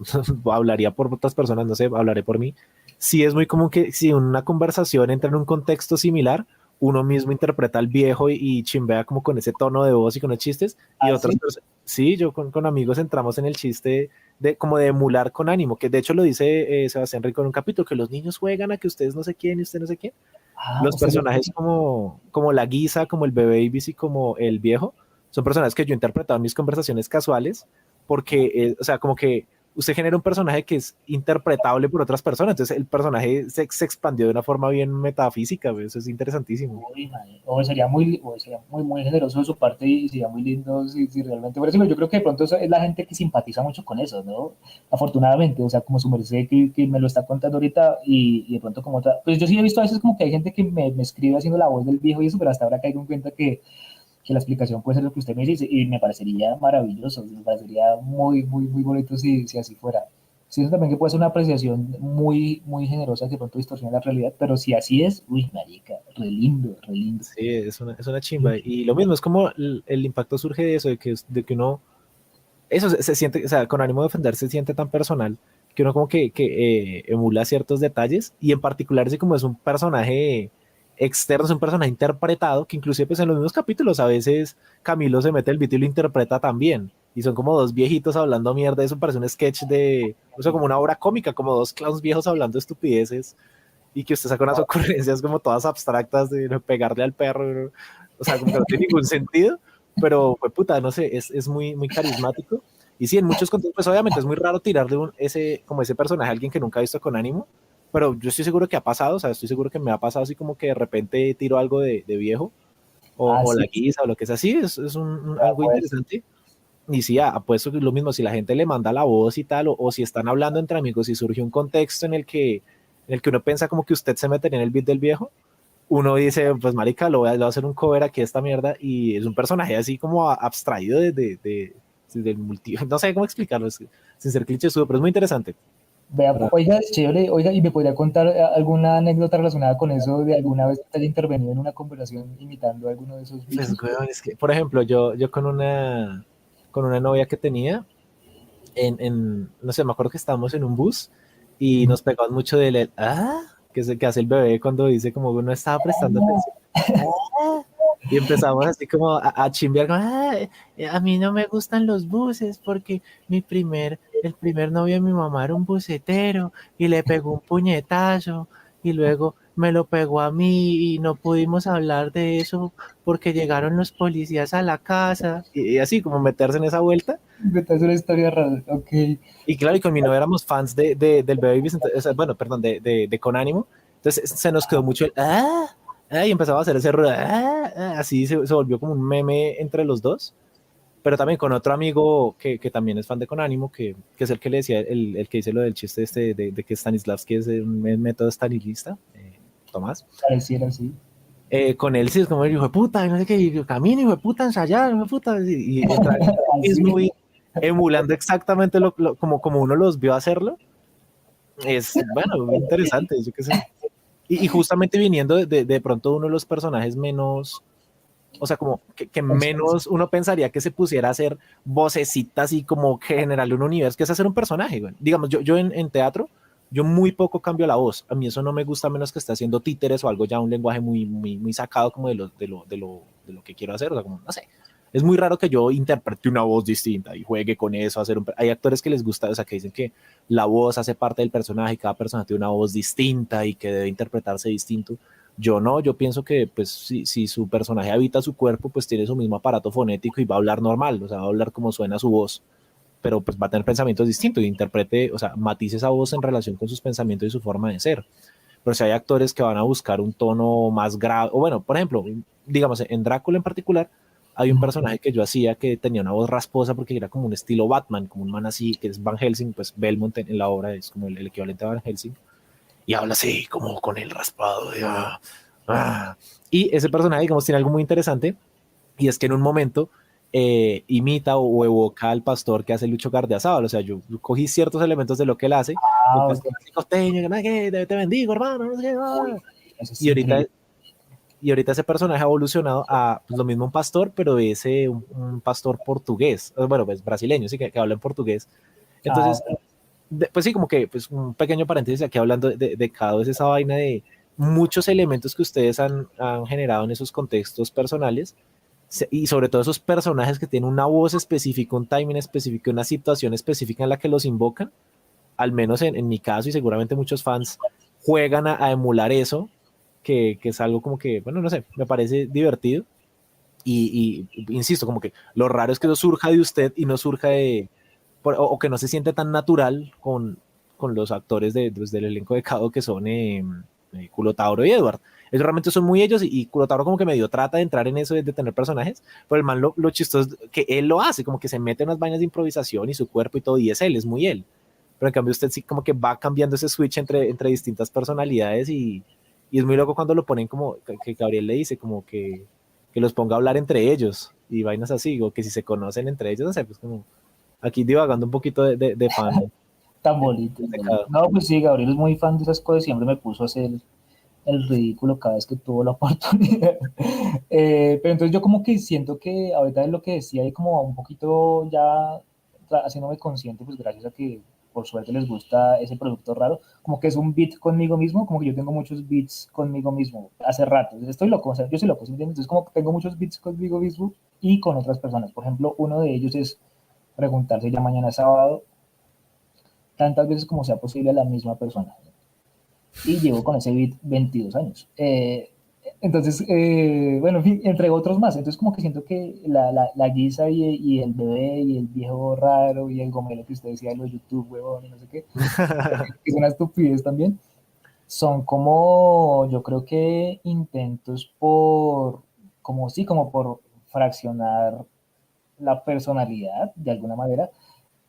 hablaría por otras personas, no sé, hablaré por mí. Sí es muy común que si una conversación entra en un contexto similar, uno mismo interpreta al viejo y chimbea como con ese tono de voz y con los chistes, y ¿Ah, otras sí? personas, sí, yo con amigos entramos en el chiste de como de emular con ánimo, que de hecho lo dice Sebastián Rico en un capítulo, que los niños juegan a que ustedes no sé quién y usted no sé quién. Ah, Los o sea, personajes como la guisa, como el bebé Ibis y como el viejo, son personajes que yo he interpretado en mis conversaciones casuales, porque, o sea, como que usted genera un personaje que es interpretable por otras personas, entonces el personaje se expandió de una forma bien metafísica, ¿ves? Eso es interesantísimo. uy, madre, sería muy, muy generoso de su parte y sería muy lindo si realmente fuera así, pero yo creo que de pronto es la gente que simpatiza mucho con eso, ¿no? Afortunadamente, o sea, como su merced que me lo está contando ahorita y de pronto como otra, pues yo sí he visto a veces como que hay gente que me escribe haciendo la voz del viejo y eso, pero hasta ahora caigo en cuenta que la explicación puede ser lo que usted me dice y me parecería maravilloso, me parecería muy, muy, muy bonito si así fuera. Siento también que puede ser una apreciación muy, muy generosa que de pronto distorsiona la realidad, pero si así es, uy, marica, re lindo, re lindo. Sí, es una chimba. Y lo mismo, es como el impacto surge de eso, de que uno, eso se siente, o sea, con ánimo de ofender se siente tan personal que uno como que emula ciertos detalles y en particular si como es un personaje externo, es un personaje interpretado, que inclusive pues en los mismos capítulos a veces Camilo se mete el beat y lo interpreta también. Y son como dos viejitos hablando mierda, eso parece un sketch de, o sea, como una obra cómica, como dos clowns viejos hablando estupideces y que usted saca unas ocurrencias como todas abstractas de pegarle al perro, o sea, como que no tiene ningún sentido, pero pues puta, no sé, es muy, muy carismático. Y sí, en muchos contextos, pues obviamente es muy raro tirarle como ese personaje a alguien que nunca ha visto con ánimo, pero yo estoy seguro que ha pasado, o sea, estoy seguro que me ha pasado así como que de repente tiro algo de viejo, Ah, o sí, la guisa, o lo que es así, es algo pues, interesante. Y sí, apuesto que es lo mismo, si la gente le manda la voz y tal, o si están hablando entre amigos y surge un contexto en el que uno piensa como que usted se metería en el beat del viejo, uno dice, pues marica, le voy a hacer un cover aquí a esta mierda, y es un personaje así como abstraído del multi, no sé cómo explicarlo, sin ser clichésudo, pero es muy interesante. vea, Para, oiga, es chévere, oiga, y me podría contar alguna anécdota relacionada con eso de alguna vez que haya intervenido en una conversación imitando a alguno de esos pues, bichos. weón, es que, por ejemplo, yo con una novia que tenía, no sé, me acuerdo que estábamos en un bus y nos pegamos mucho que hace el bebé cuando dice como uno estaba prestando atención. Ah, y empezamos así como a chimbear, como, a mí no me gustan los buses porque el primer novio de mi mamá era un bucetero y le pegó un puñetazo y luego me lo pegó a mí y no pudimos hablar de eso porque llegaron los policías a la casa y así como meterse en esa vuelta. Es una historia rara, ok. Y claro, y con mi novia éramos fans del Babies, o sea, bueno, perdón, de Con Ánimo. Entonces se nos quedó mucho y empezaba a hacer ese ruido, así se volvió como un meme entre los dos. Pero también con otro amigo que también es fan de Con Ánimo, que es el que le decía, el que dice lo del chiste este de que Stanislavski es un método stalinista, Tomás. Pareciera así. Con él sí es como el hijo de puta, y no sé qué, y camino, hijo de puta, ensayar, hijo de puta, y entra en el mismo Así. emulando exactamente como uno los vio hacerlo. Es, bueno, muy interesante, yo qué sé. Y justamente viniendo de pronto uno de los personajes menos, o sea, como que menos uno pensaría que se pusiera a hacer vocecitas y como que generarle un universo, que es hacer un personaje, güey. Digamos, yo en teatro, yo muy poco cambio la voz. A mí eso no me gusta menos que esté haciendo títeres o algo ya un lenguaje muy, muy, muy sacado como de lo que quiero hacer. O sea, como, no sé. Es muy raro que yo interprete una voz distinta y juegue con eso. Hay actores que les gusta, o sea, que dicen que la voz hace parte del personaje y cada persona tiene una voz distinta y que debe interpretarse distinto. Yo no, yo pienso que pues si su personaje habita su cuerpo, pues tiene su mismo aparato fonético y va a hablar normal, o sea, va a hablar como suena su voz, pero pues va a tener pensamientos distintos y interprete, o sea, matice esa voz en relación con sus pensamientos y su forma de ser. Pero si hay actores que van a buscar un tono más grave, o bueno, por ejemplo, digamos, en Drácula en particular, hay un personaje que yo hacía que tenía una voz rasposa porque era como un estilo Batman, como un man así, que es Van Helsing, pues Belmont en la obra es como el equivalente a Van Helsing, y habla así, como con el raspado. Ah. Y ese personaje, digamos, tiene algo muy interesante, y es que en un momento imita o evoca al pastor que hace Lucho Gardiazabal. O sea, yo cogí ciertos elementos de lo que él hace, Ah, empecé ok. así costeño, que te bendigo, hermano, no sé qué, Uy, eso es y ahorita increíble. y ahorita ese personaje ha evolucionado a pues, lo mismo un pastor, pero es un pastor portugués, bueno, pues brasileño, sí, que habla en portugués. Entonces, Ok. pues sí, como que pues un pequeño paréntesis aquí hablando de cada vez esa vaina de muchos elementos que ustedes han generado en esos contextos personales y sobre todo esos personajes que tienen una voz específica, un timing específico, una situación específica en la que los invocan, al menos en mi caso y seguramente muchos fans juegan a emular eso, que es algo como que, bueno, no sé, me parece divertido insisto, como que lo raro es que eso surja de usted y no surja o que no se siente tan natural con los actores pues, del elenco de Cado que son Culotauro y Edward. Ellos realmente son muy ellos y Culotauro como que medio trata de entrar en eso de tener personajes, pero el man lo chistoso es que él lo hace, como que se mete en unas vainas de improvisación y su cuerpo y todo, y es él, es muy él. Pero en cambio usted sí como que va cambiando ese switch entre distintas personalidades y es muy loco cuando lo ponen como, que Gabriel le dice, como que los ponga a hablar entre ellos y vainas así, o que si se conocen entre ellos, no sé, pues como aquí divagando un poquito de fan Tan bonito, de bonito. cada. No, pues sí, Gabriel es muy fan de esas cosas, siempre me puso a hacer el ridículo cada vez que tuvo la oportunidad. Pero entonces yo como que siento que ahorita es lo que decía, y como un poquito ya haciéndome consciente, pues gracias a que por suerte les gusta ese producto raro, como que es un beat conmigo mismo, como que yo tengo muchos beats conmigo mismo hace rato, estoy loco, o sea, yo soy loco, ¿sí me entiendes? Entonces como que tengo muchos beats conmigo mismo y con otras personas. Por ejemplo, uno de ellos es preguntarse ya mañana sábado tantas veces como sea posible a la misma persona. Y llevo con ese beat 22 años. Entonces, bueno, en fin, entre otros más. Entonces, como que siento que la guisa y el bebé y el viejo raro y el gomelo que usted decía de los YouTube, huevón, y no sé qué, que es una estupidez también, son como, yo creo que intentos por, como sí, como por fraccionar la personalidad de alguna manera,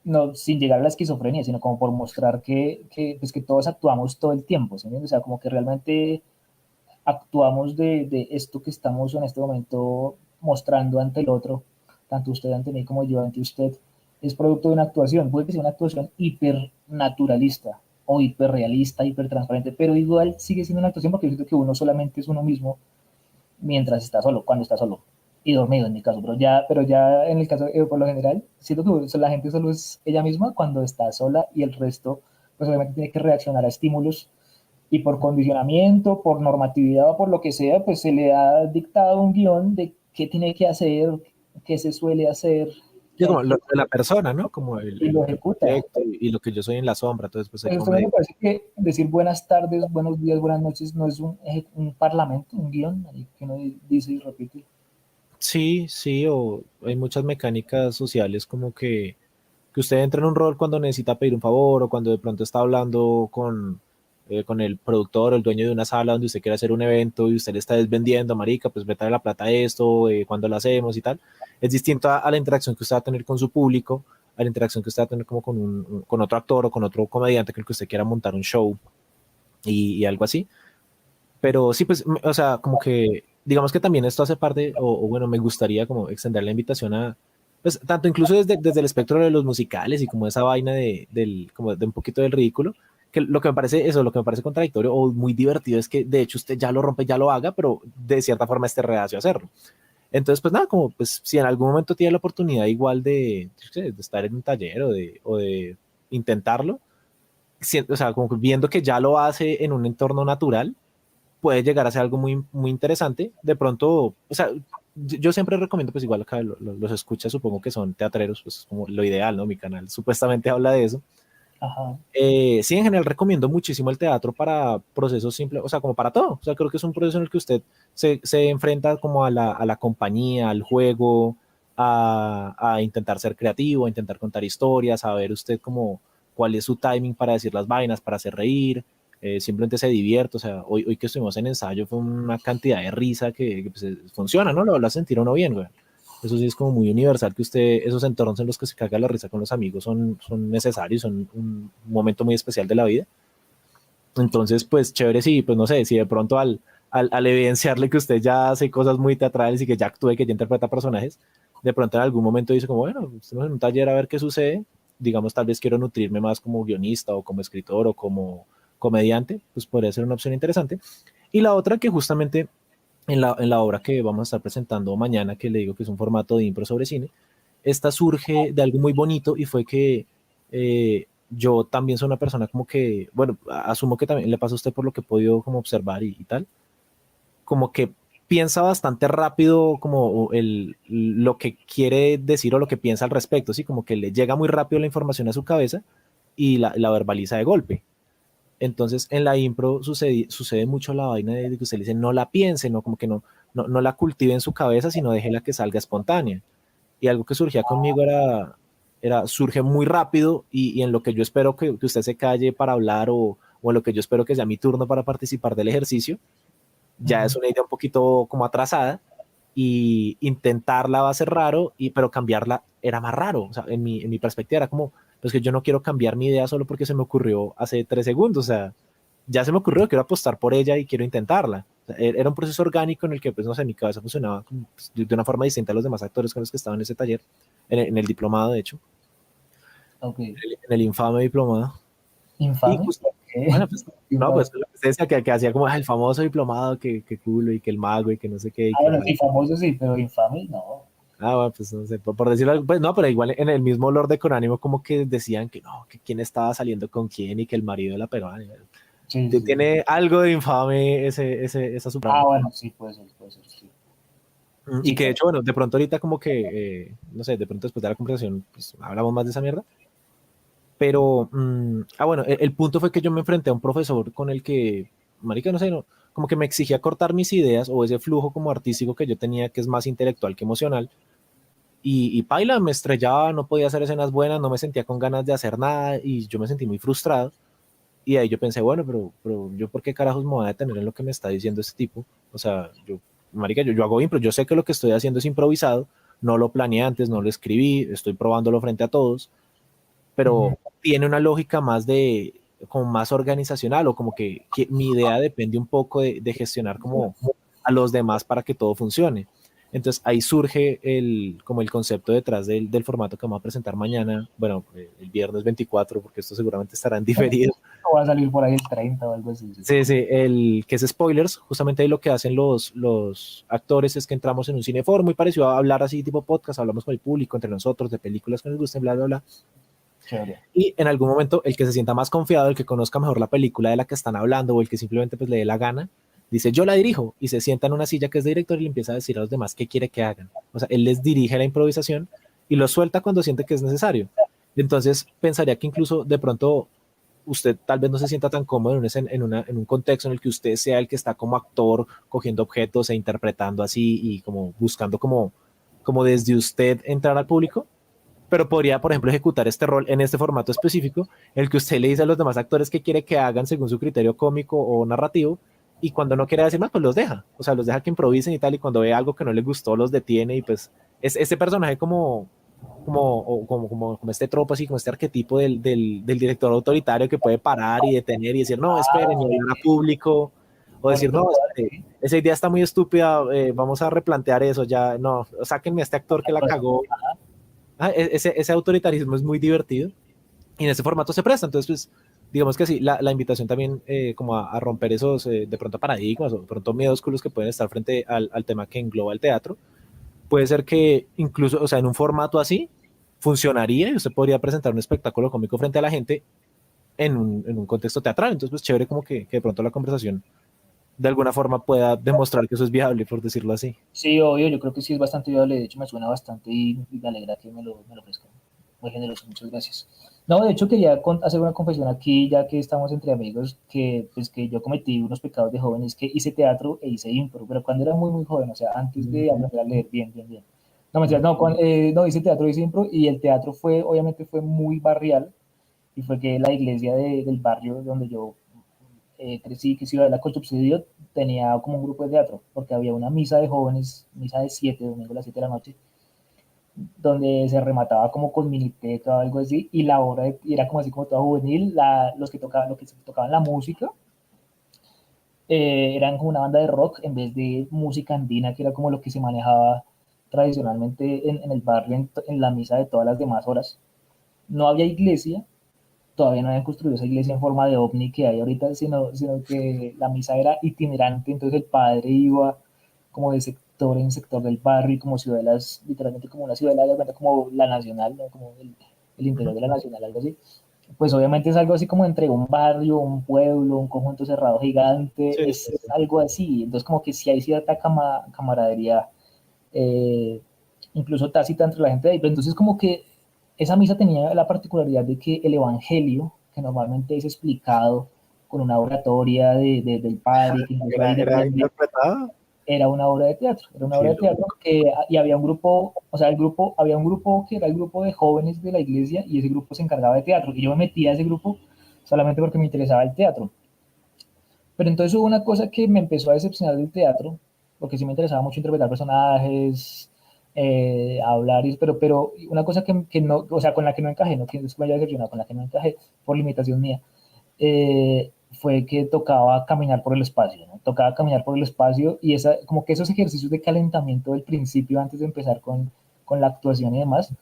no sin llegar a la esquizofrenia, sino como por mostrar pues que todos actuamos todo el tiempo, ¿sí? O sea, como que realmente actuamos de esto que estamos en este momento mostrando ante el otro, tanto usted ante mí como yo ante usted, es producto de una actuación, puede que sea una actuación hipernaturalista o hiperrealista, hipertransparente, pero igual sigue siendo una actuación porque yo siento que uno solamente es uno mismo mientras está solo, cuando está solo y dormido en mi caso, pero ya en el caso, por lo general, siento que la gente solo es ella misma cuando está sola y el resto, pues obviamente tiene que reaccionar a estímulos y por condicionamiento, por normatividad o por lo que sea, pues se le ha dictado un guión de qué tiene que hacer, qué se suele hacer, Sí, qué hay como que lo de la persona, ¿no? Como y lo el ejecuta. proyecto y lo que yo soy en la sombra, entonces pues hay Pues como esto me medio. parece que decir buenas tardes, buenos días, buenas noches no es un parlamento, un guión que uno dice y repite. Sí, sí, o hay muchas mecánicas sociales como que usted entra en un rol cuando necesita pedir un favor o cuando de pronto está hablando con el productor o el dueño de una sala donde usted quiere hacer un evento y usted le está desvendiendo, marica, pues vete la plata a esto, cuando lo hacemos y tal. Es distinto a la interacción que usted va a tener con su público, a la interacción que usted va a tener como con otro actor o con otro comediante con el que usted quiera montar un show y algo así. Pero sí, pues, o sea, como que, digamos que también esto hace parte, o bueno, me gustaría como extender la invitación a, pues, tanto incluso desde el espectro de los musicales y como esa vaina como de un poquito del ridículo, que lo que me parece, eso, lo que me parece contradictorio o muy divertido es que de hecho usted ya lo rompe, ya lo haga, pero de cierta forma esté reacio a hacerlo. Entonces, pues nada, como pues si en algún momento tiene la oportunidad igual yo qué sé, de estar en un taller o de intentarlo, o sea, como que viendo que ya lo hace en un entorno natural, puede llegar a ser algo muy, muy interesante. De pronto, o sea, yo siempre recomiendo, pues igual acá los escuchas, supongo que son teatreros, pues como lo ideal, ¿no? Mi canal supuestamente habla de eso. Ajá. Sí, en general recomiendo muchísimo el teatro para procesos simples, o sea, como para todo. O sea, creo que es un proceso en el que usted se enfrenta como a la compañía, al juego, a intentar ser creativo, a intentar contar historias, a ver usted como cuál es su timing para decir las vainas, para hacer reír, simplemente se divierte. O sea, hoy que estuvimos en ensayo fue una cantidad de risa que, pues, funciona, ¿no? Lo hace sentir a uno bien, güey. Eso sí es como muy universal que esos entornos en los que se caga la risa con los amigos son necesarios, son un momento muy especial de la vida. Entonces, pues chévere, sí, pues no sé, si de pronto al evidenciarle que usted ya hace cosas muy teatrales y que ya actúa y que ya interpreta personajes, de pronto en algún momento dice como, bueno, estamos en un taller a ver qué sucede, digamos, tal vez quiero nutrirme más como guionista o como escritor o como comediante, pues podría ser una opción interesante. Y la otra que justamente en la obra que vamos a estar presentando mañana, que le digo que es un formato de impro sobre cine, esta surge de algo muy bonito y fue que yo también soy una persona como que, bueno, asumo que también le pasa a usted por lo que he podido como observar y tal, como que piensa bastante rápido como lo que quiere decir o lo que piensa al respecto, ¿sí? Como que le llega muy rápido la información a su cabeza y la verbaliza de golpe. Entonces en la impro sucede mucho la vaina de que usted le dice no la piense, no como que no la cultive en su cabeza, sino déjela que salga espontánea. Y algo que surgía conmigo surge muy rápido y en lo que yo espero que usted se calle para hablar o en lo que yo espero que sea mi turno para participar del ejercicio, ya es una idea un poquito como atrasada y intentarla va a ser raro, pero cambiarla era más raro. O sea, en mi perspectiva era como, pues que yo no quiero cambiar mi idea solo porque se me ocurrió hace 3 segundos. O sea, ya se me ocurrió, quiero apostar por ella y quiero intentarla. O sea, era un proceso orgánico en el que, pues no sé, mi cabeza funcionaba como, pues, de una forma distinta a los demás actores con los que estaban en ese taller, en el diplomado, de hecho, Okay. en el infame diplomado. Y ¿Infame? justo, ¿Qué? bueno, pues, no, pues lo que usted decía, que hacía como el famoso diplomado, que culo, y que el mago, y que no sé qué, y que Bueno, sí, famoso sí, pero infame no. bueno, pues no sé, por decirlo, pues no, pero igual en el mismo Lord de Conánimo como que decían que no, que quién estaba saliendo con quién y que el marido de la peruana. Sí, sí. Tiene algo de infame esa suprama. Bueno, sí, puede ser, sí. Y Sí, que de claro. hecho, bueno, de pronto ahorita como que, no sé, de pronto después de la conversación, pues hablamos más de esa mierda. Pero, bueno, el punto fue que yo me enfrenté a un profesor con el que, marica, no sé, no, como que me exigía cortar mis ideas o ese flujo como artístico que yo tenía, que es más intelectual que emocional. Y paila, me estrellaba, no podía hacer escenas buenas, no me sentía con ganas de hacer nada y yo me sentí muy frustrado. Y ahí yo pensé, bueno, pero yo por qué carajos me voy a detener en lo que me está diciendo este tipo. O sea, marica, yo hago impro, yo sé que lo que estoy haciendo es improvisado, no lo planeé antes, no lo escribí, estoy probándolo frente a todos, Ujú. pero tiene una lógica más como más organizacional o como que mi idea depende un poco de gestionar como a los demás para que todo funcione. Entonces ahí surge como el concepto detrás del formato que vamos a presentar mañana, bueno, el viernes 24, porque esto seguramente estará en diferido. O va a salir por ahí el 30 o algo así. Sí. Sí, sí, el que es spoilers, justamente ahí lo que hacen los actores es que entramos en un cineforo muy parecido a hablar así tipo podcast, hablamos con el público, entre nosotros, de películas que nos gusten, bla, bla, bla. Chévere. Y en algún momento el que se sienta más confiado, el que conozca mejor la película de la que están hablando o el que simplemente pues le dé la gana, dice yo la dirijo y se sienta en una silla que es de director y le empieza a decir a los demás qué quiere que hagan. O sea, él les dirige la improvisación y lo suelta cuando siente que es necesario. Entonces pensaría que incluso de pronto usted tal vez no se sienta tan cómodo en un contexto en el que usted sea el que está como actor cogiendo objetos e interpretando así y como buscando como desde usted entrar al público, pero podría, por ejemplo, ejecutar este rol en este formato específico, el que usted le dice a los demás actores qué quiere que hagan según su criterio cómico o narrativo, y cuando no quiere decir más, pues los deja, o sea, los deja que improvisen y tal, y cuando ve algo que no les gustó, los detiene, y pues es este personaje como este tropo, así como este arquetipo del director autoritario que puede parar y detener y decir, no, esperen, y hablar a público, o decir, Bonito no, lugar, espere, sí. esa idea está muy estúpida, vamos a replantear eso, ya, no, sáquenme a este actor que la cagó. Ese autoritarismo es muy divertido y en ese formato se presta. Entonces, pues, digamos que sí, la invitación también como a romper esos de pronto paradigmas o de pronto miedos con los que pueden estar frente al tema que engloba el teatro. Puede ser que incluso, o sea, en un formato así funcionaría y usted podría presentar un espectáculo cómico frente a la gente en un contexto teatral. Entonces, pues chévere como que de pronto la conversación de alguna forma pueda demostrar que eso es viable, por decirlo así. Sí, obvio, yo creo que sí es bastante viable, de hecho me suena bastante y me alegra que me lo ofrezcan. Muy generoso, muchas gracias. No, de hecho quería hacer una confesión aquí, ya que estamos entre amigos, que pues que yo cometí unos pecados de joven, es que hice teatro e hice impro, pero cuando era muy, muy joven, o sea, antes de aprender a leer bien, bien, bien. No, mentiras, no, no, hice teatro, hice impro, y el teatro fue, obviamente fue muy barrial, y fue que la iglesia del barrio donde yo crecí, que Ciudad de la Costa Subsidio, tenía como un grupo de teatro, porque había una misa de jóvenes, misa de 7, domingo a las 7 de la noche, donde se remataba como con miniteca o algo así, y la obra era como así como toda juvenil, los que tocaban la música eran como una banda de rock en vez de música andina, que era como lo que se manejaba tradicionalmente en el barrio, en la misa de todas las demás horas. No había iglesia, todavía no habían construido esa iglesia en forma de ovni que hay ahorita, sino que la misa era itinerante, entonces el padre iba como de sector en sector del barrio, y como ciudadelas, literalmente como una ciudadela, como la nacional, ¿no? Como el interior de la nacional, algo así. Pues obviamente es algo así como entre un barrio, un pueblo, un conjunto cerrado gigante, Sí, sí, es sí. algo así. Entonces como que sí hay cierta camaradería, eh, incluso tácita entre la gente de ahí. Pero entonces como que esa misa tenía la particularidad de que el evangelio, que normalmente es explicado con una oratoria del padre, que incluso ahí Era depende, interpretado. era una obra de teatro, era una obra Qué de teatro loco. y había un grupo, o sea, había un grupo que era el grupo de jóvenes de la iglesia y ese grupo se encargaba de teatro y yo me metí a ese grupo solamente porque me interesaba el teatro. Pero entonces hubo una cosa que me empezó a decepcionar del teatro, porque sí me interesaba mucho interpretar personajes, hablar, pero una cosa que no, o sea, con la que no encajé, no que me haya decepcionado, con la que no encajé por limitación mía, fue que tocaba caminar por el espacio, ¿no? Tocaba caminar por el espacio y como que esos ejercicios de calentamiento del principio antes de empezar con la actuación y demás,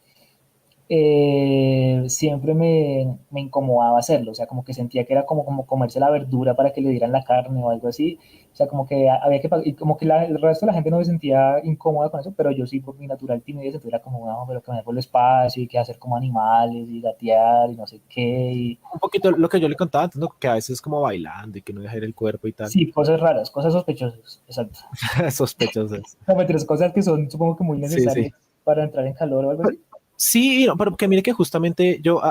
siempre me incomodaba hacerlo, o sea, como que sentía que era como comerse la verdura para que le dieran la carne o algo así, o sea, como que había que, y como que el resto de la gente no se sentía incómoda con eso, pero yo sí, por mi natural timidez, entonces era como, no, pero caminar por el espacio y que hacer como animales y gatear y no sé qué, y Un poquito lo que yo le contaba antes, ¿no? Que a veces es como bailando y que no deja ir el cuerpo y tal. sí, cosas raras, cosas sospechosas, exacto. Sospechosas. No, mentiras, cosas que son supongo que muy Sí, sí. necesarias para entrar en calor o algo Pero- así. Sí, no, pero que mire que justamente yo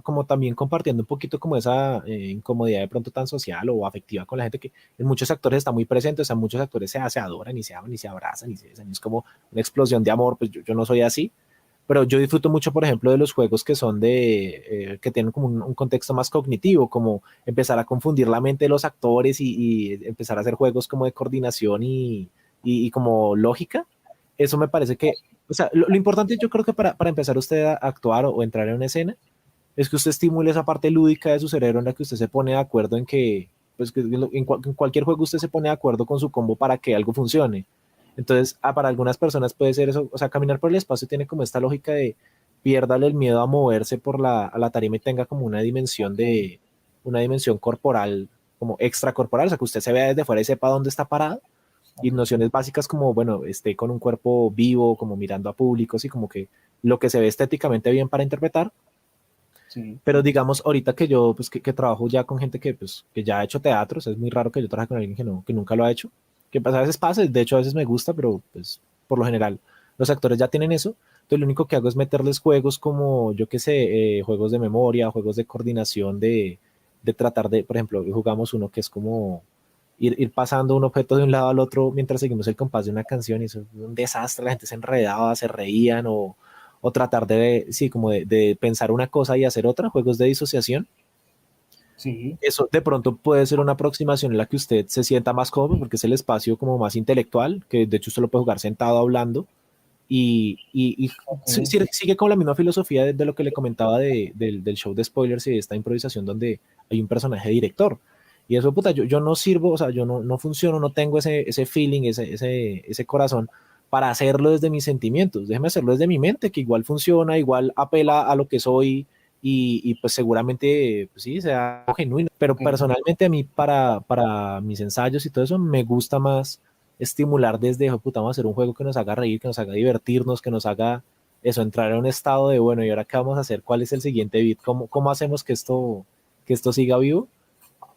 como también compartiendo un poquito como esa incomodidad de pronto tan social o afectiva con la gente que en muchos actores está muy presente, o sea, muchos actores se adoran y se aman y se abrazan y se besan y es como una explosión de amor, pues yo no soy así, pero yo disfruto mucho, por ejemplo, de los juegos que son que tienen como un contexto más cognitivo, como empezar a confundir la mente de los actores y empezar a hacer juegos como de coordinación y como lógica. Eso me parece que, o sea, lo importante yo creo que para empezar usted a actuar o entrar en una escena, es que usted estimule esa parte lúdica de su cerebro en la que usted se pone de acuerdo en que, pues que en cualquier juego usted se pone de acuerdo con su combo para que algo funcione. Entonces, para algunas personas puede ser eso, o sea, caminar por el espacio tiene como esta lógica de piérdale el miedo a moverse por a la tarima y tenga como una dimensión corporal, como extracorporal, o sea, que usted se vea desde fuera y sepa dónde está parado y Ok, nociones básicas como, bueno, esté con un cuerpo vivo, como mirando a públicos y como que lo que se ve estéticamente bien para interpretar, sí. pero digamos, ahorita que yo, pues que trabajo ya con gente que, pues, que ya ha hecho teatro, o sea, es muy raro que yo trabaje con alguien que, no, que nunca lo ha hecho, que pues, a veces pasa, de hecho a veces me gusta, pero pues por lo general los actores ya tienen eso, entonces lo único que hago es meterles juegos como, yo qué sé, juegos de memoria, juegos de coordinación, de tratar de, por ejemplo, jugamos uno que es como ir pasando un objeto de un lado al otro mientras seguimos el compás de una canción y eso es un desastre, la gente se enredaba, se reían o tratar de, sí, como de pensar una cosa y hacer otra, juegos de disociación. Sí, Eso de pronto puede ser una aproximación en la que usted se sienta más cómodo porque es el espacio como más intelectual, que de hecho usted lo puede jugar sentado hablando y ok, sigue con la misma filosofía de lo que le comentaba del show de spoilers y de esta improvisación donde hay un personaje director. Y eso, puta, yo no sirvo, o sea, yo no funciono, no tengo ese feeling, ese corazón para hacerlo desde mis sentimientos. Déjeme hacerlo desde mi mente, que igual funciona, igual apela a lo que soy pues seguramente, pues sí, sea algo genuino. Pero ok. personalmente a mí, para mis ensayos y todo eso, me gusta más estimular desde, "Hijo de puta, vamos a hacer un juego que nos haga reír, que nos haga divertirnos, que nos haga eso, entrar en un estado de, bueno, ¿y ahora qué vamos a hacer? ¿Cuál es el siguiente beat? ¿Cómo hacemos que esto siga vivo?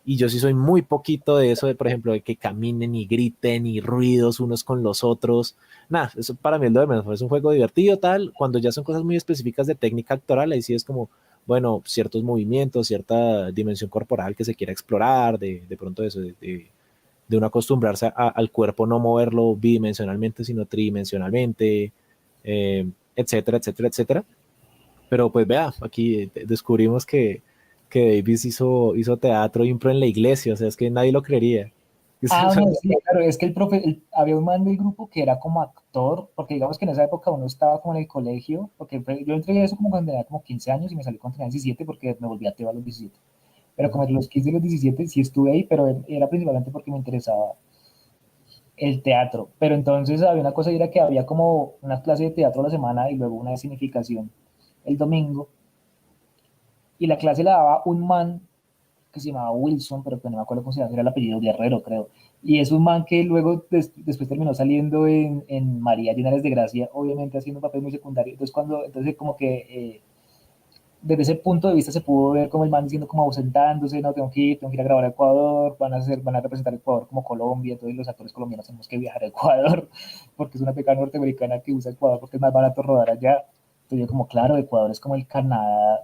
Y yo sí soy muy poquito de eso, de por ejemplo, de que caminen y griten y ruidos unos con los otros. Nada, eso para mí es lo de menos. Es un juego divertido, tal. Cuando ya son cosas muy específicas de técnica actoral, ahí sí es como, bueno, ciertos movimientos, cierta dimensión corporal que se quiera explorar, de pronto eso, de uno acostumbrarse al cuerpo, no moverlo bidimensionalmente, sino tridimensionalmente, etcétera, etcétera, etcétera. Pero pues vea, aquí descubrimos que Davis hizo teatro impro en la iglesia, o sea, es que nadie lo creería. Ah, no, sí, claro, es que había un man del grupo que era como actor, porque digamos que en esa época uno estaba como en el colegio, porque yo entré a eso como cuando tenía como 15 años y me salí cuando tenía 17 porque me volví ateo a los 17. Pero como entre los 15 y los 17 sí estuve ahí, pero era principalmente porque me interesaba el teatro. Pero entonces había una cosa y era que había como una clase de teatro a la semana y luego una de significación el domingo, y la clase la daba un man que se llamaba Wilson, pero que no me acuerdo cómo se llama, era el apellido de Herrero, creo. Y es un man que luego después terminó saliendo en María Linares de Gracia, obviamente haciendo un papel muy secundario. Entonces como que desde ese punto de vista se pudo ver como el man diciendo como ausentándose, no, tengo que ir a grabar a Ecuador, van a representar a Ecuador como Colombia, entonces los actores colombianos tenemos que viajar a Ecuador, porque es una beca norteamericana que usa Ecuador porque es más barato rodar allá. Entonces yo como, claro, Ecuador es como el Canadá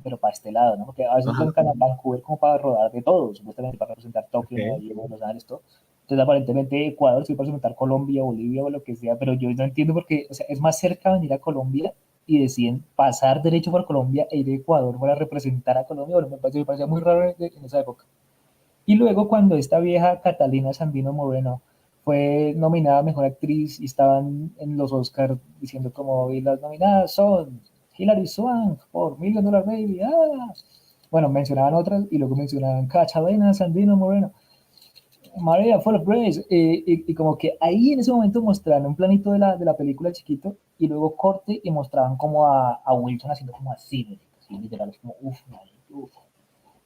pero para este lado, ¿no? Porque a veces Ajá, usan Canadá, Vancouver como para rodar de todo, supuestamente para representar Tokio, Nueva ok. York, Los Ángeles, todo. Entonces aparentemente Ecuador sí para representar Colombia, Bolivia o lo que sea, pero yo no entiendo porque, o sea, es más cerca venir a Colombia y deciden pasar derecho por Colombia e ir a Ecuador para representar a Colombia. Bueno, me parecía muy raro en esa época. Y luego cuando esta vieja Catalina Sandino Moreno fue nominada a Mejor Actriz y estaban en los Oscars diciendo como, y las nominadas son Hilary Swank por Million Dollar Baby, bueno, mencionaban otras y luego mencionaban Catalina Sandino Moreno, María Full of Grace, y como que ahí en ese momento mostraron un planito de la película chiquito y luego corte y mostraban como a Wilson haciendo como así, así literal, es como uff, uff.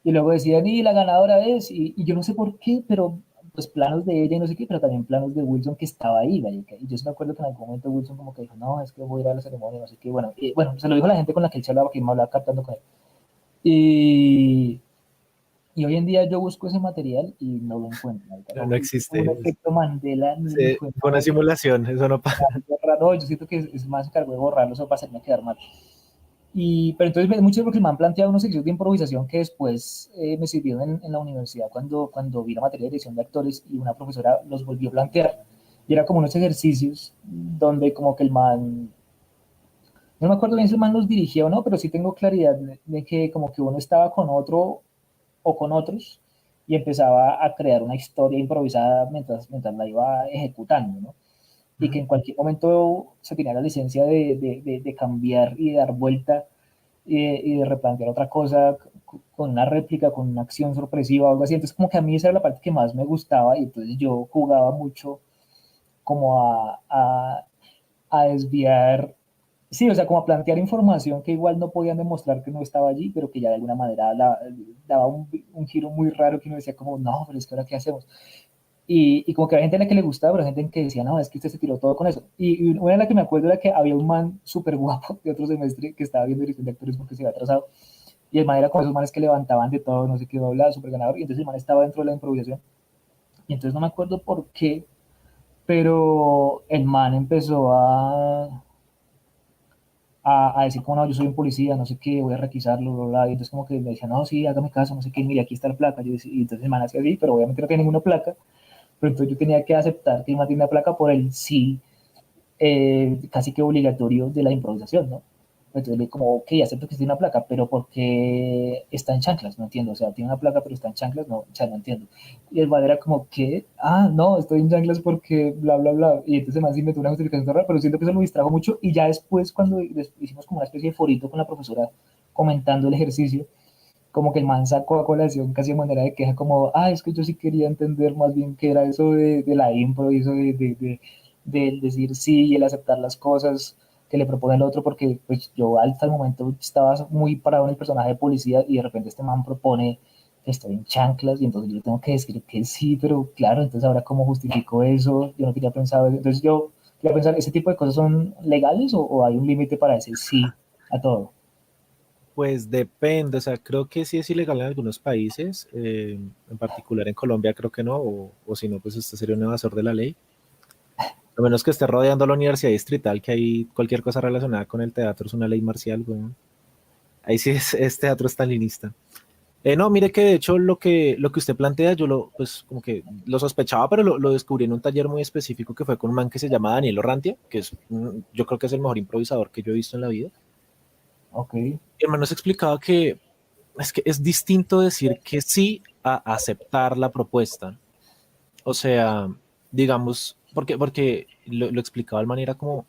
Y luego decían, y la ganadora es, y yo no sé por qué, pero pues planos de ella y no sé qué, pero también planos de Wilson que estaba ahí, ¿vale? Y yo sí me acuerdo que en algún momento Wilson como que dijo, no, es que voy a ir a la ceremonia, no sé qué, bueno, bueno, se lo dijo la gente con la que él se hablaba, que me hablaba captando con él. Y, y hoy en día yo busco ese material y no lo encuentro, ¿vale? No, No, no un existe. efecto Mandela, ni el hijo de Fue una madre, simulación, eso no pasa. no, yo siento que es más se encargó de borrarlo, eso para hacerme quedar mal. Pero entonces mucho porque me han planteado unos ejercicios de improvisación que después me sirvieron en la universidad cuando vi la materia de dirección de actores y una profesora los volvió a plantear. Y era como unos ejercicios donde como que el man, no me acuerdo bien si el man los dirigía o no, pero sí tengo claridad de que como que uno estaba con otro o con otros y empezaba a crear una historia improvisada mientras la iba ejecutando, ¿no? Y que Ujú. en cualquier momento se tenía la licencia de cambiar y de dar vuelta y de replantear otra cosa con una réplica, con una acción sorpresiva o algo así. Entonces, como que a mí esa era la parte que más me gustaba y entonces yo jugaba mucho como a desviar, sí, o sea, como a plantear información que igual no podían demostrar que no estaba allí, pero que ya de alguna manera daba un giro muy raro que uno decía como, no, pero es que ahora qué hacemos. Y como que había gente a la que le gustaba, pero gente que decía, no, es que usted se tiró todo con eso. Y una de las que me acuerdo era que había un man súper guapo de otro semestre que estaba viendo dirección de actores porque se había atrasado. Y el man era con esos manes que levantaban de todo, no sé qué, hablaba súper ganador. Y entonces el man estaba dentro de la improvisación. Y entonces no me acuerdo por qué, pero el man empezó a decir como no, yo soy un policía, no sé qué, voy a requisarlo, bla, bla. Y entonces como que me decía, no, sí, hágame caso, no sé qué, mire, aquí está la placa. Y entonces el man hacía así, pero obviamente no tenía ninguna placa. Pero entonces yo tenía que aceptar que el man tenía una placa por el sí casi que obligatorio de la improvisación, ¿no? Entonces le como, ok, acepto que tiene una placa, pero ¿por qué está en chanclas? No entiendo, o sea, tiene una placa pero está en chanclas, no, o sea, no entiendo. Y el man era como, ¿qué? Ah, no, estoy en chanclas porque bla, bla, bla. Y entonces más sí me tuvo una justificación rara, pero siento que eso lo distrajo mucho y ya después cuando hicimos como una especie de forito con la profesora comentando el ejercicio, como que el man sacó a colación casi de manera de queja, como, ah, es que yo sí quería entender más bien qué era eso de la impro y eso de decir sí y el aceptar las cosas que le propone el otro, porque pues yo hasta el momento estaba muy parado en el personaje de policía y de repente este man propone que estoy en chanclas y entonces yo tengo que decir que sí, pero claro, entonces ahora cómo justifico eso, yo no tenía pensado eso, entonces yo quería pensar, ¿ese tipo de cosas son legales o hay un límite para decir sí a todo? Pues depende, o sea, creo que sí es ilegal en algunos países, en particular en Colombia creo que no, o si no, pues esto sería un evasor de la ley. A menos que esté rodeando la universidad distrital, que ahí cualquier cosa relacionada con el teatro es una ley marcial, weón. Ahí sí es teatro estalinista. No, mire que de hecho lo que usted plantea, yo pues como que lo sospechaba, pero lo descubrí en un taller muy específico que fue con un man que se llama Daniel Orrantia, que yo creo que es el mejor improvisador que yo he visto en la vida. Ok, Mi hermano nos explicaba que es distinto decir que sí a aceptar la propuesta. O sea, digamos, porque lo explicaba de manera como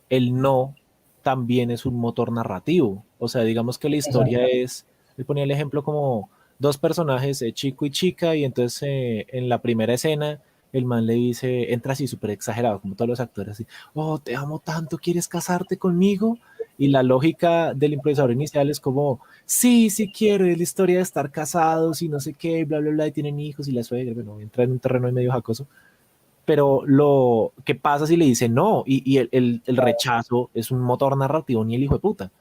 el no también es un motor narrativo. O sea, digamos que la historia exacto. le ponía el ejemplo como dos personajes, chico y chica, y entonces en la primera escena el man le dice, entra así súper exagerado, como todos los actores, así, oh, te amo tanto, ¿quieres casarte conmigo? Y la lógica del improvisador inicial es como, sí, sí quiero, es la historia de estar casados y no sé qué, bla, bla, bla, y tienen hijos y la suegra, bueno, entra en un terreno ahí medio jacoso. Pero lo que pasa si le dice no, y el rechazo es un motor narrativo ni el hijo de puta.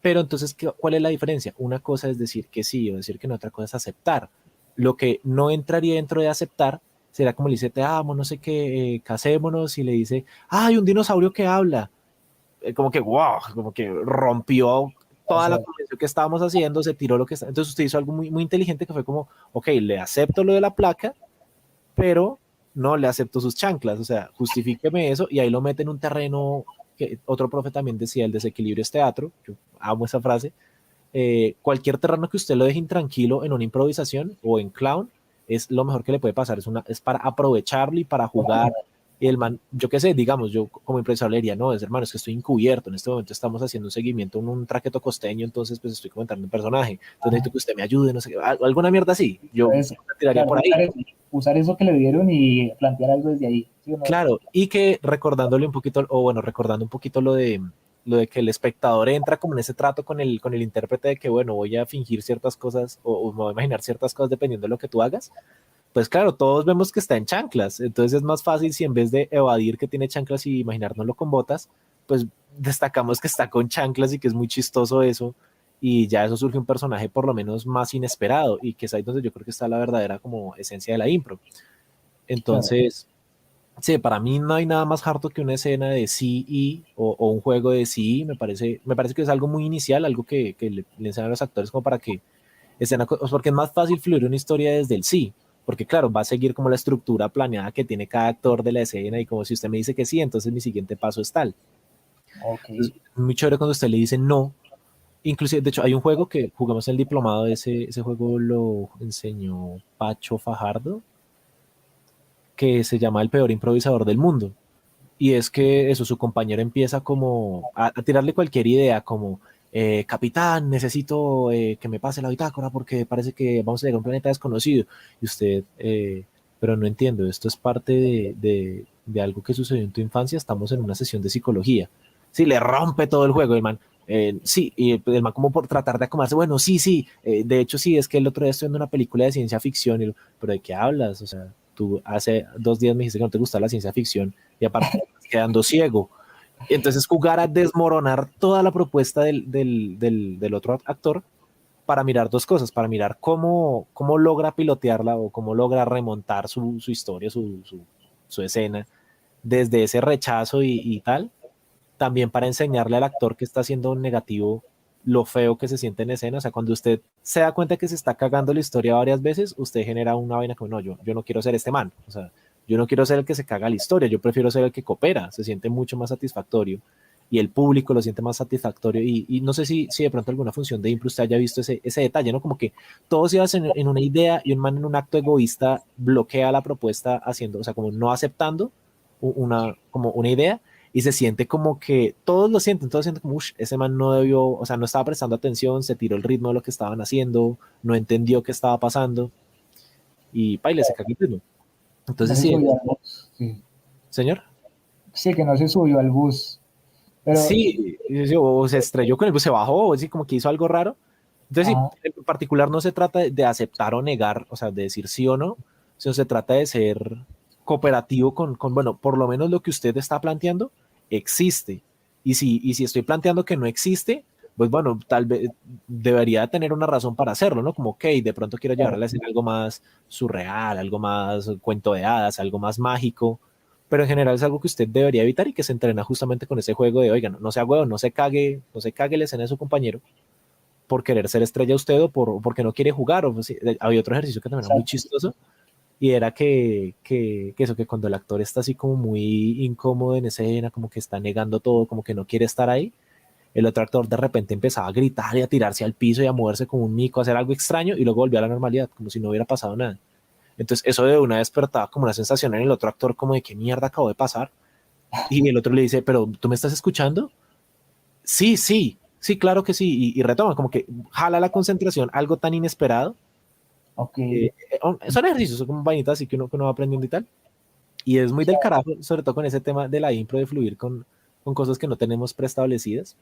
Pero entonces, ¿cuál es la diferencia? Una cosa es decir que sí o decir que no, otra cosa es aceptar. Lo que no entraría dentro de aceptar será como le dice, te amo, no sé qué, casémonos, y le dice, hay un dinosaurio que habla. Como que, wow, como que rompió O toda la sea, conversación que estábamos haciendo, se tiró lo que está. Entonces usted hizo algo muy, muy inteligente que fue como, ok, le acepto lo de la placa, pero no le acepto sus chanclas, o sea, justifíqueme eso, y ahí lo mete en un terreno que otro profe también decía, el desequilibrio es teatro, yo amo esa frase. Cualquier terreno que usted lo deje intranquilo en una improvisación o en clown, es lo mejor que le puede pasar, es para aprovecharlo y para jugar. Y el man, yo qué sé, digamos, yo como improvisador le diría, no, es hermano, es que estoy encubierto, en este momento estamos haciendo un seguimiento en un traqueto costeño, entonces pues estoy comentando un personaje, entonces necesito que usted me ayude, no sé, alguna mierda así, yo entonces, tiraría claro, por ahí. usar eso que le dieron y plantear algo desde ahí. ¿Sí o no? Claro, y que recordándole un poquito, o bueno, recordando un poquito lo de que el espectador entra como en ese trato con el intérprete de que, bueno, voy a fingir ciertas cosas o me voy a imaginar ciertas cosas dependiendo de lo que tú hagas, pues claro, todos vemos que está en chanclas, entonces es más fácil si en vez de evadir que tiene chanclas y imaginárnoslo con botas, pues destacamos que está con chanclas y que es muy chistoso eso, y ya eso surge un personaje por lo menos más inesperado, y que es ahí donde yo creo que está la verdadera como esencia de la impro. Claro. Entonces... Sí, para mí no hay nada más harto que una escena de sí y o un juego de sí. Me parece que es algo muy inicial, algo que le enseñan a los actores como para que estén, porque es más fácil fluir una historia desde el sí, porque claro, va a seguir como la estructura planeada que tiene cada actor de la escena y como si usted me dice que sí, entonces mi siguiente paso es tal. Ok. Entonces, es muy chévere cuando usted le dice no. Inclusive, de hecho, hay un juego que jugamos en el diplomado, ese juego lo enseñó Pacho Fajardo, que se llama El peor improvisador del mundo. Y es que eso, su compañero empieza como a tirarle cualquier idea, como, capitán, necesito que me pase la bitácora porque parece que vamos a llegar a un planeta desconocido. Y usted, pero no entiendo, esto es parte de algo que sucedió en tu infancia, estamos en una sesión de psicología. Sí, le rompe todo el juego, el man. Sí, y el man como por tratar de acomodarse, bueno, sí, sí, de hecho sí, es que el otro día estoy viendo una película de ciencia ficción, pero ¿de qué hablas? O sea, tú hace 2 días me dijiste que no te gusta la ciencia ficción y aparte quedando ciego. Y entonces jugar a desmoronar toda la propuesta del otro actor para mirar dos cosas, para mirar cómo logra pilotearla o cómo logra remontar su historia, su escena desde ese rechazo y tal, también para enseñarle al actor que está haciendo un negativo lo feo que se siente en escena. O sea, cuando usted se da cuenta que se está cagando la historia varias veces, usted genera una vaina como, no, yo no quiero ser este man. O sea, yo no quiero ser el que se caga la historia, yo prefiero ser el que coopera, se siente mucho más satisfactorio y el público lo siente más satisfactorio. Y no sé si de pronto alguna función de impro usted haya visto ese detalle, ¿no? Como que todos se hacen en una idea y un man en un acto egoísta bloquea la propuesta haciendo, o sea, como no aceptando como una idea y se siente como que todos sienten como, uff, ese man no debió, o sea, no estaba prestando atención, se tiró el ritmo de lo que estaban haciendo, no entendió qué estaba pasando y paile, se cagó el ritmo. No Entonces, se sí, subió al bus. Sí. señor. Sí, que no se subió al bus. Pero, Sí, o se estrelló con el bus, se bajó, o así como que hizo algo raro. Entonces, sí, ajá, en particular no se trata de aceptar o negar, o sea, de decir sí o no, sino se trata de ser cooperativo bueno, por lo menos lo que usted está planteando existe. Y si estoy planteando que no existe, pues bueno, tal vez debería tener una razón para hacerlo, ¿no? Como, ok, de pronto quiero llevarle a hacer algo más surreal, algo más cuento de hadas, algo más mágico, pero en general es algo que usted debería evitar y que se entrena justamente con ese juego de, oiga, no sea huevo, no se cague la escena de su compañero por querer ser estrella usted o porque no quiere jugar. O, pues, había otro ejercicio que también era muy exacto. chistoso y era que cuando el actor está así como muy incómodo en escena, como que está negando todo, como que no quiere estar ahí, el otro actor de repente empezaba a gritar y a tirarse al piso y a moverse como un mico, a hacer algo extraño y luego volvía a la normalidad, como si no hubiera pasado nada. Entonces eso de una despertaba como una sensación en el otro actor como de qué mierda acabó de pasar y el otro le dice, pero ¿tú me estás escuchando? Sí, sí, sí, claro que sí. Y retoma, como que jala la concentración, algo tan inesperado. Ok. Son ejercicios, son como vainitas así que uno va aprendiendo y tal. Y es muy del carajo, sobre todo con ese tema de la impro, de fluir con cosas que no tenemos preestablecidas.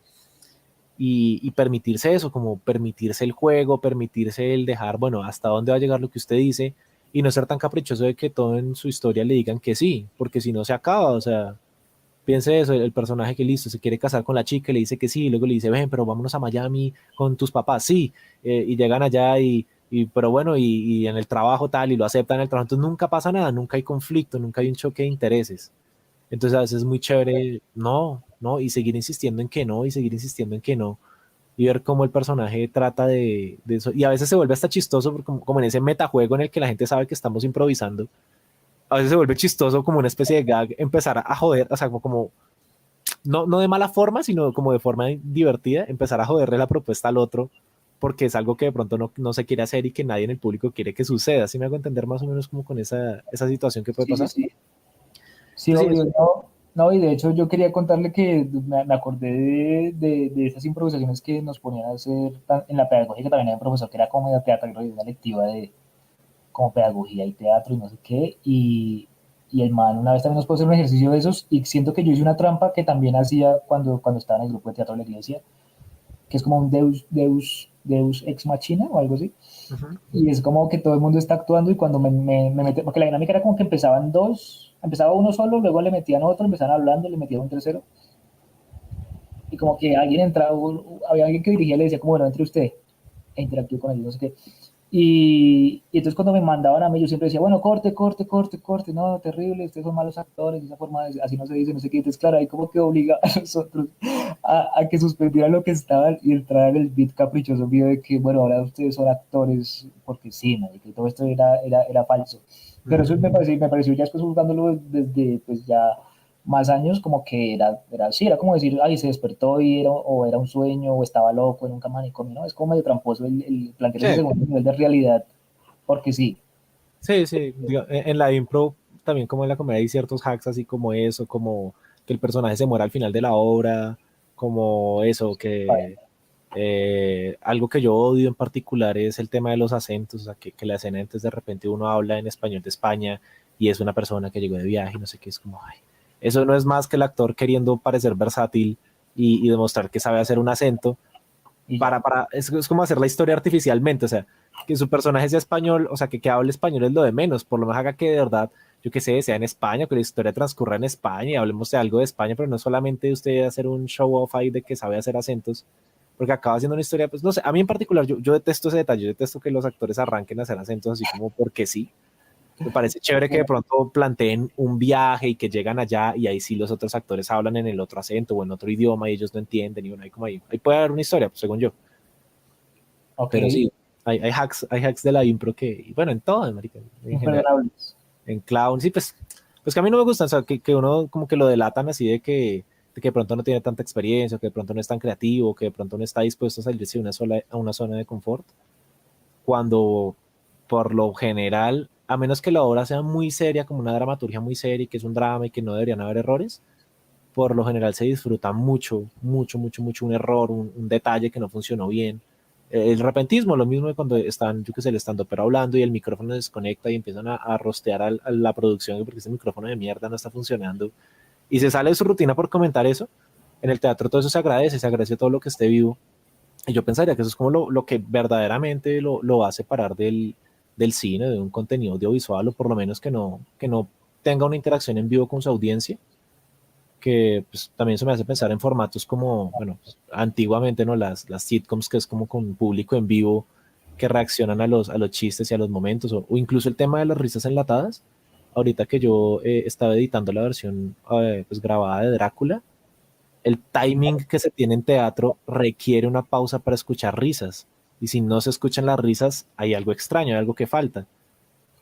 y permitirse eso, como permitirse el juego, permitirse el dejar, bueno, hasta dónde va a llegar lo que usted dice y no ser tan caprichoso de que todo en su historia le digan que sí, porque si no se acaba, o sea, piense eso, el personaje que listo, se quiere casar con la chica, le dice que sí, y luego le dice, ven, pero vámonos a Miami con tus papás, sí, y llegan allá pero bueno, y en el trabajo tal, y lo aceptan en el trabajo, entonces nunca pasa nada, nunca hay conflicto, nunca hay un choque de intereses. Entonces a veces es muy chévere, no, no, y seguir insistiendo en que no, y seguir insistiendo en que no, y ver cómo el personaje trata de eso, y a veces se vuelve hasta chistoso, porque como en ese metajuego en el que la gente sabe que estamos improvisando, a veces se vuelve chistoso como una especie de gag, empezar a joder, o sea, como no, no de mala forma, sino como de forma divertida, empezar a joderle la propuesta al otro, porque es algo que de pronto no se quiere hacer y que nadie en el público quiere que suceda. ¿Sí me hago entender más o menos como con esa situación que puede Sí, sí, pasar? sí. Sí, Entonces, sí, obvio, no, no, y de hecho yo quería contarle que me acordé de esas improvisaciones que nos ponían a hacer en la pedagogía, que también había un profesor que era como de teatro, y una lectiva de como pedagogía y teatro y no sé qué, y el man una vez también nos puso hacer un ejercicio de esos, y siento que yo hice una trampa que también hacía cuando estaba en el grupo de teatro de la iglesia, que es como un Deus ex machina o algo así. uh-huh. Y es como que todo el mundo está actuando y cuando me mete, porque la dinámica era como que empezaban dos, empezaba uno solo, luego le metían otro, empezaban hablando, le metían un tercero. Y como que alguien entraba, había alguien que dirigía y le decía como, bueno, entre usted, e interactúe con ellos, no sé qué. Y entonces cuando me mandaban a mí, yo siempre decía, bueno, corte, corte, corte, corte, no, terrible, ustedes son malos actores, esa forma de, así no se dice, no sé qué. Entonces, claro, ahí como que obliga a nosotros a que suspendieran lo que estaban y entraran el beat caprichoso mío de que, bueno, ahora ustedes son actores, porque sí, ¿no? Y que todo esto era falso. Pero eso Uh-huh. me pareció ya después juzgándolo desde, pues ya más años, como que sí, era como decir, ay, se despertó y o era un sueño, o estaba loco en un manicomio, ¿no? Es como medio tramposo el plantear ese Sí, segundo nivel de realidad, porque sí. sí, sí. En la impro, también como en la comedia, hay ciertos hacks así como eso, como que el personaje se muera al final de la obra, como eso, que algo que yo odio en particular es el tema de los acentos, o sea, que la escena antes de repente uno habla en español de España y es una persona que llegó de viaje y no sé qué, es como, ay, eso no es más que el actor queriendo parecer versátil y demostrar que sabe hacer un acento, Y ya. es como hacer la historia artificialmente, o sea, que su personaje sea español, o sea, que hable español es lo de menos, por lo menos haga que de verdad, yo que sé, sea en España, que la historia transcurra en España y hablemos de algo de España, pero no solamente usted hacer un show off ahí de que sabe hacer acentos, porque acaba siendo una historia, pues no sé, a mí en particular, yo detesto ese detalle, yo detesto que los actores arranquen a hacer acentos así como porque sí. Me parece chévere que de pronto planteen un viaje y que llegan allá y ahí sí los otros actores hablan en el otro acento o en otro idioma y ellos no entienden y bueno, ahí como ahí puede haber una historia, pues, según yo. Ok, Pero sí, hay hacks de la impro que, y bueno, en todo, marica, en general, imperdonables. en clown, sí, pues que a mí no me gusta, o sea, que uno como que lo delatan así de que de pronto no tiene tanta experiencia, que de pronto no es tan creativo, que de pronto no está dispuesto a salirse de a una zona de confort, cuando por lo general, a menos que la obra sea muy seria, como una dramaturgia muy seria, y que es un drama y que no deberían haber errores, por lo general se disfruta mucho, mucho, mucho, mucho un error, un detalle que no funcionó bien. El repentismo, lo mismo de cuando están, yo que sé, el estando pero hablando y el micrófono se desconecta y empiezan a rostear a la producción porque ese micrófono de mierda no está funcionando y se sale de su rutina por comentar eso. En el teatro todo eso se agradece todo lo que esté vivo. Y yo pensaría que eso es como lo que verdaderamente lo va a separar del cine, de un contenido audiovisual, o por lo menos que no tenga una interacción en vivo con su audiencia, que pues, también se me hace pensar en formatos como, bueno, pues, antiguamente, ¿no? Las sitcoms, que es como con público en vivo que reaccionan a los chistes y a los momentos, o incluso el tema de las risas enlatadas. Ahorita que yo estaba editando la versión pues, grabada de Drácula, el timing que se tiene en teatro requiere una pausa para escuchar risas. Y si no se escuchan las risas, hay algo extraño, hay algo que falta. Ok,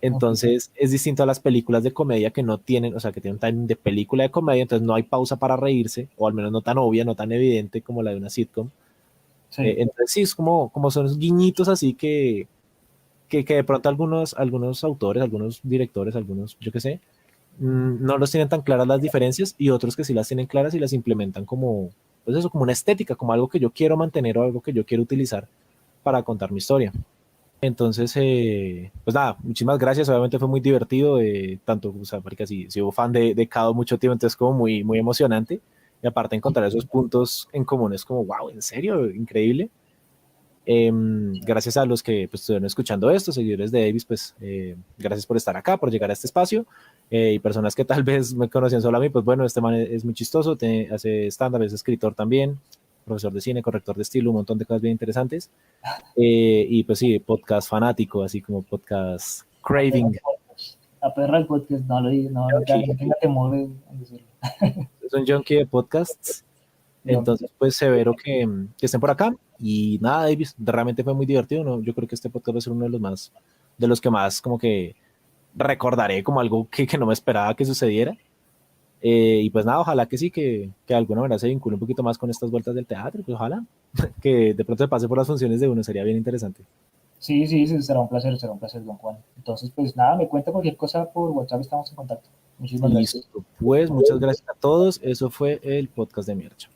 Entonces es distinto a las películas de comedia que no tienen, o sea, que tienen un timing de película de comedia, entonces no hay pausa para reírse, o al menos no tan obvia, no tan evidente como la de una sitcom. sí. Entonces sí, es como son esos guiñitos así que de pronto algunos autores, algunos directores, algunos, yo qué sé, no los tienen tan claras las diferencias y otros que sí las tienen claras y las implementan como, pues eso, como una estética, como algo que yo quiero mantener o algo que yo quiero utilizar para contar mi historia. Entonces, pues nada, muchísimas gracias. Obviamente fue muy divertido, tanto, o sea, porque así, si hubo fan de Cado mucho tiempo, entonces como muy, muy emocionante. y aparte encontrar esos puntos en común es como, wow, ¿en serio? Increíble. Gracias a los que pues, estuvieron escuchando esto, seguidores de Davis, pues gracias por estar acá, por llegar a este espacio, y personas que tal vez me conocían solo a mí, pues bueno, este man es muy chistoso, hace stand-up, es escritor también, profesor de cine, corrector de estilo, un montón de cosas bien interesantes, y pues sí, podcast fanático, así como podcast craving. A perra el podcast, no lo digo, no tenga temor en decirlo. Es un junkie de podcasts. Entonces, pues severo que estén por acá. Y nada, Davis, realmente fue muy divertido, ¿no? Yo creo que este podcast va a ser uno de los que más como que recordaré como algo que no me esperaba que sucediera. Y pues nada, ojalá que sí, que de alguna manera se vincule un poquito más con estas vueltas del teatro, pues ojalá que de pronto se pase por las funciones de uno, sería bien interesante. Sí, será un placer, don Juan. Entonces, pues nada, me cuenta cualquier cosa por WhatsApp, estamos en contacto. Muchísimas gracias. Listo, pues muchas gracias a todos. Eso fue el podcast de Miercha.